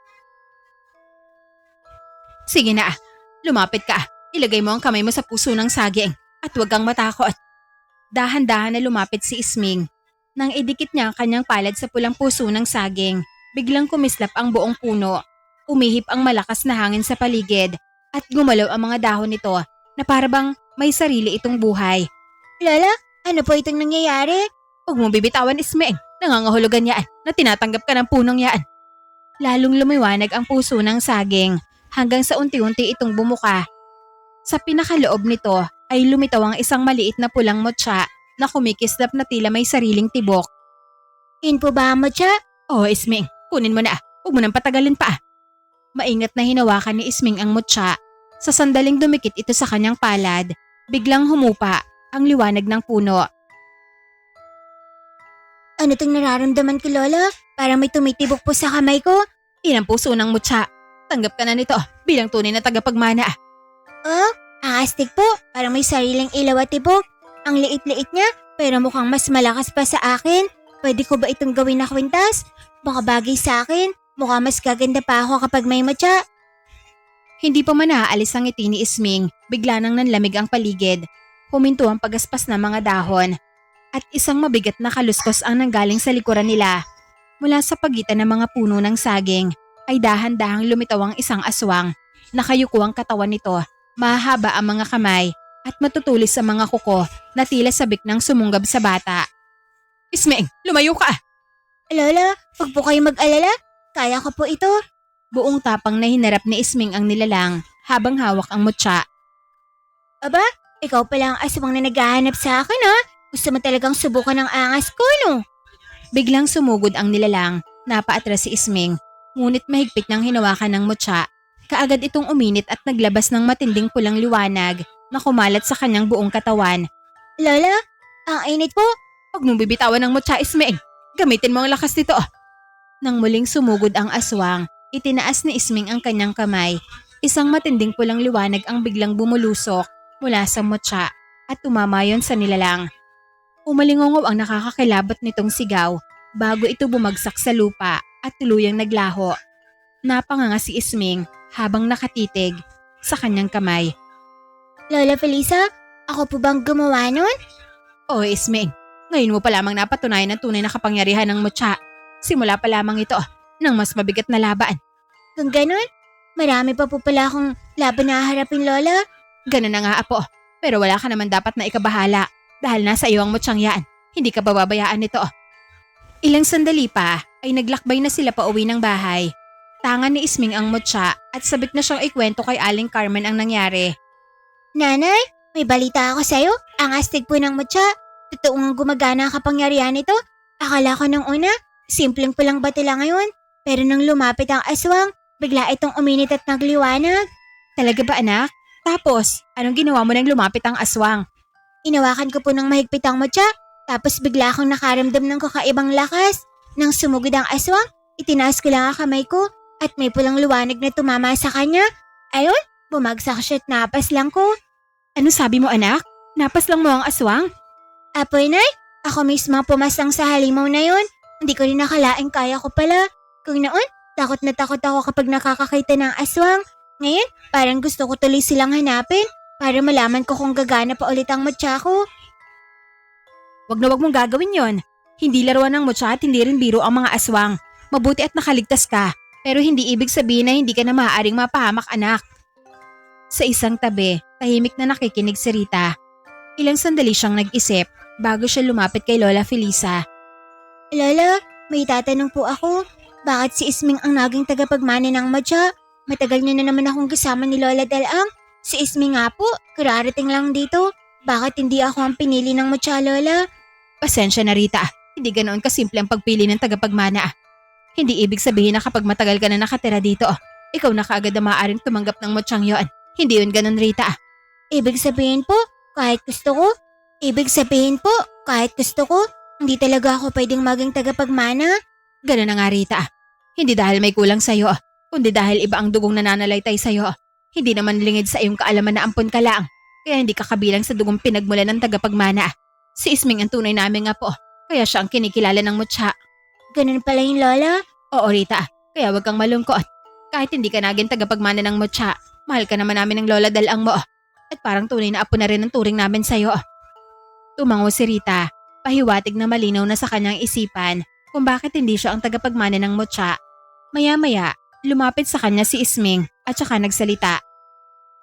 Sige na, lumapit ka. Ilagay mo ang kamay mo sa puso ng saging at huwag kang matakot. Dahan-dahan na lumapit si Ismeng. Nang idikit niya ang kanyang palad sa pulang puso ng saging, biglang kumislap ang buong puno. Umihip ang malakas na hangin sa paligid at gumalaw ang mga dahon nito na parabang may sarili itong buhay. Lola, ano po itong nangyayari? Huwag mong bibitawan, Ismeng. Nangangahulugan yan na tinatanggap ka ng punong yan. Lalong lumiwanag ang puso ng saging hanggang sa unti-unti itong bumuka. Sa pinakaloob nito ay lumitaw ang isang maliit na pulang motya na kumikislap na tila may sariling tibok. Yun po ba, Motya? Oh, Isming, kunin mo na. Huwag mo nang patagalin pa. Maingat na hinawakan ni Isming ang motya. Sa sandaling dumikit ito sa kanyang palad, biglang humupa ang liwanag ng puno. Ano tong nararamdaman ko, Lola? Parang may tumitibok po sa kamay ko. Yan ang puso ng motya. Tanggap ka na nito bilang tunay na tagapagmana. Oh, ang astig po. Parang may sariling ilaw at tibok. Ang liit-liit niya, pero mukhang mas malakas pa sa akin. Pwede ko ba itong gawin na kwintas? Baka bagay sa akin. Mukhang mas gaganda pa ako kapag may motya. Hindi pa man naaalis ang ngiti ni Isming, bigla nang nanlamig ang paligid. Huminto ang pagaspas ng mga dahon. At isang mabigat na kaluskos ang nanggaling sa likuran nila. Mula sa pagitan ng mga puno ng saging, ay dahan-dahang lumitaw ang isang aswang. Nakayuko ang katawan nito, mahaba ang mga kamay, at matutulis sa mga kuko na tila sabik ng sumunggab sa bata. Isming, lumayo ka! Lola, huwag po kayo mag-alala. Kaya ko po ito. Buong tapang na hinarap ni Isming ang nilalang habang hawak ang motya. Aba, ikaw pala ang aswang na naghahanap sa akin ha? Gusto mo talagang subukan ng angas ko, no? Biglang sumugod ang nilalang, napaatras si Isming, ngunit mahigpit niyang hinawakan ng motya. Kaagad itong uminit at naglabas ng matinding pulang liwanag na kumalat sa kanyang buong katawan. Lola, ang init po. Huwag mong bibitawan ng motya, Isming. Gamitin mo ang lakas nito. Nang muling sumugod ang aswang, itinaas ni Isming ang kanyang kamay. Isang matinding pulang liwanag ang biglang bumulusok mula sa motya at tumama yon sa nilalang. Umalingongaw ang nakakakilabot nitong sigaw bago ito bumagsak sa lupa at tuluyang naglaho. Napanganga si Isming habang nakatitig sa kanyang kamay. Lola Felisa, ako po bang gumawa nun? O Isming, ngayon mo pa lamang napatunayan ang tunay na kapangyarihan ng motya. Simula pa lamang ito ng mas mabigat na laban. Kung ganun, marami pa po pala akong laban na haharapin, Lola. Ganun na nga, Apo. Pero wala ka naman dapat na ikabahala dahil nasa iyo ang motyang yan. Hindi ka bababayaan nito. Ilang sandali pa ay naglakbay na sila pa uwi ng bahay. Tangan ni Isming ang motya at sabik na siyang ikwento kay Aling Carmen ang nangyari. Nanay, may balita ako sa'yo. Ang astig po ng motya. Totoo nga gumagana ang kapangyarihan nito. Akala ko nung una, simpleng pulang batila ngayon. Pero nang lumapit ang aswang, bigla itong uminit at nagliwanag. Talaga ba anak? Tapos, anong ginawa mo nang lumapit ang aswang? Inawakan ko po ng mahigpit ang motya. Tapos bigla akong nakaramdam ng kakaibang lakas. Nang sumugod ang aswang, itinaas ko lang ang kamay ko at may pulang liwanag na tumama sa kanya. Ayun, bumagsak siya at napas lang ko. Ano sabi mo anak? Napas lang mo ang aswang? Apoy nay, ako mismo ang pumasang sa halimaw na yon. Hindi ko rin nakalaing kaya ko pala. Kung noon, takot na takot ako kapag nakakakita ng aswang. Ngayon, parang gusto ko tuloy silang hanapin para malaman ko kung gagana pa ulit ang motya ko. Wag na wag mong gagawin yon. Hindi laruan ng motya at hindi rin biro ang mga aswang. Mabuti at nakaligtas ka, pero hindi ibig sabihin na hindi ka na maaaring mapahamak anak. Sa isang tabi, tahimik na nakikinig si Rita. Ilang sandali siyang nag-isip bago siya lumapit kay Lola Felisa. Lola, may tatanong po ako. Bakit si Isming ang naging tagapagmana ng motya? Matagal niyo na naman akong kasama ni Lola Dalaang. Si Isming nga po, kararating lang dito. Bakit hindi ako ang pinili ng motya, Lola? Pasensya na Rita, hindi ganoon kasimple ang pagpili ng tagapagmana. Hindi ibig sabihin na kapag matagal ka na nakatira dito, ikaw na kaagad na maaaring tumanggap ng motyang yon. Hindi yun ganun Rita. Ibig sabihin po, kahit gusto ko? Ibig sabihin po, kahit gusto ko? Hindi talaga ako pwedeng maging tagapagmana? Ganun na nga Rita. Hindi dahil may kulang sa'yo, kundi dahil iba ang dugong nananalaytay sa'yo. Hindi naman lingid sa iyong kaalaman na ampon ka lang, kaya hindi ka kabilang sa dugong pinagmula ng tagapagmana. Si Isming ang tunay namin nga po, kaya siya ang kinikilala ng motya. Ganun pala yung Lola? Oo Rita, kaya wag kang malungkot. Kahit hindi ka naging tagapagmana ng motya, mahal ka naman namin ng Lola Dalaang mo. At parang tunay na apo na rin ang turing namin sa'yo. Tumango si Rita, pahiwatig na malinaw na sa kanyang isipan kung bakit hindi siya ang tagapagmana ng motya. Maya-maya, lumapit sa kanya si Isming at saka nagsalita.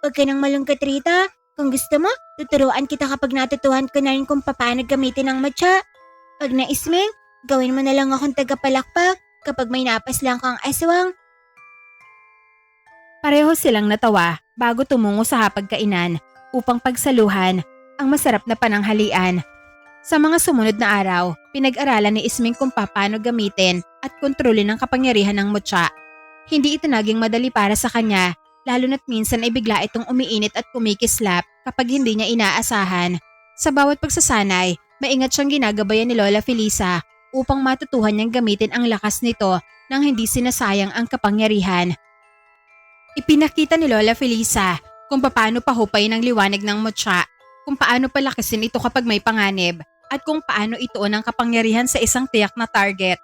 Huwag ka nang malungkot, Rita. Kung gusto mo, tuturuan kita kapag natutuhan ko na rin kung paano gamitin ang motya. Pag na Isming, gawin mo na lang akong tagapalakpak kapag may napas lang kang aswang. Pareho silang natawa bago tumungo sa hapagkainan upang pagsaluhan ang masarap na pananghalian. Sa mga sumunod na araw, pinag-aralan ni Isming kung paano gamitin at kontrolin ang kapangyarihan ng mutya. Hindi ito naging madali para sa kanya, lalo na't minsan ay bigla itong umiinit at kumikislap kapag hindi niya inaasahan. Sa bawat pagsasanay, maingat siyang ginagabayan ni Lola Felisa upang matutuhan niyang gamitin ang lakas nito nang hindi sinasayang ang kapangyarihan. Ipinakita ni Lola Felisa kung paano pahupayin ang liwanag ng mutya, kung paano palakasin ito kapag may panganib, at kung paano ituon ang kapangyarihan sa isang tiyak na target.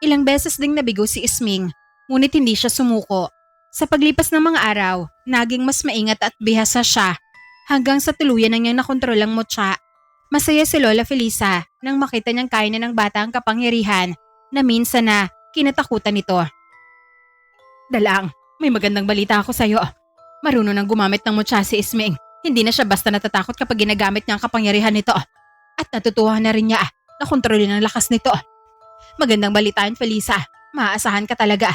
Ilang beses ding nabigo si Isming, ngunit hindi siya sumuko. Sa paglipas ng mga araw, naging mas maingat at bihasa siya hanggang sa tuluyan na niyang nakontrol ang mutya. Masaya si Lola Felisa nang makita niyang kaya na ng bata ang kapangyarihan na minsan na kinatakutan nito. Dalang, may magandang balita ako sa'yo. Marunong nang gumamit ng mutya si Isming. Hindi na siya basta natatakot kapag ginagamit niya ang kapangyarihan nito. At natutuhan na rin niya na kontrolin ang lakas nito. Magandang balitaan, Felisa. Maaasahan ka talaga.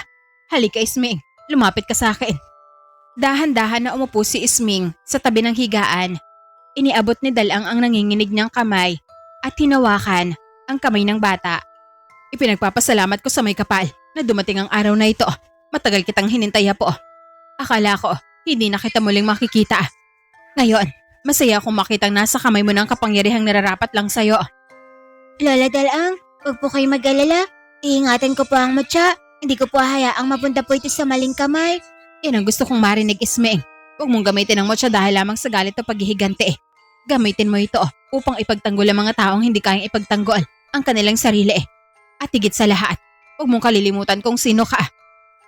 Halika, Isming. Lumapit ka sa akin. Dahan-dahan na umupo si Isming sa tabi ng higaan. Iniabot ni Dalang ang nanginginig niyang kamay at hinawakan ang kamay ng bata. Ipinagpapasalamat ko sa may kapal na dumating ang araw na ito. Matagal kitang hinintay po. Akala ko hindi na kita muling makikita. Ngayon, masaya akong makitang nasa kamay mo ng kapangyarihang nararapat lang sa'yo. Lola Dalang, huwag po kayo mag-alala. Iingatan ko po ang mutya. Hindi ko po hayaang mapunta po ito sa maling kamay. Yan ang gusto kong marinig, Isming. Huwag mong gamitin ang mutya dahil lamang sa galit o paghihigante. Gamitin mo ito upang ipagtanggol ang mga taong hindi kayang ipagtanggol ang kanilang sarili. At higit sa lahat, huwag mong kalilimutan kung sino ka.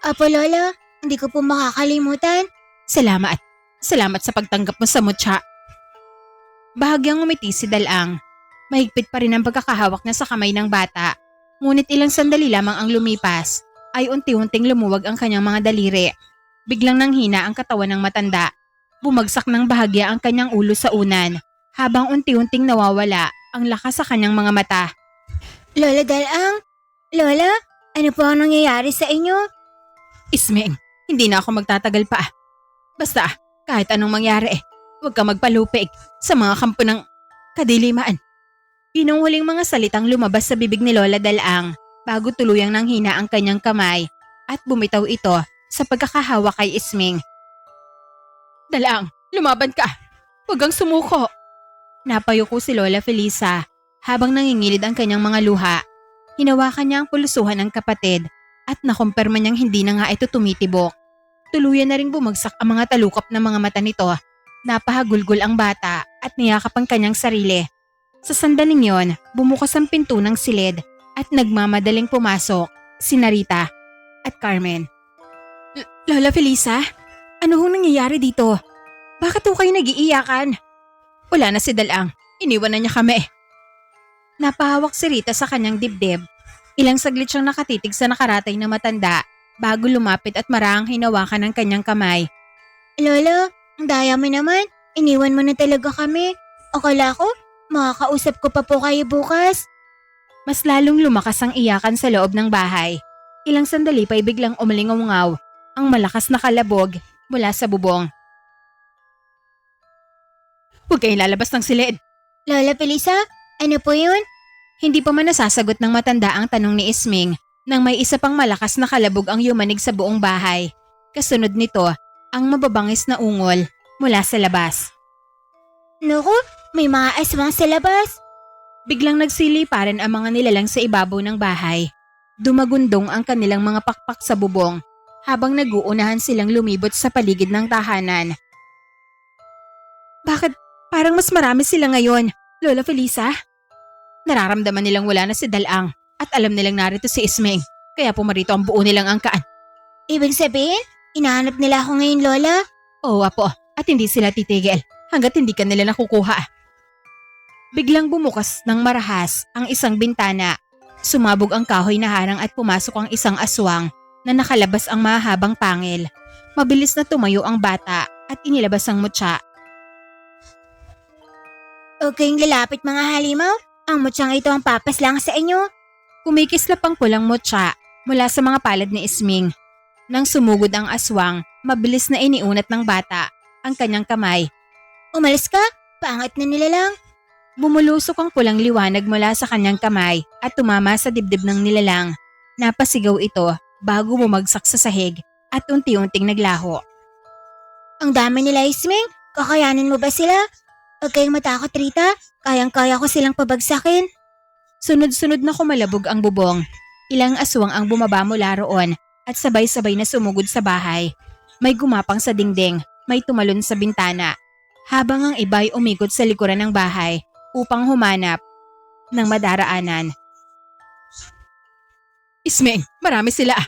Apo Lola, hindi ko po makakalimutan. Salamat. Salamat sa pagtanggap mo sa mutya. Bahagyang umiti si Dalang. Mahigpit pa rin ang pagkakahawak niya sa kamay ng bata. Ngunit ilang sandali lamang ang lumipas ay unti-unting lumuwag ang kanyang mga daliri. Biglang nanghina ang katawan ng matanda. Bumagsak ng bahagya ang kanyang ulo sa unan habang unti-unting nawawala ang lakas sa kanyang mga mata. Lola Dalang? Lola, ano po ang nangyayari sa inyo? Isming, hindi na ako magtatagal pa. Basta, kahit anong mangyari, huwag ka magpalupig sa mga kampo ng kadiliman. Yun ang huling mga salitang lumabas sa bibig ni Lola Dalang bago tuluyang nanghina ang kanyang kamay at bumitaw ito sa pagkakahawa kay Isming. Dalang, lumaban ka! Huwag kang sumuko! Napayuko si Lola Felisa habang nangingilid ang kanyang mga luha. Hinawakan niya ang pulusuhan ng kapatid at nakumpirma niyang hindi na nga ito tumitibok. Tuluyan na ring bumagsak ang mga talukap ng mga mata nito. Napahagulgol ang bata at niyakap ang kanyang sarili. Sa sandaling yon, bumukas ang pinto ng silid at nagmamadaling pumasok si Narita at Carmen. Lola Felisa, ano hong nangyayari dito? Bakit ho kayo nag-iiyakan? Wala na si Dalang, iniwan na niya kami. Napahawak si Rita sa kanyang dibdib. Ilang saglit siyang nakatitig sa nakaratay na matanda bago lumapit at marahang hinawakan ang kanyang kamay. Lola, ang daya mo naman. Iniwan mo na talaga kami. Akala ko, makakausap ko pa po kayo bukas. Mas lalong lumakas ang iyakan sa loob ng bahay. Ilang sandali pa ay biglang umalingaw ang malakas na kalabog mula sa bubong. Huwag kayong lalabas ng silid. Lola Felisa, ano po yun? Hindi pa man nasasagot ng matanda ang tanong ni Isming nang may isa pang malakas na kalabog ang yumanig sa buong bahay. Kasunod nito, ang mababangis na ungol mula sa labas. Naku, may mga aswang sa labas. Biglang nagsiliparan ang mga nilalang sa ibabaw ng bahay. Dumagundong ang kanilang mga pakpak sa bubong habang nag-uunahan silang lumibot sa paligid ng tahanan. Bakit parang mas marami sila ngayon, Lola Felisa? Nararamdaman nilang wala na si Dalang at alam nilang narito si Isming kaya pumarito ang buo nilang angkaan. Ibig sabihin, inahanap nila ako ngayon, Lola? Oo, Apo, at hindi sila titigil hanggat hindi ka nila nakukuha. Biglang bumukas ng marahas ang isang bintana. Sumabog ang kahoy na harang at pumasok ang isang aswang na nakalabas ang mahabang pangil. Mabilis na tumayo ang bata at inilabas ang mutya. Huwag kayong lalapit mga halimaw. Ang mutyang ito ang papas lang sa inyo. Kumikislap ang pulang mutya mula sa mga palad ni Isming. Nang sumugod ang aswang, mabilis na iniunat ng bata ang kanyang kamay. Umalis ka? Pangit na nilalang. Bumulusok ang pulang liwanag mula sa kanyang kamay at tumama sa dibdib ng nilalang. Napasigaw ito bago bumagsak sa sahig at unti-unting naglaho. Ang dami nila, Isming. Kakayanin mo ba sila? Huwag kayong matakot, Rita. Kayang-kaya ko silang pabagsakin. Sunod-sunod na kumalabog ang bubong. Ilang aswang ang bumaba mula roon at sabay-sabay na sumugod sa bahay. May gumapang sa dingding, may tumalon sa bintana. Habang ang iba ay umikot sa likuran ng bahay upang humanap ng madaraanan. Isming, marami sila.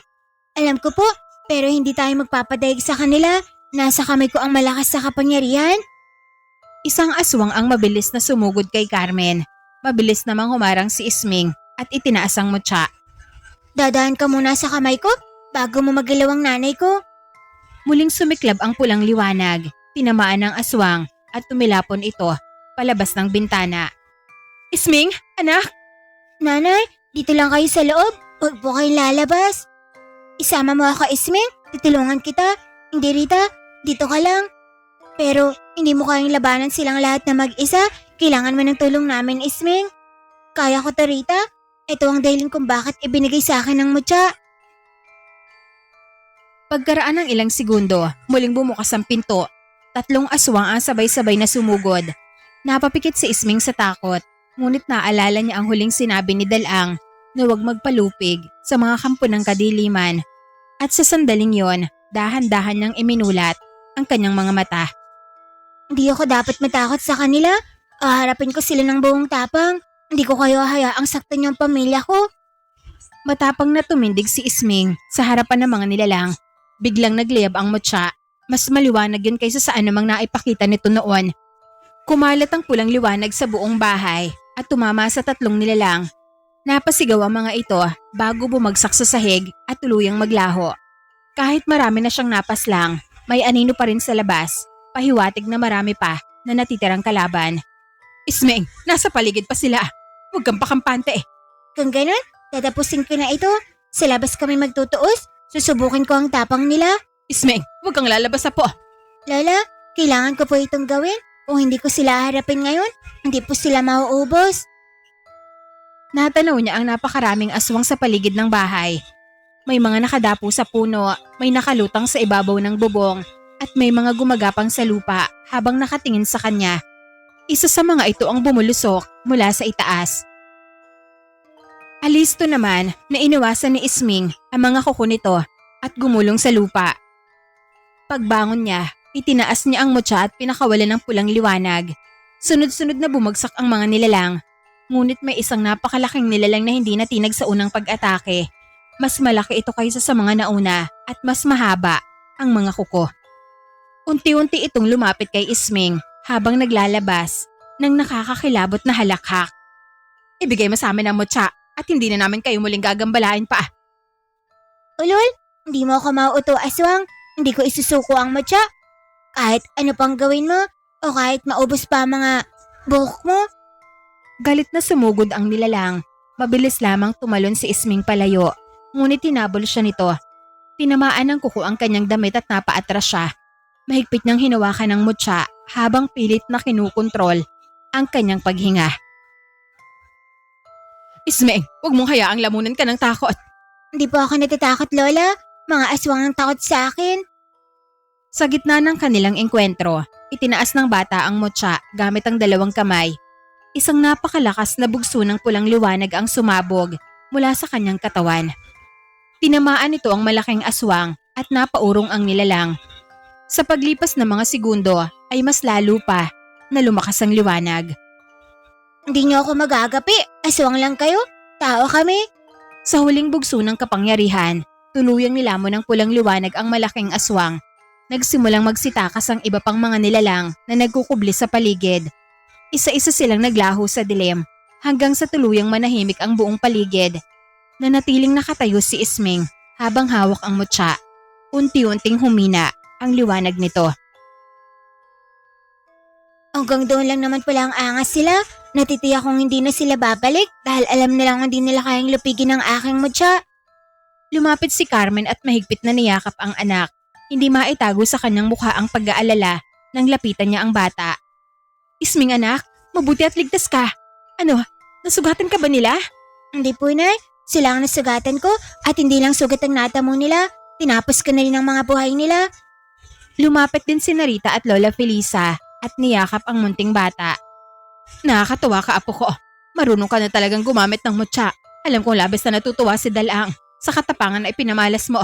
Alam ko po, pero hindi tayo magpapadaig sa kanila. Nasa kamay ko ang malakas sa kapangyarihan. Isang aswang ang mabilis na sumugod kay Carmen. Mabilis namang humarang si Isming at itinaas ang mutya. Dadaan ka muna sa kamay ko bago mo magilaw ang nanay ko. Muling sumiklab ang pulang liwanag. Tinamaan ng aswang at tumilapon ito palabas ng bintana. Isming, anak! Nanay, dito lang kayo sa loob. Huwag po kayong lalabas. Isama mo ako, Isming. Tutulungan kita. Hindi, Rita. Dito ka lang. Pero hindi mo kayang labanan silang lahat na mag-isa. Kailangan mo ng tulong namin, Isming. Kaya ko to, Rita. Ito ang dahilan kung bakit ibinigay sa akin ng mutya. Pagkaraan ng ilang segundo, muling bumukas ang pinto. 3 aswang ang sabay-sabay na sumugod. Napapikit si Isming sa takot, ngunit naalala niya ang huling sinabi ni Dalang na huwag magpalupig sa mga kampo ng kadiliman. At sa sandaling yon, dahan-dahan niyang iminulat ang kanyang mga mata. Hindi ako dapat matakot sa kanila. Harapin ko sila ng buong tapang. Hindi ko kayo hayaang saktan yung pamilya ko. Matapang na tumindig si Isming sa harapan ng mga nilalang. Biglang nagliyab ang mutya. Mas maliwanag yun kaysa sa anumang naipakita nito noon. Kumalat ang pulang liwanag sa buong bahay at tumama sa 3 nilalang. Napasigaw ang mga ito bago bumagsak sa sahig at tuluyang maglaho. Kahit marami na siyang napaslang, may anino pa rin sa labas. Pahiwatig na marami pa na natitirang kalaban. Isming, nasa paligid pa sila. Huwag kang pakampante. Kung ganun, tatapusin ko na ito. Sa labas kami magtutuos. Susubukin ko ang tapang nila. Isming, huwag kang lalabas po. Lola, kailangan ko po itong gawin. Kung hindi ko sila harapin ngayon, hindi po sila mauubos. Natanaw niya ang napakaraming aswang sa paligid ng bahay. May mga nakadapo sa puno, may nakalutang sa ibabaw ng bubong, at may mga gumagapang sa lupa habang nakatingin sa kanya. Isa sa mga ito ang bumulusok mula sa itaas. Alisto naman na iniwasan ni Isming ang mga kuko nito at gumulong sa lupa. Pagbangon niya, itinaas niya ang mutya at pinakawalan ng pulang liwanag. Sunod-sunod na bumagsak ang mga nilalang. Ngunit may isang napakalaking nilalang na hindi natinag sa unang pag-atake. Mas malaki ito kaysa sa mga nauna at mas mahaba ang mga kuko. Unti-unti itong lumapit kay Isming habang naglalabas ng nakakakilabot na halakhak. Ibigay mo sa amin ang mutya at hindi na namin kayo muling gagambalain pa. Ulol, hindi mo ako mauuto, aswang. Hindi ko isusuko ang mutya. Kahit ano pang gawin mo o kahit maubos pa mga buhok mo. Galit na sumugod ang nilalang. Mabilis lamang tumalon si Isming palayo. Ngunit tinabol siya nito. Tinamaan ng kuko ang kanyang damit at napaatras siya. Mahigpit niyang hinawakan ng mutya habang pilit na kinukontrol ang kanyang paghinga. Isming, huwag mong hayaang lamunan ka ng takot. Hindi po ako natatakot, Lola. Mga aswang ang takot sa akin. Sa gitna ng kanilang engkwentro, itinaas ng bata ang mutya gamit ang 2 kamay. Isang napakalakas na bugso ng pulang liwanag ang sumabog mula sa kanyang katawan. Tinamaan nito ang malaking aswang at napaurong ang nilalang. Sa paglipas ng mga segundo ay mas lalo pa na lumakas ang liwanag. Hindi niyo ako magagapi. Aswang lang kayo. Tao kami. Sa huling bugso ng kapangyarihan, tuluyang nilamon ng pulang liwanag ang malaking aswang. Nagsimulang magsitakas ang iba pang mga nilalang na nagkukubli sa paligid. Isa-isa silang naglaho sa dilim hanggang sa tuluyang manahimik ang buong paligid. Nanatiling nakatayo si Isming habang hawak ang mutya. Unti-unting humina ang liwanag nito. Hanggang doon lang naman pala ang angas sila. Natitiyak kong hindi na sila babalik dahil alam nilang hindi nila kayang lupigin ang aking mutya. Lumapit si Carmen at mahigpit na niyakap ang anak. Hindi maitago sa kanyang mukha ang pag-aalala nang lapitan niya ang bata. Isming anak, mabuti at ligtas ka. Ano, nasugatan ka ba nila? Hindi po, Nay. Sila ang nasugatan ko at hindi lang sugat ang natamo nila. Tinapos ko na rin ang mga buhay nila. Lumapit din si Narita at Lola Felisa at niyakap ang munting bata. Nakakatuwa ka, apo ko. Marunong ka na talagang gumamit ng mutya. Alam kong labis na natutuwa si Dalang sa katapangan na ipinamalas mo.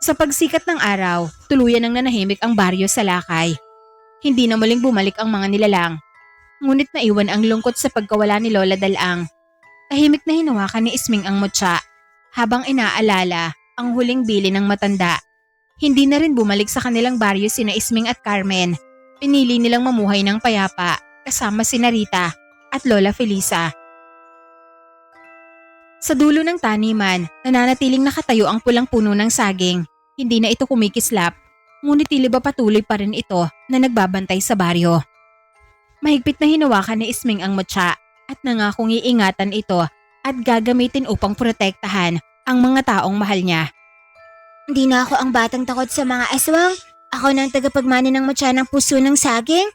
Sa pagsikat ng araw, tuluyan nang nanahimik ang baryo sa lakay. Hindi na muling bumalik ang mga nilalang. Ngunit naiwan ang lungkot sa pagkawala ni Lola Dalang. Tahimik na hinawakan ni Isming ang mutya habang inaalala ang huling bili ng matanda. Hindi na rin bumalik sa kanilang baryo sina Isming at Carmen. Pinili nilang mamuhay ng payapa kasama si Narita at Lola Felisa. Sa dulo ng taniman, nananatiling nakatayo ang pulang puno ng saging. Hindi na ito kumikislap, ngunit tila ba patuloy pa rin ito na nagbabantay sa baryo. Mahigpit na hinawakan ni Isming ang mutya at nangakong iingatan ito at gagamitin upang protektahan ang mga taong mahal niya. Hindi na ako ang batang takot sa mga aswang. Ako na ang tagapagmana ng mutya ng puso ng saging.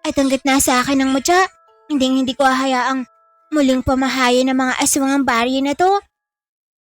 At hanggat nasa akin ang mutya, hindi ko hahayaang muling pamahaya ng mga aswang ang baryo na to.